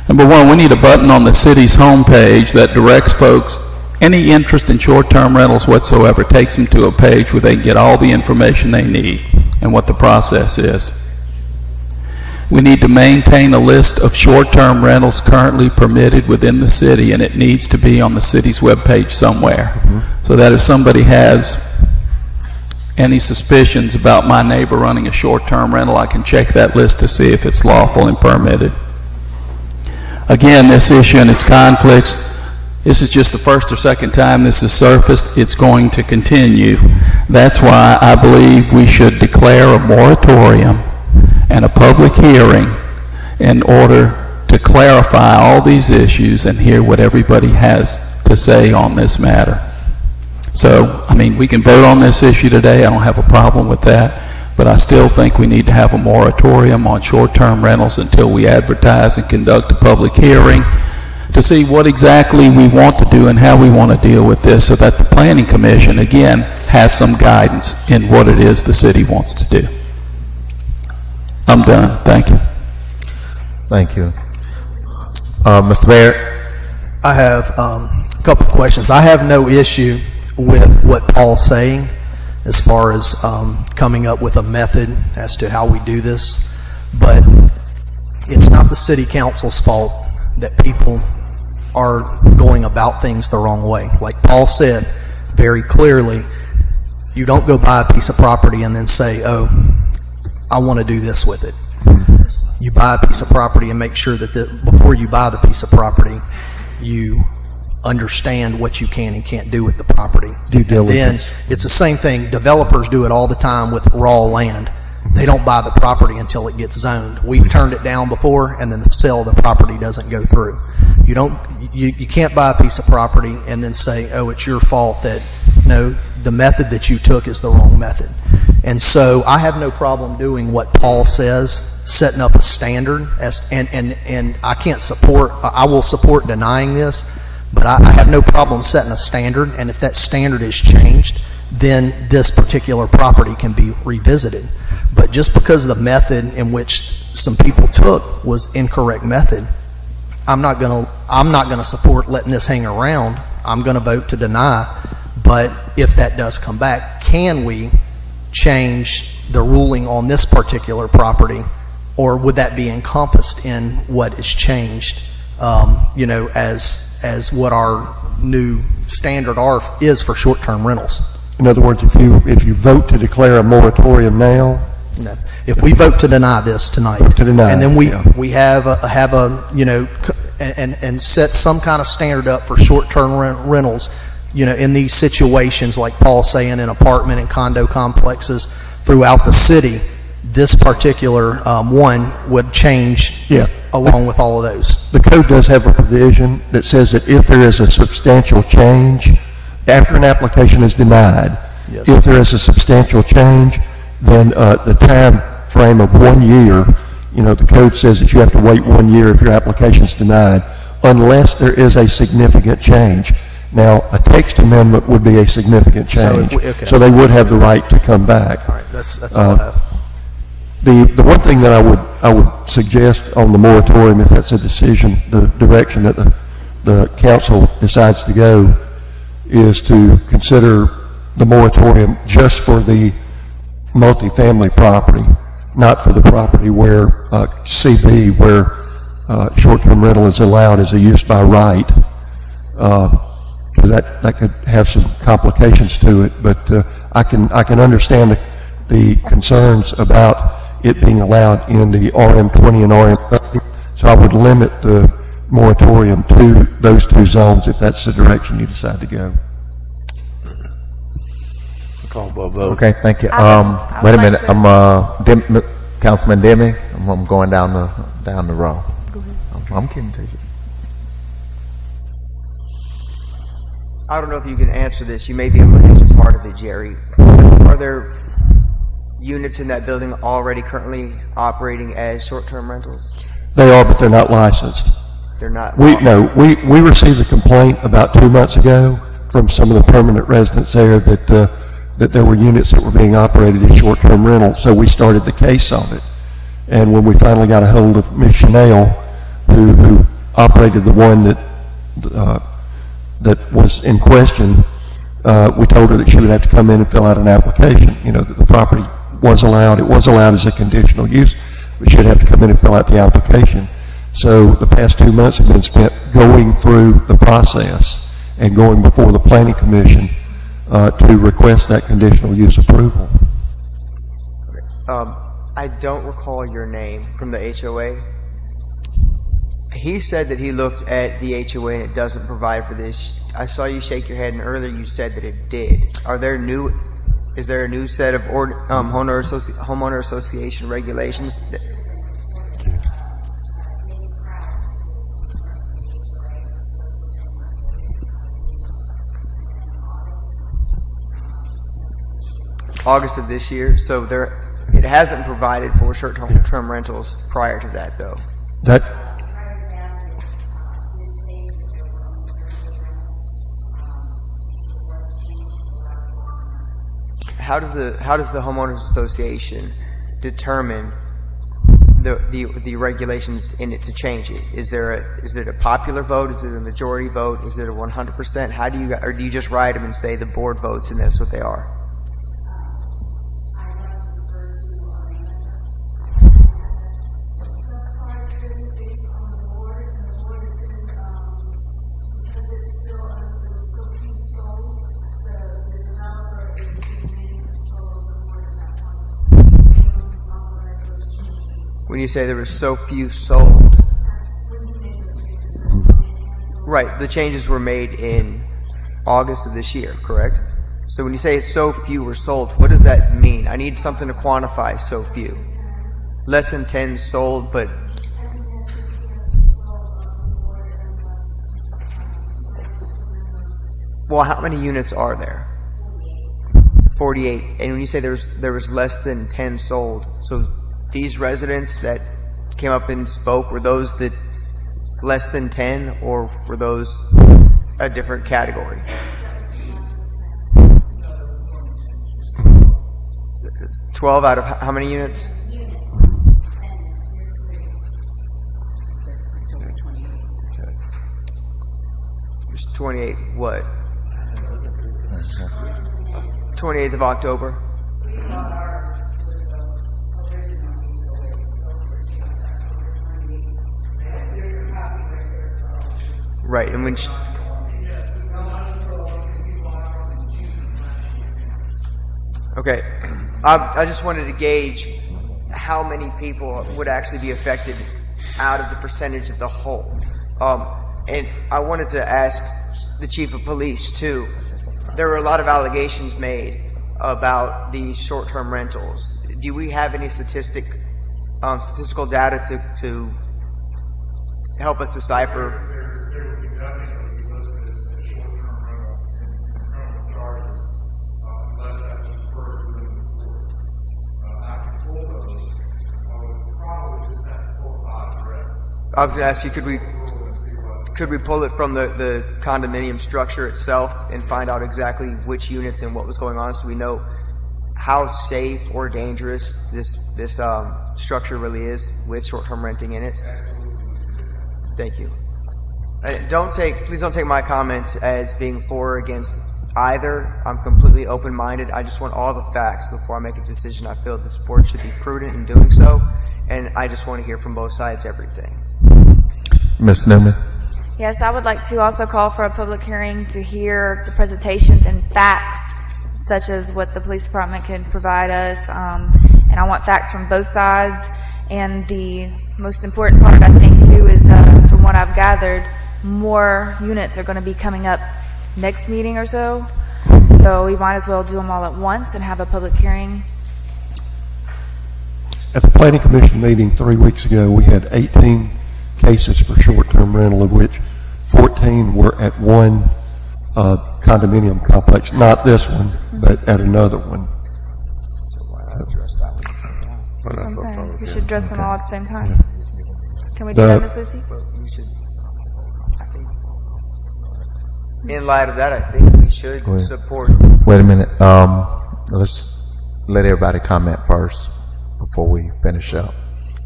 Number one, we need a button on the city's homepage that directs folks, any interest in short-term rentals whatsoever, takes them to a page where they can get all the information they need and what the process is. We need to maintain a list of short-term rentals currently permitted within the city, and it needs to be on the city's webpage somewhere, so that if somebody has any suspicions about my neighbor running a short-term rental, I can check that list to see if it's lawful and permitted. Again, this issue and its conflicts, this is just the first or second time this has surfaced. It's going to continue. That's why I believe we should declare a moratorium and a public hearing in order to clarify all these issues and hear what everybody has to say on this matter. So, I mean, we can vote on this issue today. I don't have a problem with that. But I still think we need to have a moratorium on short-term rentals until we advertise and conduct a public hearing to see what exactly we want to do and how we want to deal with this, so that the Planning Commission, again, has some guidance in what it is the city wants to do. I'm done. Thank you. Thank you. Mr. Barrett? I have a couple of questions. I have no issue with what Paul's saying as far as coming up with a method as to how we do this, but it's not the city council's fault that people are going about things the wrong way. Like Paul said very clearly, you don't go buy a piece of property and then say, oh, I want to do this with it. You buy a piece of property and make sure that before you buy the piece of property, you understand what you can and can't do with the property. Due diligence. Then it's the same thing. Developers do it all the time with raw land. They don't buy the property until it gets zoned. We've turned it down before, and then the sale of the property doesn't go through. You can't buy a piece of property and then say, oh, it's your fault that, no, the method that you took is the wrong method. And so I have no problem doing what Paul says, setting up a standard, and I can't support, I will support denying this, but I have no problem setting a standard, and if that standard is changed, then this particular property can be revisited. But just because the method in which some people took was incorrect method, I'm not gonna support letting this hang around. I'm gonna vote to deny. But if that does come back, can we change the ruling on this particular property, or would that be encompassed in what is changed? As what our new standard is for short-term rentals. In other words, if you vote to declare a moratorium now, no. If we vote to deny this tonight, and then we have and set some kind of standard up for short-term rentals, in these situations like Paul's saying, in apartment and condo complexes throughout the city, this particular one would change along with all of those. The code does have a provision that says that if there is a substantial change after an application is denied, if there is a substantial change, then the time frame of 1 year, the code says that you have to wait 1 year if your application is denied, unless there is a significant change. Now, a text amendment would be a significant change, so they would have the right to come back. All right, that's all I have. The one thing that I would suggest on the moratorium, if that's a decision, the direction that the council decides to go, is to consider the moratorium just for the multifamily property, not for the property where CB, where short-term rental is allowed as a use by right, because that could have some complications to it. But I can understand the concerns about it being allowed in the RM20 and RM30, so I would limit the moratorium to those two zones if that's the direction you decide to go. Call for a vote. Okay, thank you. Wait a minute. Councilman Demme. I'm going down the row. I'm getting to you. I don't know if you can answer this. You may be able to answer part of it, Jerry. Are there units in that building already currently operating as short-term rentals? They are, but they're not licensed. They're not. We received a complaint about 2 months ago from some of the permanent residents there that there were units that were being operated as short-term rental, so we started the case on it. And when we finally got a hold of Ms. Chanel, who operated the one that was in question, we told her that she would have to come in and fill out an application, that the property was allowed. It was allowed as a conditional use, but she would have to come in and fill out the application. So the past 2 months have been spent going through the process and going before the Planning Commission to request that conditional use approval. I don't recall your name from the HOA. He said that he looked at the HOA and it doesn't provide for this. I saw you shake your head, and earlier you said that it did. Is there a new set of homeowner association regulations? August of this year, so it hasn't provided for short-term rentals prior to that, though. How does the homeowners association determine the regulations in it to change it? Is it a popular vote? Is it a majority vote? Is it a 100%? Or do you just write them and say the board votes and that's what they are? When you say there were so few sold, right, the changes were made in August of this year, correct? So when you say so few were sold, what does that mean? I need something to quantify so few. Less than 10 sold, but well, how many units are there? 48. And when you say there was less than 10 sold, so these residents that came up and spoke, were those that less than 10, or were those a different category? It's 12 out of how many units? There's 28, what? 28th of October? Right, and when okay, I just wanted to gauge how many people would actually be affected out of the percentage of the whole. And I wanted to ask the chief of police too. There were a lot of allegations made about these short-term rentals. Do we have any statistical data to help us decipher? I was going to ask you, could we pull it from the condominium structure itself and find out exactly which units and what was going on, so we know how safe or dangerous this structure really is with short-term renting in it? Thank you. Please don't take my comments as being for or against either. I'm completely open-minded. I just want all the facts before I make a decision. I feel this board should be prudent in doing so, and I just want to hear from both sides everything. Ms. Newman? Yes, I would like to also call for a public hearing to hear the presentations and facts, such as what the police department can provide us, and I want facts from both sides. And the most important part, I think, too, is from what I've gathered, more units are going to be coming up next meeting or so. So we might as well do them all at once and have a public hearing. At the Planning Commission meeting 3 weeks ago, we had 18 cases for short-term rental, of which 14 were at one condominium complex. Not this one, but at another one. So why not address that one at the same time? That's what I'm saying. We should address them all at the same time. Can we do that, Ms. Lucy? In light of that, I think we should support. Wait a minute. Let's let everybody comment first before we finish up.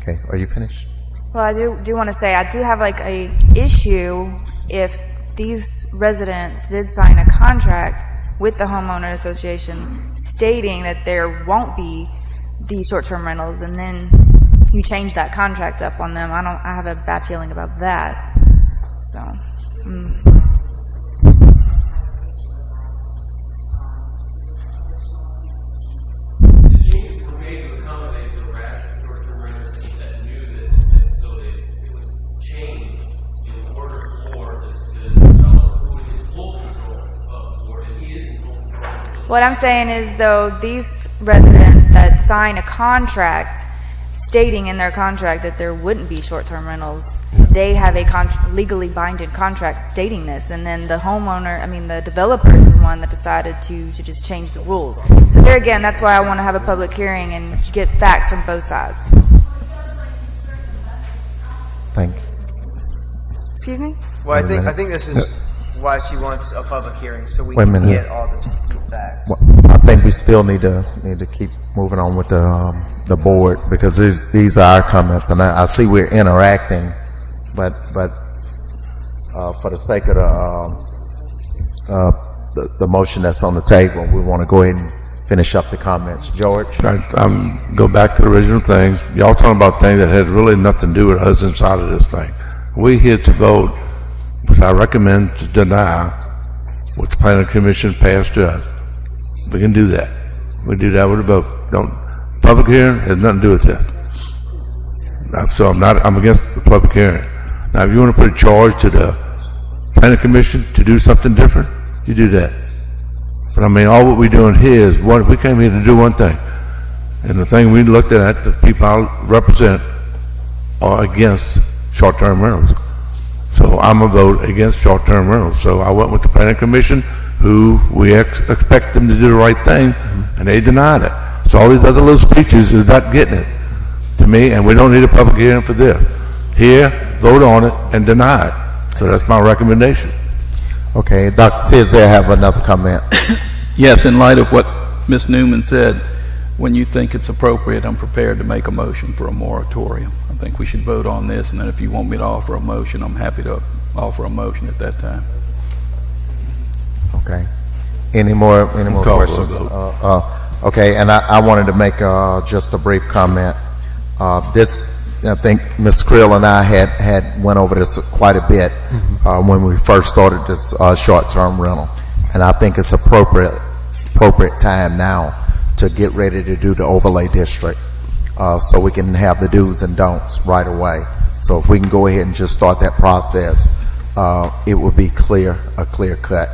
Okay, are you finished? Well, I do want to say I do have like a issue if these residents did sign a contract with the homeowner association stating that there won't be these short-term rentals, and then you change that contract up on them. I have a bad feeling about that. So. What I'm saying is, though, these residents that sign a contract stating in their contract that there wouldn't be short-term rentals, they have a legally binding contract stating this, and then the homeowner, the developer is the one that decided to just change the rules. So there again, that's why I want to have a public hearing and get facts from both sides. Thank you. Excuse me? Well, I think this is why she wants a public hearing, so we Wait a can minute. get all these facts. Well, I think we still need to keep moving on with the board, because these are our comments, and I see we're interacting, but for the sake of the motion that's on the table, we want to go ahead and finish up the comments. George? Go back to the original thing. Y'all talking about things that had really nothing to do with us inside of this thing. We're here to vote, which I recommend to deny what the Planning Commission passed to us. We can do that. We do that with a vote. Public hearing has nothing to do with this. So I'm against the public hearing. Now, if you want to put a charge to the Planning Commission to do something different, you do that. But all what we're doing here is we came here to do one thing. And the thing we looked at, the people I represent are against short-term rentals. So I'm a vote against short-term rentals. So I went with the Planning Commission, who we expect them to do the right thing, and they denied it. So all these other little speeches is not getting it to me, and we don't need a public hearing for this. Here, vote on it and deny it. So that's my recommendation. Okay, Dr. Cizare have another comment. Yes, in light of what Ms. Newman said, when you think it's appropriate, I'm prepared to make a motion for a moratorium. I think we should vote on this, and then if you want me to offer a motion, I'm happy to offer a motion at that time. Okay. Any more questions? Okay, and I wanted to make just a brief comment. I think Ms. Krill and I had went over this quite a bit when we first started this short-term rental, and I think it's appropriate time now to get ready to do the overlay district, so we can have the do's and don'ts right away. So if we can go ahead and just start that process, it would be a clear cut,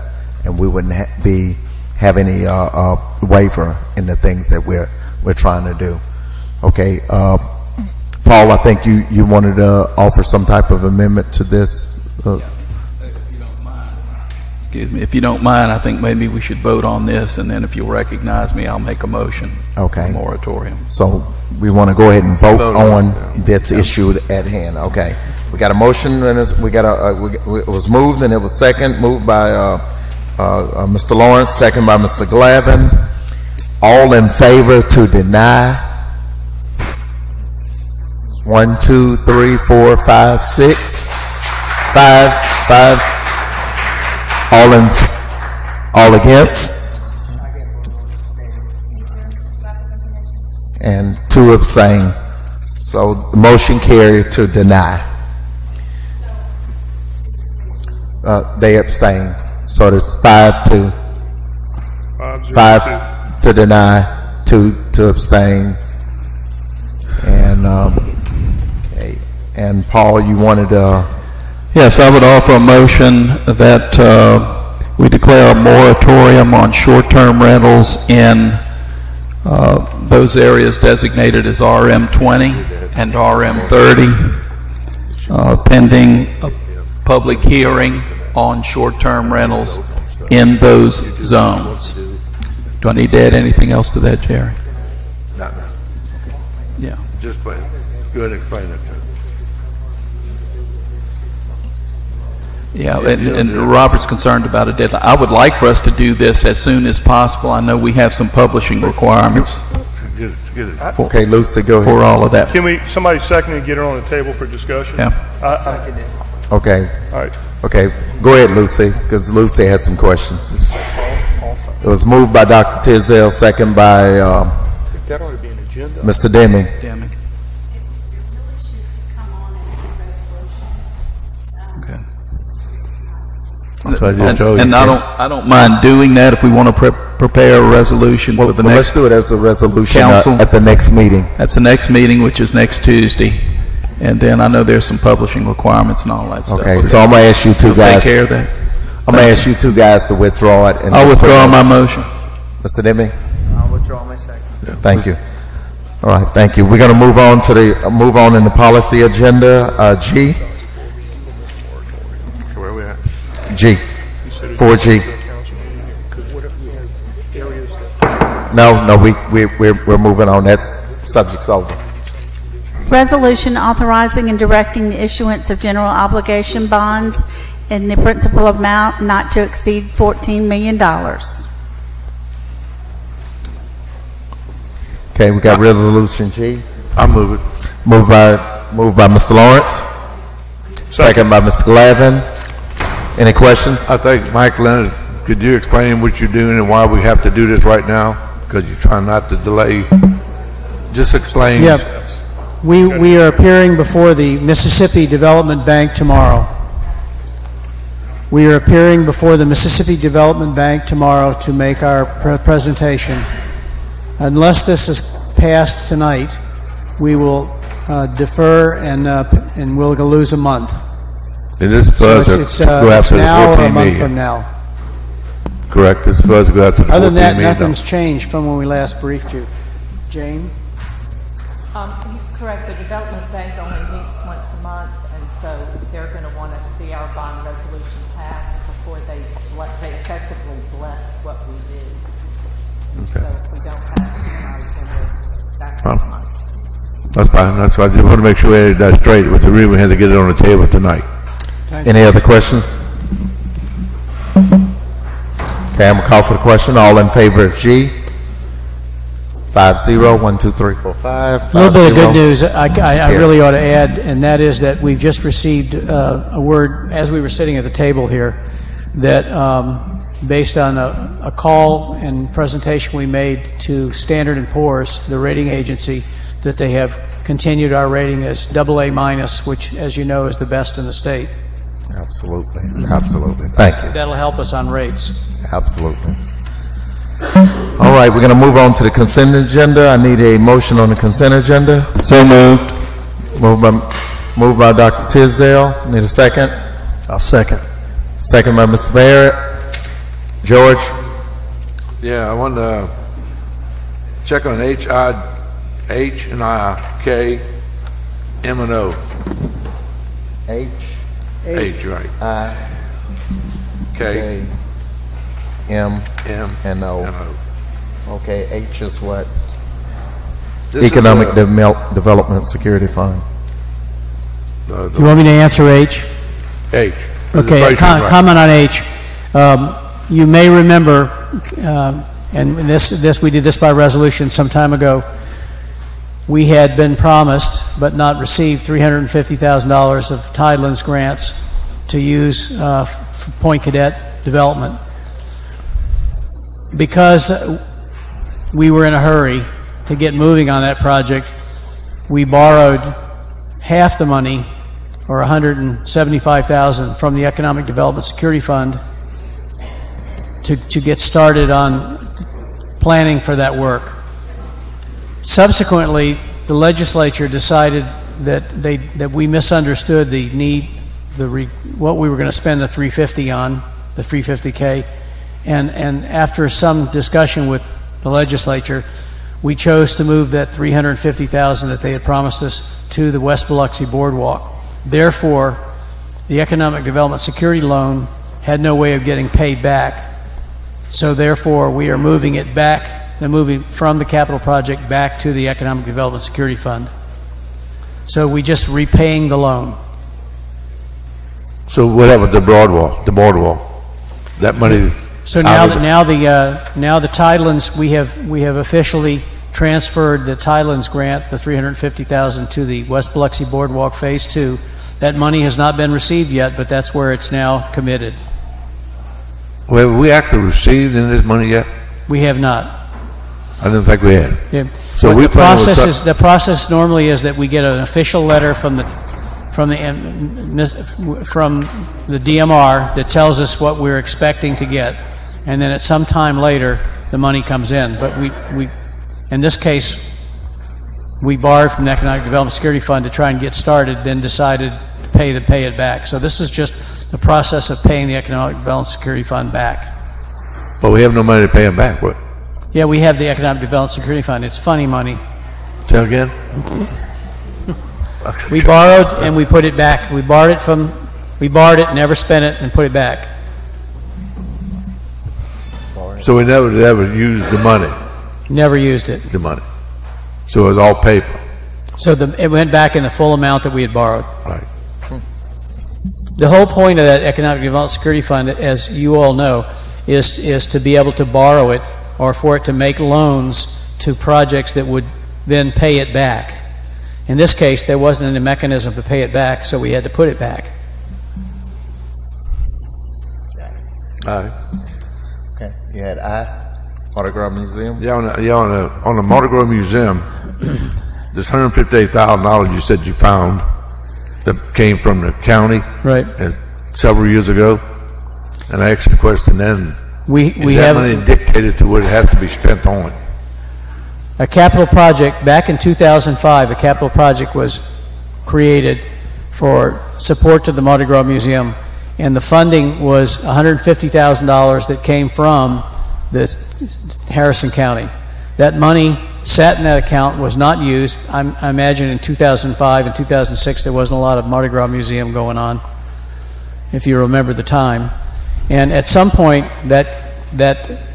and we wouldn't be have any waiver in the things that we're trying to do. Okay, Paul, I think you wanted to offer some type of amendment to this. Excuse me, if you don't mind, I think maybe we should vote on this, and then if you'll recognize me, I'll make a motion. Okay. Moratorium. So we want to go ahead and vote on this issue at hand. Okay. We got a motion, and it was moved, and it was moved by Mr. Lawrence, second by Mr. Glavin. All in favor to deny? 1, 2, 3, 4, 5, 6. 5. All against? And 2 abstain. So the motion carried to deny. They abstain. So it's 5-2. 5 to deny, 2 to abstain. And okay. And Paul, you wanted Yes, I would offer a motion that we declare a moratorium on short-term rentals in those areas designated as RM20 and RM30, pending a public hearing on short-term rentals in those zones. Do I need to add anything else to that, Jerry? No. Yeah. Just go ahead and explain it to him. Yeah, and Robert's concerned about a deadline. I would like for us to do this as soon as possible. I know we have some publishing requirements. Okay, Lucy, go ahead. For all of that. Can somebody second and get it on the table for discussion? Yeah. Okay. All right. Okay, go ahead, Lucy, because Lucy has some questions. It was moved by Dr. Tisdale, second by That ought to be an agenda. Mr. Deming. And I don't mind doing that if we want to prepare a resolution for the next. Let's do it as a resolution council. At the next meeting. That's the next meeting, which is next Tuesday, and then I know there's some publishing requirements and all that stuff. Okay, so I'm gonna ask you two guys. Take care of that. I'm gonna ask you two guys to withdraw it. And I'll withdraw my motion. Mr. Deming. I'll withdraw my second. Thank you. All right, thank you. We're gonna move on to move on in the policy agenda. G. Where are we at? G. 4G. No, we're moving on. That's subject's over. Resolution authorizing and directing the issuance of general obligation bonds in the principal amount not to exceed $14 million. Okay, we got resolution G. I'll move it. Moved by Mr. Lawrence. Second by Mr. Glavin. Any questions? I think, Mike Leonard, could you explain what you're doing and why we have to do this right now? Because you're trying not to delay. Just explain. Yeah. We are appearing before the Mississippi Development Bank tomorrow. We are appearing before the Mississippi Development Bank tomorrow to make our presentation. Unless this is passed tonight, we will defer and we'll lose a month. And this funds go after the now or a 14 month million. from now. Correct. This funds go after the 14 million. Other than that, nothing's changed from when we last briefed you. Jane? He's correct. The development bank only meets once a month, and so they're going to want to see our bond resolution passed before they effectively bless what we do. Okay. So if we don't pass it tonight, then we're back next month. That's fine. That's why I just want to make sure we had that straight. With the reason we had to get it on the table tonight. Any other questions? Okay, I'm gonna call for the question. All in favor of G? 5-0. 1, 2, 3, 4, 5. A little bit of good news I really ought to add, and that is that we've just received a word as we were sitting at the table here that based on a call and presentation we made to Standard & Poor's, the rating agency, that they have continued our rating as AA-, which, as you know, is the best in the state. Absolutely. Absolutely. Thank you. That'll help us on rates. Absolutely. All right, we're going to move on to the consent agenda. I need a motion on the consent agenda. So moved. Moved by Dr. Tisdale. Need a second? I'll second. Second by Mr. Barrett. George? Yeah, I want to check on H and I, K, M and O. H, right. I, K, M, and O. Okay, H is what? This Economic is Development Security Fund. You want me to answer H? H. Okay, comment on H. You may remember, and we did this by resolution some time ago. We had been promised, but not received, $350,000 of Tidelands grants to use for Point Cadet development. Because we were in a hurry to get moving on that project, we borrowed half the money, or $175,000, from the Economic Development Security Fund to get started on planning for that work. Subsequently, the legislature decided that we misunderstood the need, what we were going to spend the $350 on, the $350K, and after some discussion with the legislature, we chose to move that $350,000 that they had promised us to the West Biloxi Boardwalk. Therefore, the Economic Development Security Loan had no way of getting paid back. So therefore, we are moving it back, moving from the capital project back to the Economic Development Security Fund. So we just repaying the loan. So whatever the boardwalk, that money. So now the Tidelands, we have officially transferred the Tidelands grant, the $350,000, to the West Biloxi Boardwalk Phase 2. That money has not been received yet, but that's where it's now committed. Well, have we actually received any of this money yet? We have not. I didn't think we had. Yeah. So the process normally is that we get an official letter from the DMR that tells us what we're expecting to get, and then at some time later the money comes in. But we in this case, we borrowed from the Economic Development Security Fund to try and get started, then decided to pay it back. So this is just the process of paying the Economic Development Security Fund back. But we have no money to pay them back, what? Yeah, we have the Economic Development Security Fund. It's funny money. Say again? We borrowed and we put it back. We borrowed it, never spent it, and put it back. So we never used the money? Never used it. The money. So it was all paper? So it went back in the full amount that we had borrowed. Right. The whole point of that Economic Development Security Fund, as you all know, is to be able to borrow it, or for it to make loans to projects that would then pay it back. In this case, there wasn't any mechanism to pay it back, so we had to put it back. All right. Okay. You had Mardi Gras Museum? Yeah, on the Mardi Gras Museum, this $158,000 you said you found that came from the county, right? Several years ago, and I asked you the question then. We have money dictated to what it has to be spent on. A capital project back in 2005. A capital project was created for support to the Mardi Gras Museum, and the funding was $150,000 that came from Harrison County. That money sat in that account, was not used. I imagine in 2005 and 2006 there wasn't a lot of Mardi Gras Museum going on, if you remember the time. And at some point that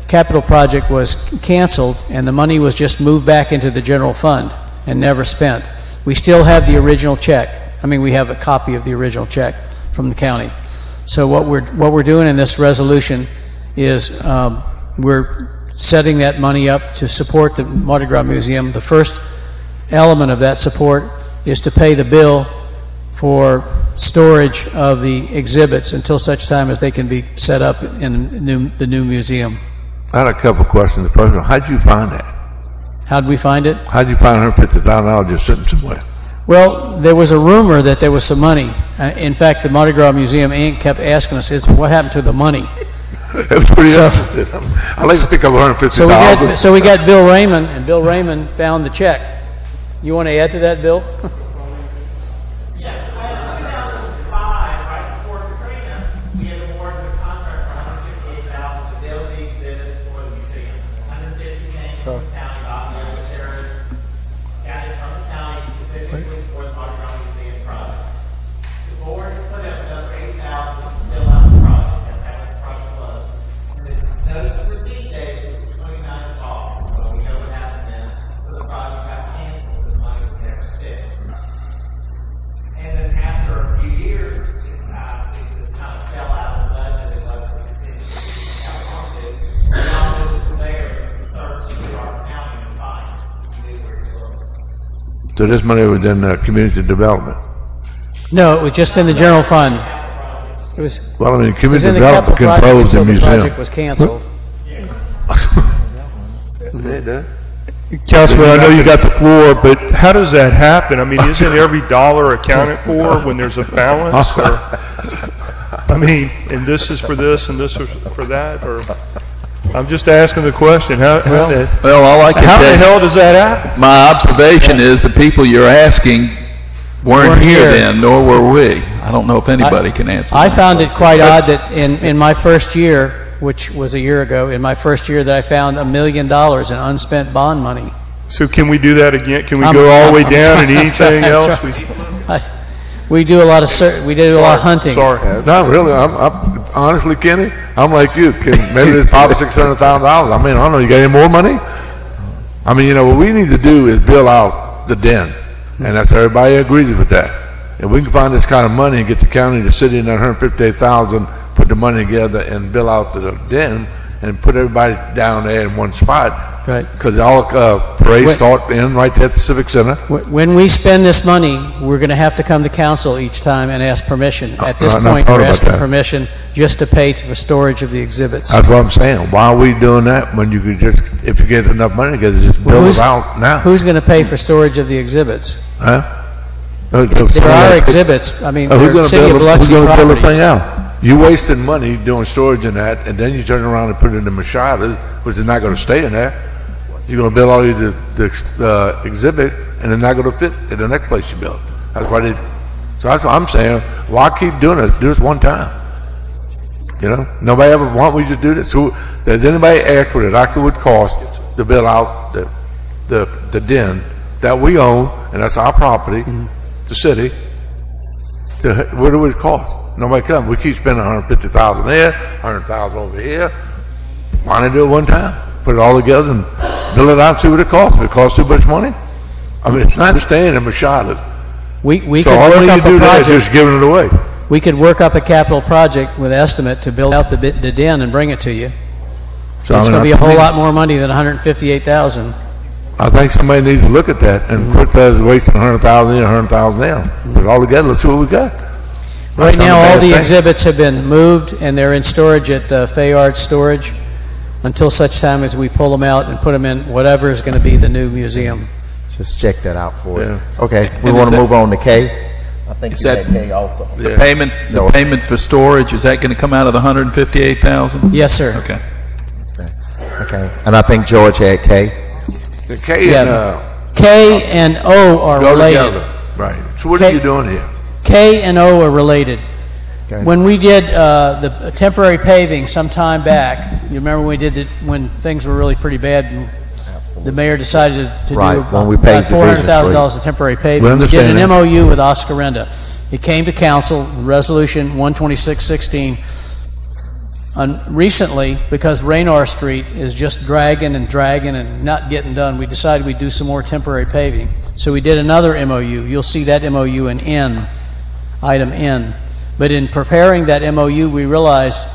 capital project was canceled and the money was just moved back into the general fund and never spent. We still have the original check. I mean, we have a copy of the original check from the county. So what we're doing in this resolution is we're setting that money up to support the Mardi Gras Museum. The first element of that support is to pay the bill for storage of the exhibits until such time as they can be set up in the new museum. I had a couple of questions. The first one, how did you find that? How did we find it? How did you find $150,000 just sitting somewhere? Well, there was a rumor that there was some money. In fact, the Mardi Gras Museum Inc. kept asking us, what happened to the money? That's pretty interesting. I'd like to pick up $150,000. So we got Bill Raymond, and Bill Raymond found the check. You want to add to that, Bill? And then after So this money was in community development. No, it was just in the general fund. It was. Well, I mean, it was community in the development capital project controls the until museum. project was canceled. Councilman, I know you got the floor, but how does that happen? I mean, isn't every dollar accounted for when there's a balance? Or, I mean, and this is for this and this is for that? Or I'm just asking the question. How the hell does that happen? My observation is the people you're asking weren't here then, nor were we. I don't know if anybody can answer I that. found it quite odd that in my first year, which was a year ago, in my first year that I found $1 million in unspent bond money. So can we do that again? Can we go all the way down and anything else? We do a lot of hunting. Sorry. Not really. I'm honestly, Kenny, I'm like you. Maybe it's $500,000 or $600,000. I mean, I don't know. You got any more money? I mean, what we need to do is build out the den, and that's everybody agrees with that. And we can find this kind of money and get the county, the city, in that $158,000, put the money together and build out the den and put everybody down there in one spot. Right. Because all parades start in right there at the Civic Center. When we spend this money, we're going to have to come to council each time and ask permission. At this point, we're asking permission just to pay for storage of the exhibits. That's what I'm saying. Why are we doing that when you could just, if you get enough money together, just build it out now? Who's going to pay for storage of the exhibits? Huh? There are exhibits. I mean, the city of Biloxi who's going to build the property. thing out? You wasted money doing storage in that, and then you turn around and put it in the machadas, which is not going to stay in there. You're going to build all the exhibit, and they're not going to fit in the next place you build. That's why they. So that's what I'm saying. Why keep doing it? Do this one time. You know, nobody ever want we just do this. So does anybody ask what it actually would cost to build out the den that we own, and that's our property, the city? What do it cost? Nobody comes. We keep spending $150,000 there, $100,000 over here. Why not do it one time? Put it all together and build it out and see what it costs. If it costs too much money, I mean, it's not staying in Machado. We So could all work we up need to a do there is project. just giving it away. We could work up a capital project with estimate to build out the den and bring it to you. So it's going to be a whole lot more money than $158,000. I think somebody needs to look at that and quit wasting $100,000 in, $100,000 down. Put it all together. Let's see what we got. Right now, all the exhibits have been moved and they're in storage at Fayard Storage until such time as we pull them out and put them in whatever is going to be the new museum. Just check that out for us. Okay, we want to move on to K. I think you had K also. The payment for storage, is that going to come out of the $158,000? Yes, sir. Okay. Okay, and I think George had K. The K and O are go related. together. Right. So what are you doing here? K and O are related. Okay. When we did the temporary paving some time back, you remember we did it when things were really pretty bad, and the mayor decided to do about $400,000 of temporary paving. We did an MOU with Oscarenda. It came to council, Resolution 12616. Recently, because Raynor Street is just dragging and not getting done, we decided we'd do some more temporary paving. So we did another MOU. You'll see that MOU in N, item N. But in preparing that MOU, we realized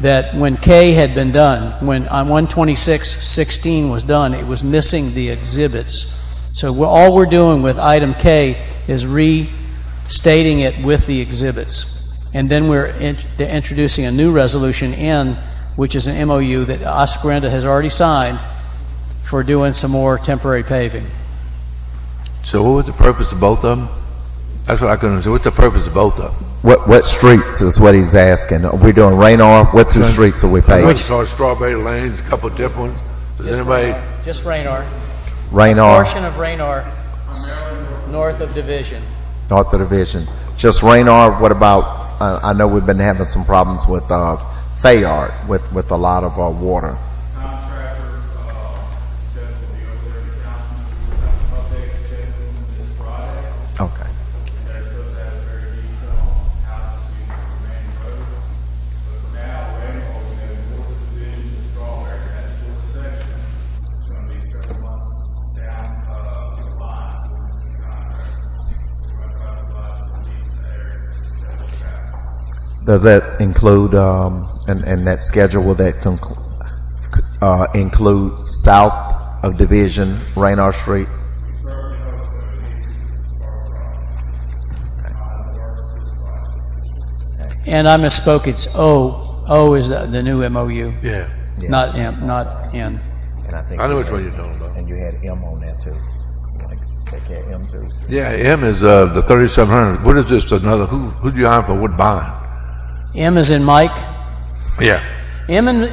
that when K had been done, when 12616 was done, it was missing the exhibits. So all we're doing with item K is restating it with the exhibits. And then we're introducing a new resolution N, which is an MOU that Oscarenda has already signed for doing some more temporary paving. So what was the purpose of both of them? That's what I couldn't understand. What's the purpose of both of them? What streets is what he's asking? Are we doing Raynor? What two streets are we paving? Strawberry Lanes, a couple of different ones. Does anybody? Just Raynor. Raynor. A portion of Raynor, north of Division. North of Division. Just Raynor. What about? I know we've been having some problems with Fayard with a lot of water. Okay. Does that include, and that schedule, will that include south of Division, Raynor Street? And I misspoke. It's O. O is the new MOU. Yeah. Not M. Not N. And I think I know which one you're talking about. And you had M on there too. You want to take care of M too? Yeah, M is the 3,700. What is this? Another? Who do you hire for what bond? M is in Mike. Yeah. M and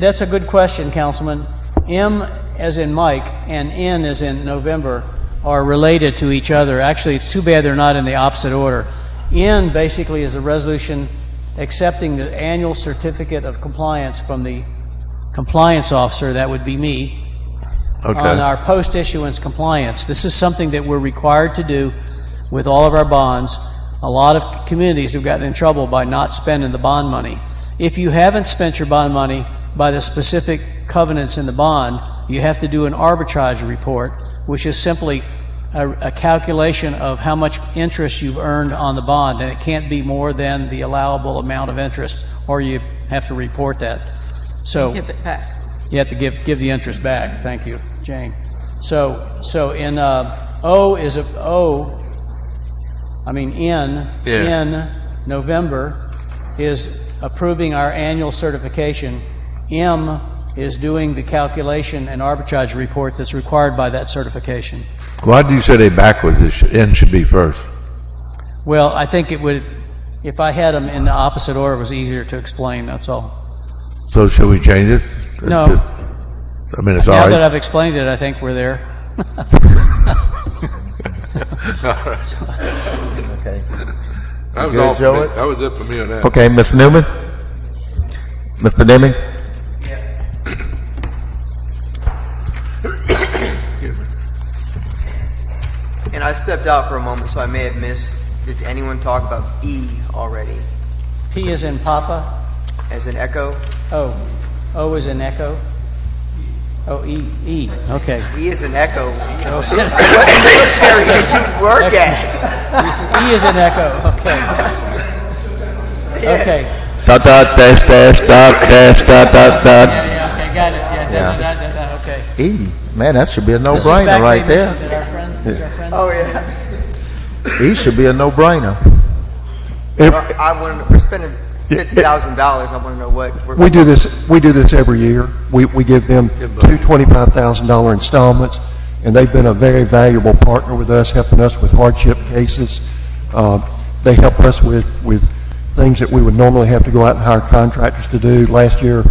that's a good question, Councilman. M as in Mike and N as in November are related to each other. Actually, it's too bad they're not in the opposite order. N basically is a resolution accepting the annual certificate of compliance from the compliance officer, that would be me, on our post-issuance compliance. This is something that we're required to do with all of our bonds. A lot of communities have gotten in trouble by not spending the bond money. If you haven't spent your bond money by the specific covenants in the bond, you have to do an arbitrage report, which is simply a calculation of how much interest you've earned on the bond, and it can't be more than the allowable amount of interest, or you have to report that. So give it back. You have to give the interest back. Thank you, Jane. So in O is in November is approving our annual certification. M is doing the calculation and arbitrage report that's required by that certification. Why do you say they backwards? N should be first. Well, I think it would, if I had them in the opposite order, it was easier to explain, that's all. So should we change it? No. I mean, it's now all right. that I've explained it, I think we're there. Okay. That was Good, all for Joe? me. That was it for me on that. Okay, Mr. Newman? Mr. Deming? And I stepped out for a moment, so I may have missed. Did anyone talk about E already? P is in Papa. As in echo? O. O is in echo. Oh, E. Okay. E is an echo. Oh, what military did you work at? E is an echo. Okay. Okay. Dot, dot, dash, dash, dot, dash, dot, dot, dot. Yeah, okay, got it. Yeah. Okay. E. Man, that should be a no-brainer right there. Oh, yeah. E should be a no-brainer. We're spending $50,000. I want to know what We do this every year. We give them two $25,000 installments, and they've been a very valuable partner with us, helping us with hardship cases. They help us with things that we would normally have to go out and hire contractors to do. Last year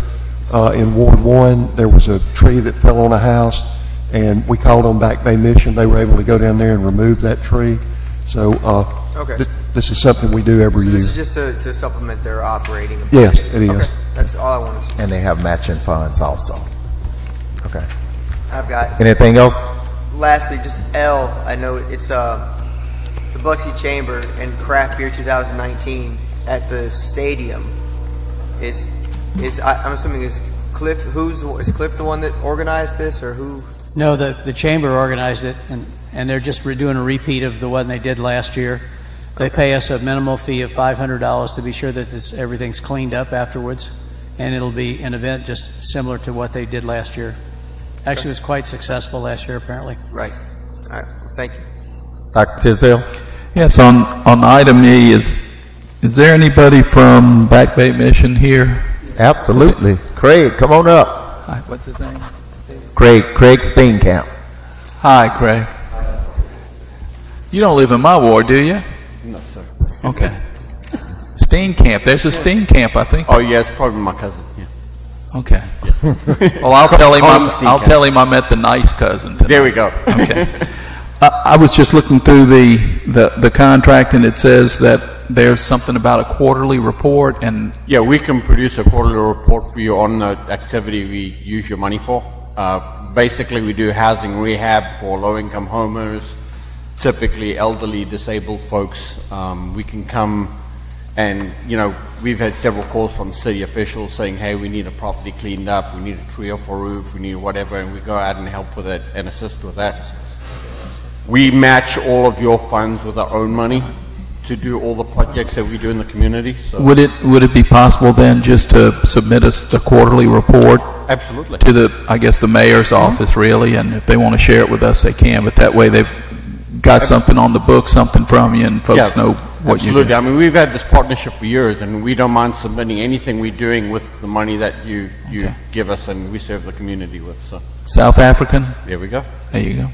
in Ward 1, there was a tree that fell on a house, and we called on Back Bay Mission. They were able to go down there and remove that tree. So Okay. this is something we do every year. This is just to supplement their operating. Yes, it is. Okay. That's all I wanted to say. And they have matching funds also. Okay. I've got. Anything else? Lastly, just L. I know it's the Biloxi Chamber and Craft Beer 2019 at the stadium. I'm assuming is Cliff the one that organized this, or who? No, the chamber organized it, and they're just doing a repeat of the one they did last year. They pay us a minimal fee of $500 to be sure that everything's cleaned up afterwards, and it'll be an event just similar to what they did last year. Actually, it was quite successful last year, apparently. Right. All right. Well, thank you. Dr. Tisdale? Yes, on item E, is there anybody from Back Bay Mission here? Absolutely. Craig, come on up. Hi, what's his name? Craig Steenkamp. Hi, Craig. You don't live in my ward, do you? No, sir. Okay. Steenkamp. There's a Steenkamp, I think. Oh, yes, probably my cousin. Yeah. Okay. Well, I'll tell him I met the nice cousin tonight. There we go. Okay. I was just looking through the contract, and it says that there's something about a quarterly report, and yeah, we can produce a quarterly report for you on the activity we use your money for. Basically, we do housing rehab for low-income homeowners, typically elderly, disabled folks. We can come and, we've had several calls from city officials saying, hey, we need a property cleaned up, we need a tree off a roof, we need whatever, and we go out and help with it and assist with that. We match all of your funds with our own money to do all the projects that we do in the community. So would it be possible then just to submit us a quarterly report? Absolutely. To the mayor's office, really, and if they want to share it with us, they can. But that way, they've got something on the book, something from you, and folks know what you Absolutely. do. I mean, we've had this partnership for years, and we don't mind submitting anything we're doing with the money that you give us and we serve the community with. So South African? There we go. There you go.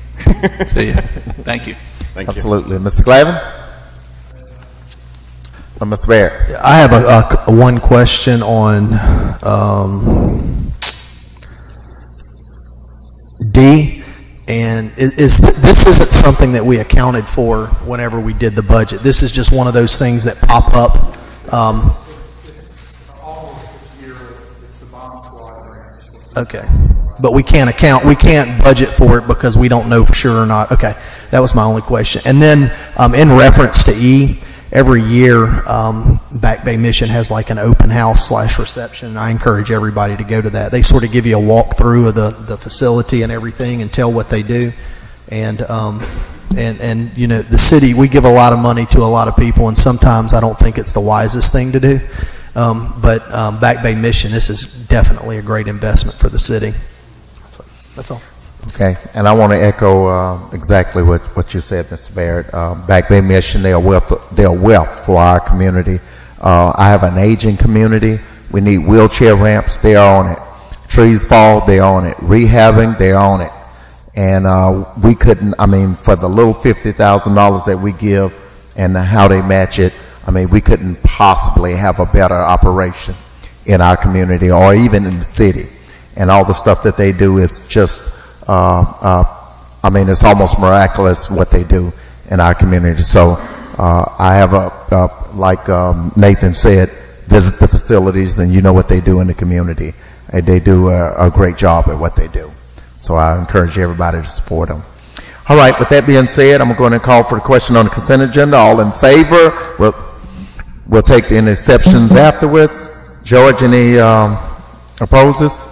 See ya. Thank you. Thank you. Absolutely. Mr. Glavin? Mr. Barrett? I have a one question on D, and this isn't something that we accounted for whenever we did the budget. This is just one of those things that pop up. Okay, but we can't budget for it because we don't know for sure or not. Okay, that was my only question. And then in reference to E, every year Back Bay Mission has like an open house / reception, and I encourage everybody to go to that. They sort of give you a walkthrough of the facility and everything and tell what they do. And you know, the city, we give a lot of money to a lot of people, and sometimes I don't think it's the wisest thing to do. But Back Bay Mission, this is definitely a great investment for the city. So, that's all. Okay, and I want to echo exactly what you said, Mr. Barrett. Back Bay Mission, they are wealth for our community. I have an aging community. We need wheelchair ramps. They are on it. Trees fall, they're on it. Rehabbing, they're on it. And we couldn't, I mean, for the little $50,000 that we give and how they match it, I mean, we couldn't possibly have a better operation in our community or even in the city. And all the stuff that they do is just, I mean, it's almost miraculous what they do in our community. So I have like Nathan said, visit the facilities and you know what they do in the community. And they do a great job at what they do. So I encourage everybody to support them. All right, with that being said, I'm going to call for the question on the consent agenda. All in favor? We'll take the exceptions afterwards. George, any opposes?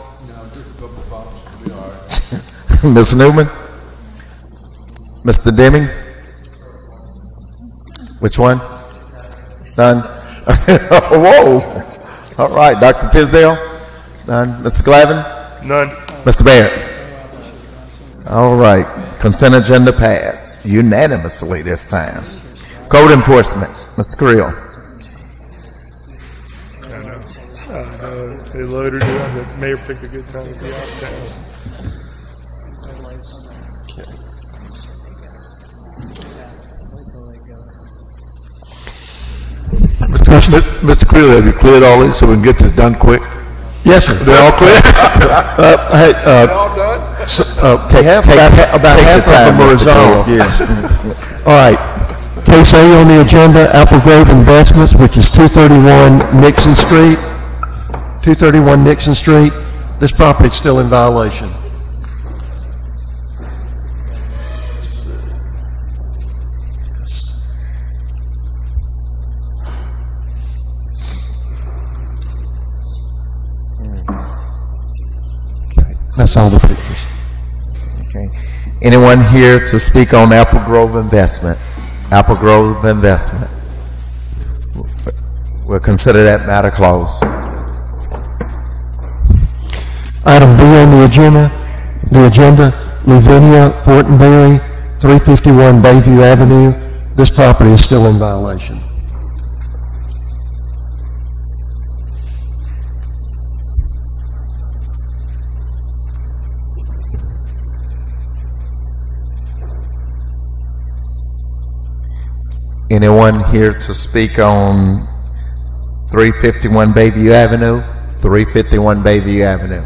Ms. Newman? Mr. Deming? Which one? None? Whoa! All right, Dr. Tisdale? None? Mr. Glavin? None. Mr. Barrett? All right, consent agenda passed unanimously this time. Code enforcement, Mr. Creel. They loaded it up. The mayor picked a good time to be out of town. Mr. Creel, have you cleared all these so we can get this done quick? Yes, sir. They're all clear? All done? About half of them are resolved. Yes. All right. Case A on the agenda, Apple Grove Investments, which is 231 Nixon Street. 231 Nixon Street. This property is still in violation. That's all the pictures. Okay. Anyone here to speak on Apple Grove Investment? Apple Grove Investment. We'll consider that matter closed. Item B on the agenda, Lavinia Fortenberry, 351 Bayview Avenue. This property is still in violation. Anyone here to speak on 351 Bayview Avenue? 351 Bayview Avenue.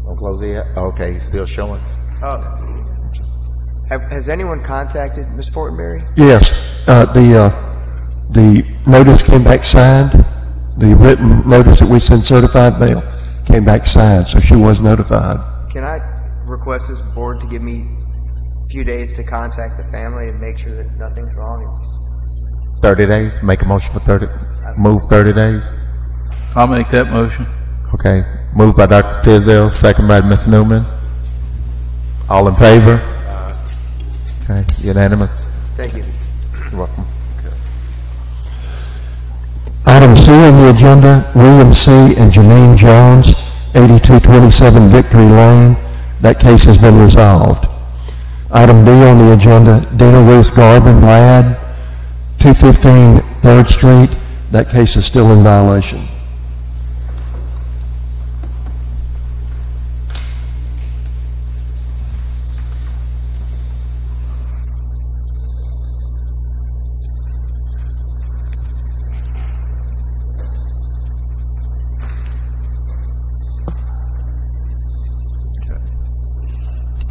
Don't close it yet? Okay, he's still showing. Has anyone contacted Ms. Fortenberry? Yes, the notice came back signed. The written notice that we sent certified mail came back signed, so she was notified. Can I request this board to give me a few days to contact the family and make sure that nothing's wrong? 30 days? Make a motion for 30, move 30 days? I'll make that motion. Okay, moved by Dr. Tisdale, second by Ms. Newman. All in favor? Okay, unanimous. Thank you. You're welcome. Item C on the agenda, William C. and Janine Jones, 8227 Victory Lane. That case has been resolved. Item D on the agenda, Dana Ruth Garvin Ladd, 215 3rd Street. That case is still in violation.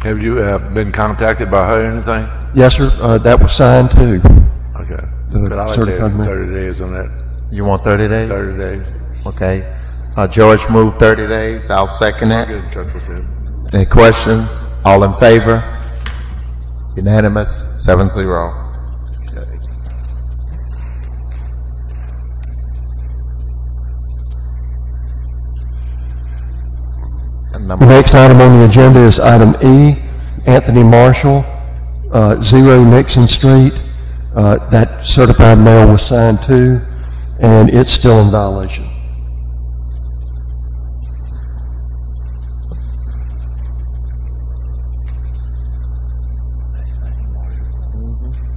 Have you been contacted by her or anything? Yes, sir. That was signed too. Okay. The But I like certified that mail. 30 days on that. You want 30 days? 30 days. Okay. George moved 30 days. I'll second I'll it. get in touch with them. Any questions? All in favor? Unanimous, 7-0. The next item on the agenda is item E, Anthony Marshall, 0 Nixon Street. That certified mail was signed too, and it's still in violation.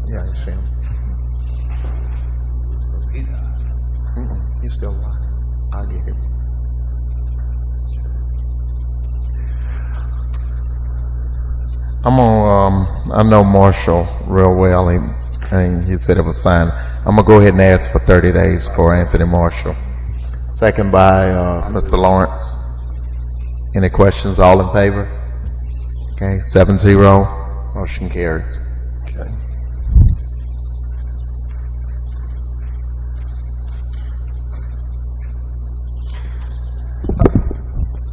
Yeah, you see him. He's still alive. I'll get him. I know Marshall real well. He said it was signed. I'm gonna go ahead and ask for 30 days for Anthony Marshall. Second by Mr. Lawrence. Any questions? All in favor? Okay, 7-0. Motion carries. Okay.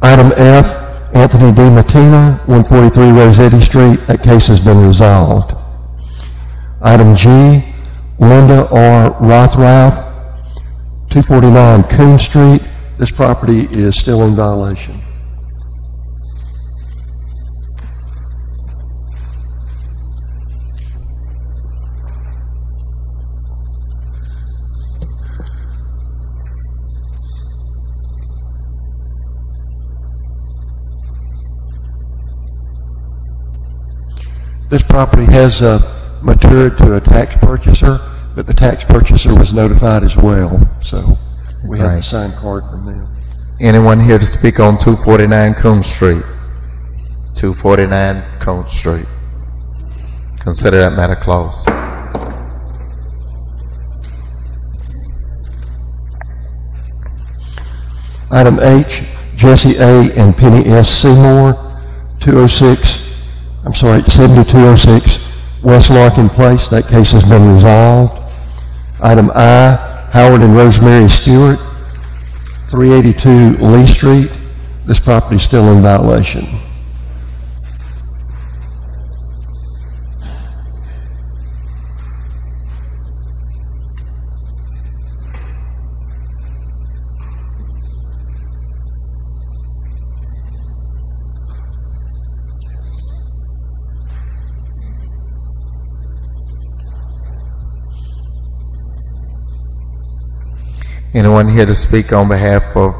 Item F, Anthony D. Matina, 143 Rossetti Street. That case has been resolved. Item G, Linda R. Rothrath, 249 Coon Street. This property is still in violation. This property has matured to a tax purchaser, but the tax purchaser was notified as well. So we have a signed card from them. Anyone here to speak on 249 Coon Street? 249 Coon Street. Consider that matter closed. Item H, Jesse A. and Penny S. Seymour, 7206 West Larkin Place. That case has been resolved. Item I, Howard and Rosemary Stewart, 382 Lee Street. This property is still in violation. Anyone here to speak on behalf of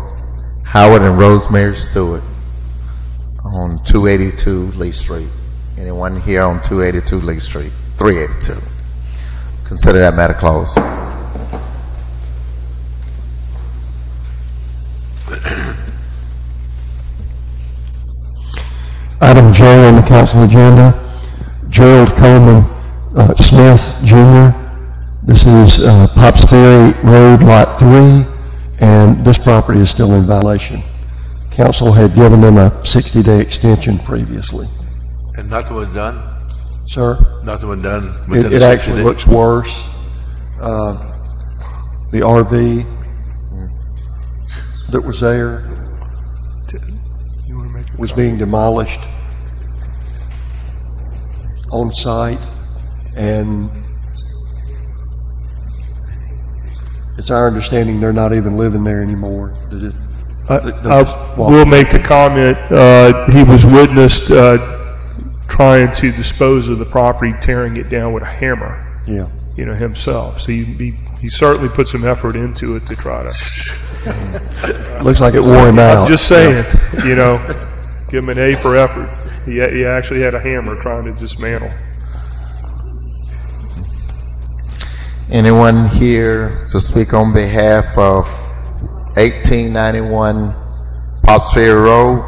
Howard and Rosemary Stewart on 282 Lee Street? Anyone here on 282 Lee Street? 382. Consider that matter closed. Item J on the council agenda, Gerald Coleman Smith Jr. This is Pops Ferry Road, Lot 3, and this property is still in violation. Council had given them a 60-day extension previously. And nothing was done? Sir? Nothing was done within It the 60 actually days? looks worse. The RV that was there was being demolished on site, and it's our understanding they're not even living there anymore. We'll make the comment, he was witnessed trying to dispose of the property, tearing it down with a hammer. Yeah. You know, himself. So he certainly put some effort into it to try to. Looks like it wore him out. I'm just saying, you know, give him an A for effort. He actually had a hammer trying to dismantle. Anyone here to speak on behalf of 1891 Pops Ferry Road?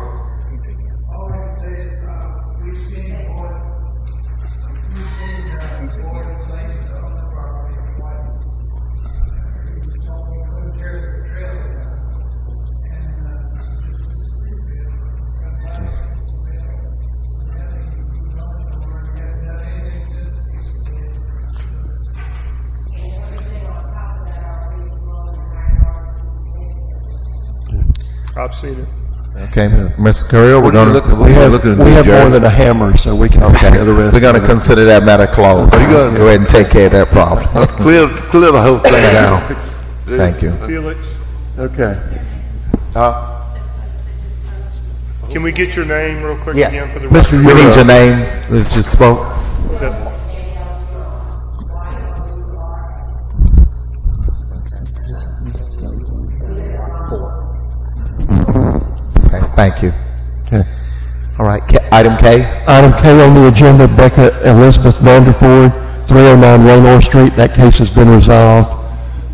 I've seen it. Okay, Ms. Carrill, we're going to we have more than a hammer, so we can take care of the rest. We're going to consider that matter closed. Go ahead and take care of that problem. Clear the whole thing down. Thank you. Felix, Okay. can we get your name real quick Yes. again for the Mr. record? We need your name. We just spoke. Okay, thank you. Okay. All right, item K. Item K on the agenda, Becca Elizabeth Vanderford, 309 Raynor Street. That case has been resolved.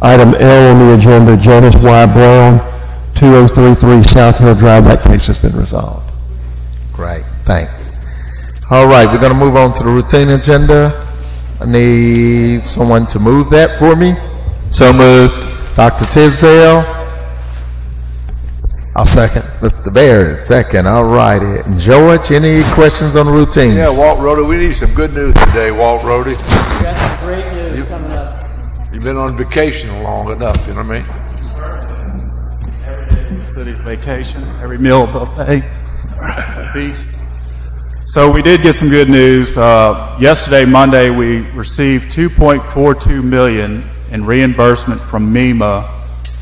Item L on the agenda, Janice Y. Brown, 2033 South Hill Drive. That case has been resolved. Great, thanks. All right, we're going to move on to the routine agenda. I need someone to move that for me. So moved. Dr. Tisdale. I'll second. Mr. Barrett, second. All righty. And George, any questions on the routine? Yeah, Walt Rody, we need some good news today, Walt Rody. We got some great news coming up. You've been on vacation long enough, you know what I mean? The city's vacation, every meal buffet, feast. So we did get some good news. Yesterday, Monday, we received $2.42 million in reimbursement from MEMA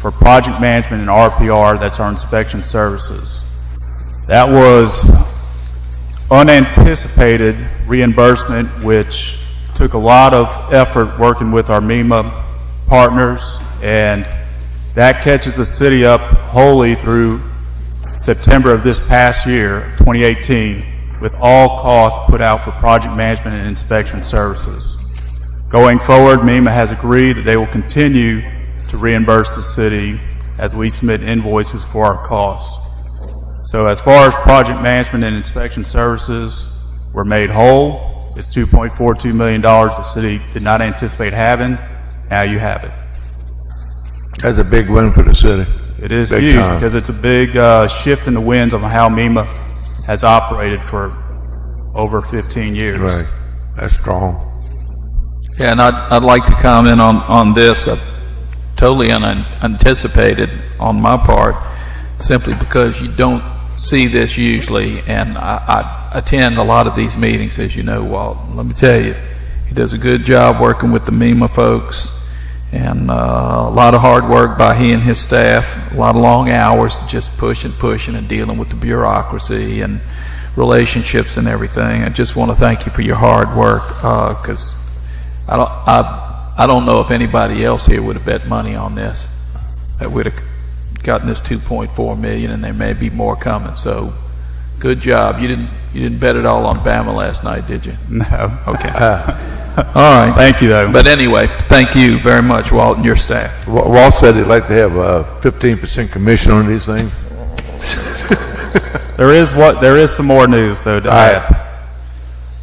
for project management and RPR, that's our inspection services. That was unanticipated reimbursement, which took a lot of effort working with our MEMA partners, and that catches the city up wholly through September of this past year, 2018, with all costs put out for project management and inspection services. Going forward, MEMA has agreed that they will continue to reimburse the city as we submit invoices for our costs. So as far as project management and inspection services, we're made whole. It's $2.42 million the city did not anticipate having. Now you have it. That's a big win for the city. It is Big huge time. because it's a big shift in the winds of how MEMA has operated for over 15 years. Right. That's strong. Yeah, and I'd like to comment on this. Totally unanticipated on my part, simply because you don't see this usually, and I attend a lot of these meetings, as you know, Walt. Let me tell you, he does a good job working with the MEMA folks, and a lot of hard work by he and his staff, a lot of long hours, just pushing and dealing with the bureaucracy and relationships and everything. I just want to thank you for your hard work, because I don't know if anybody else here would have bet money on this, that would have gotten this 2.4 million, and there may be more coming. So, good job. You didn't bet it all on Bama last night, did you? No. Okay. All right. Thank you, though. But anyway, thank you very much, Walt, and your staff. Walt said he'd like to have a 15% commission on these things. There is some more news, though, to add.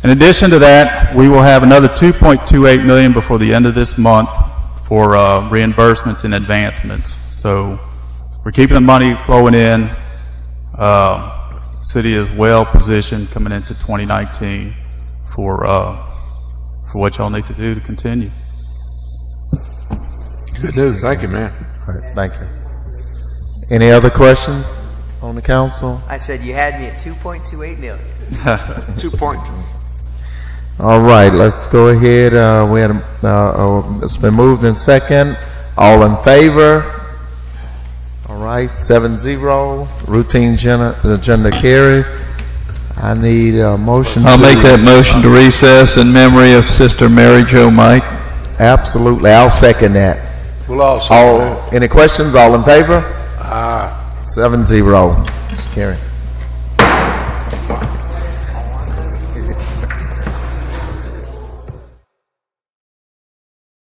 In addition to that, we will have another $2.28 million before the end of this month for reimbursements and advancements. So we're keeping the money flowing in. City is well positioned coming into 2019 for what y'all need to do to continue. Good news. Thank you, man. All right, thank you. Any other questions on the council? I said you had me at 2.28 million. 2.2. All right, let's go ahead. It's been moved in second. All in favor? All right, 7-0. Routine agenda carried. I need a motion. I'll make that motion to recess in memory of Sister Mary Jo Mike. Absolutely, I'll second that. We'll all second that. Any questions? All in favor? 7-0. 7-0. Carry.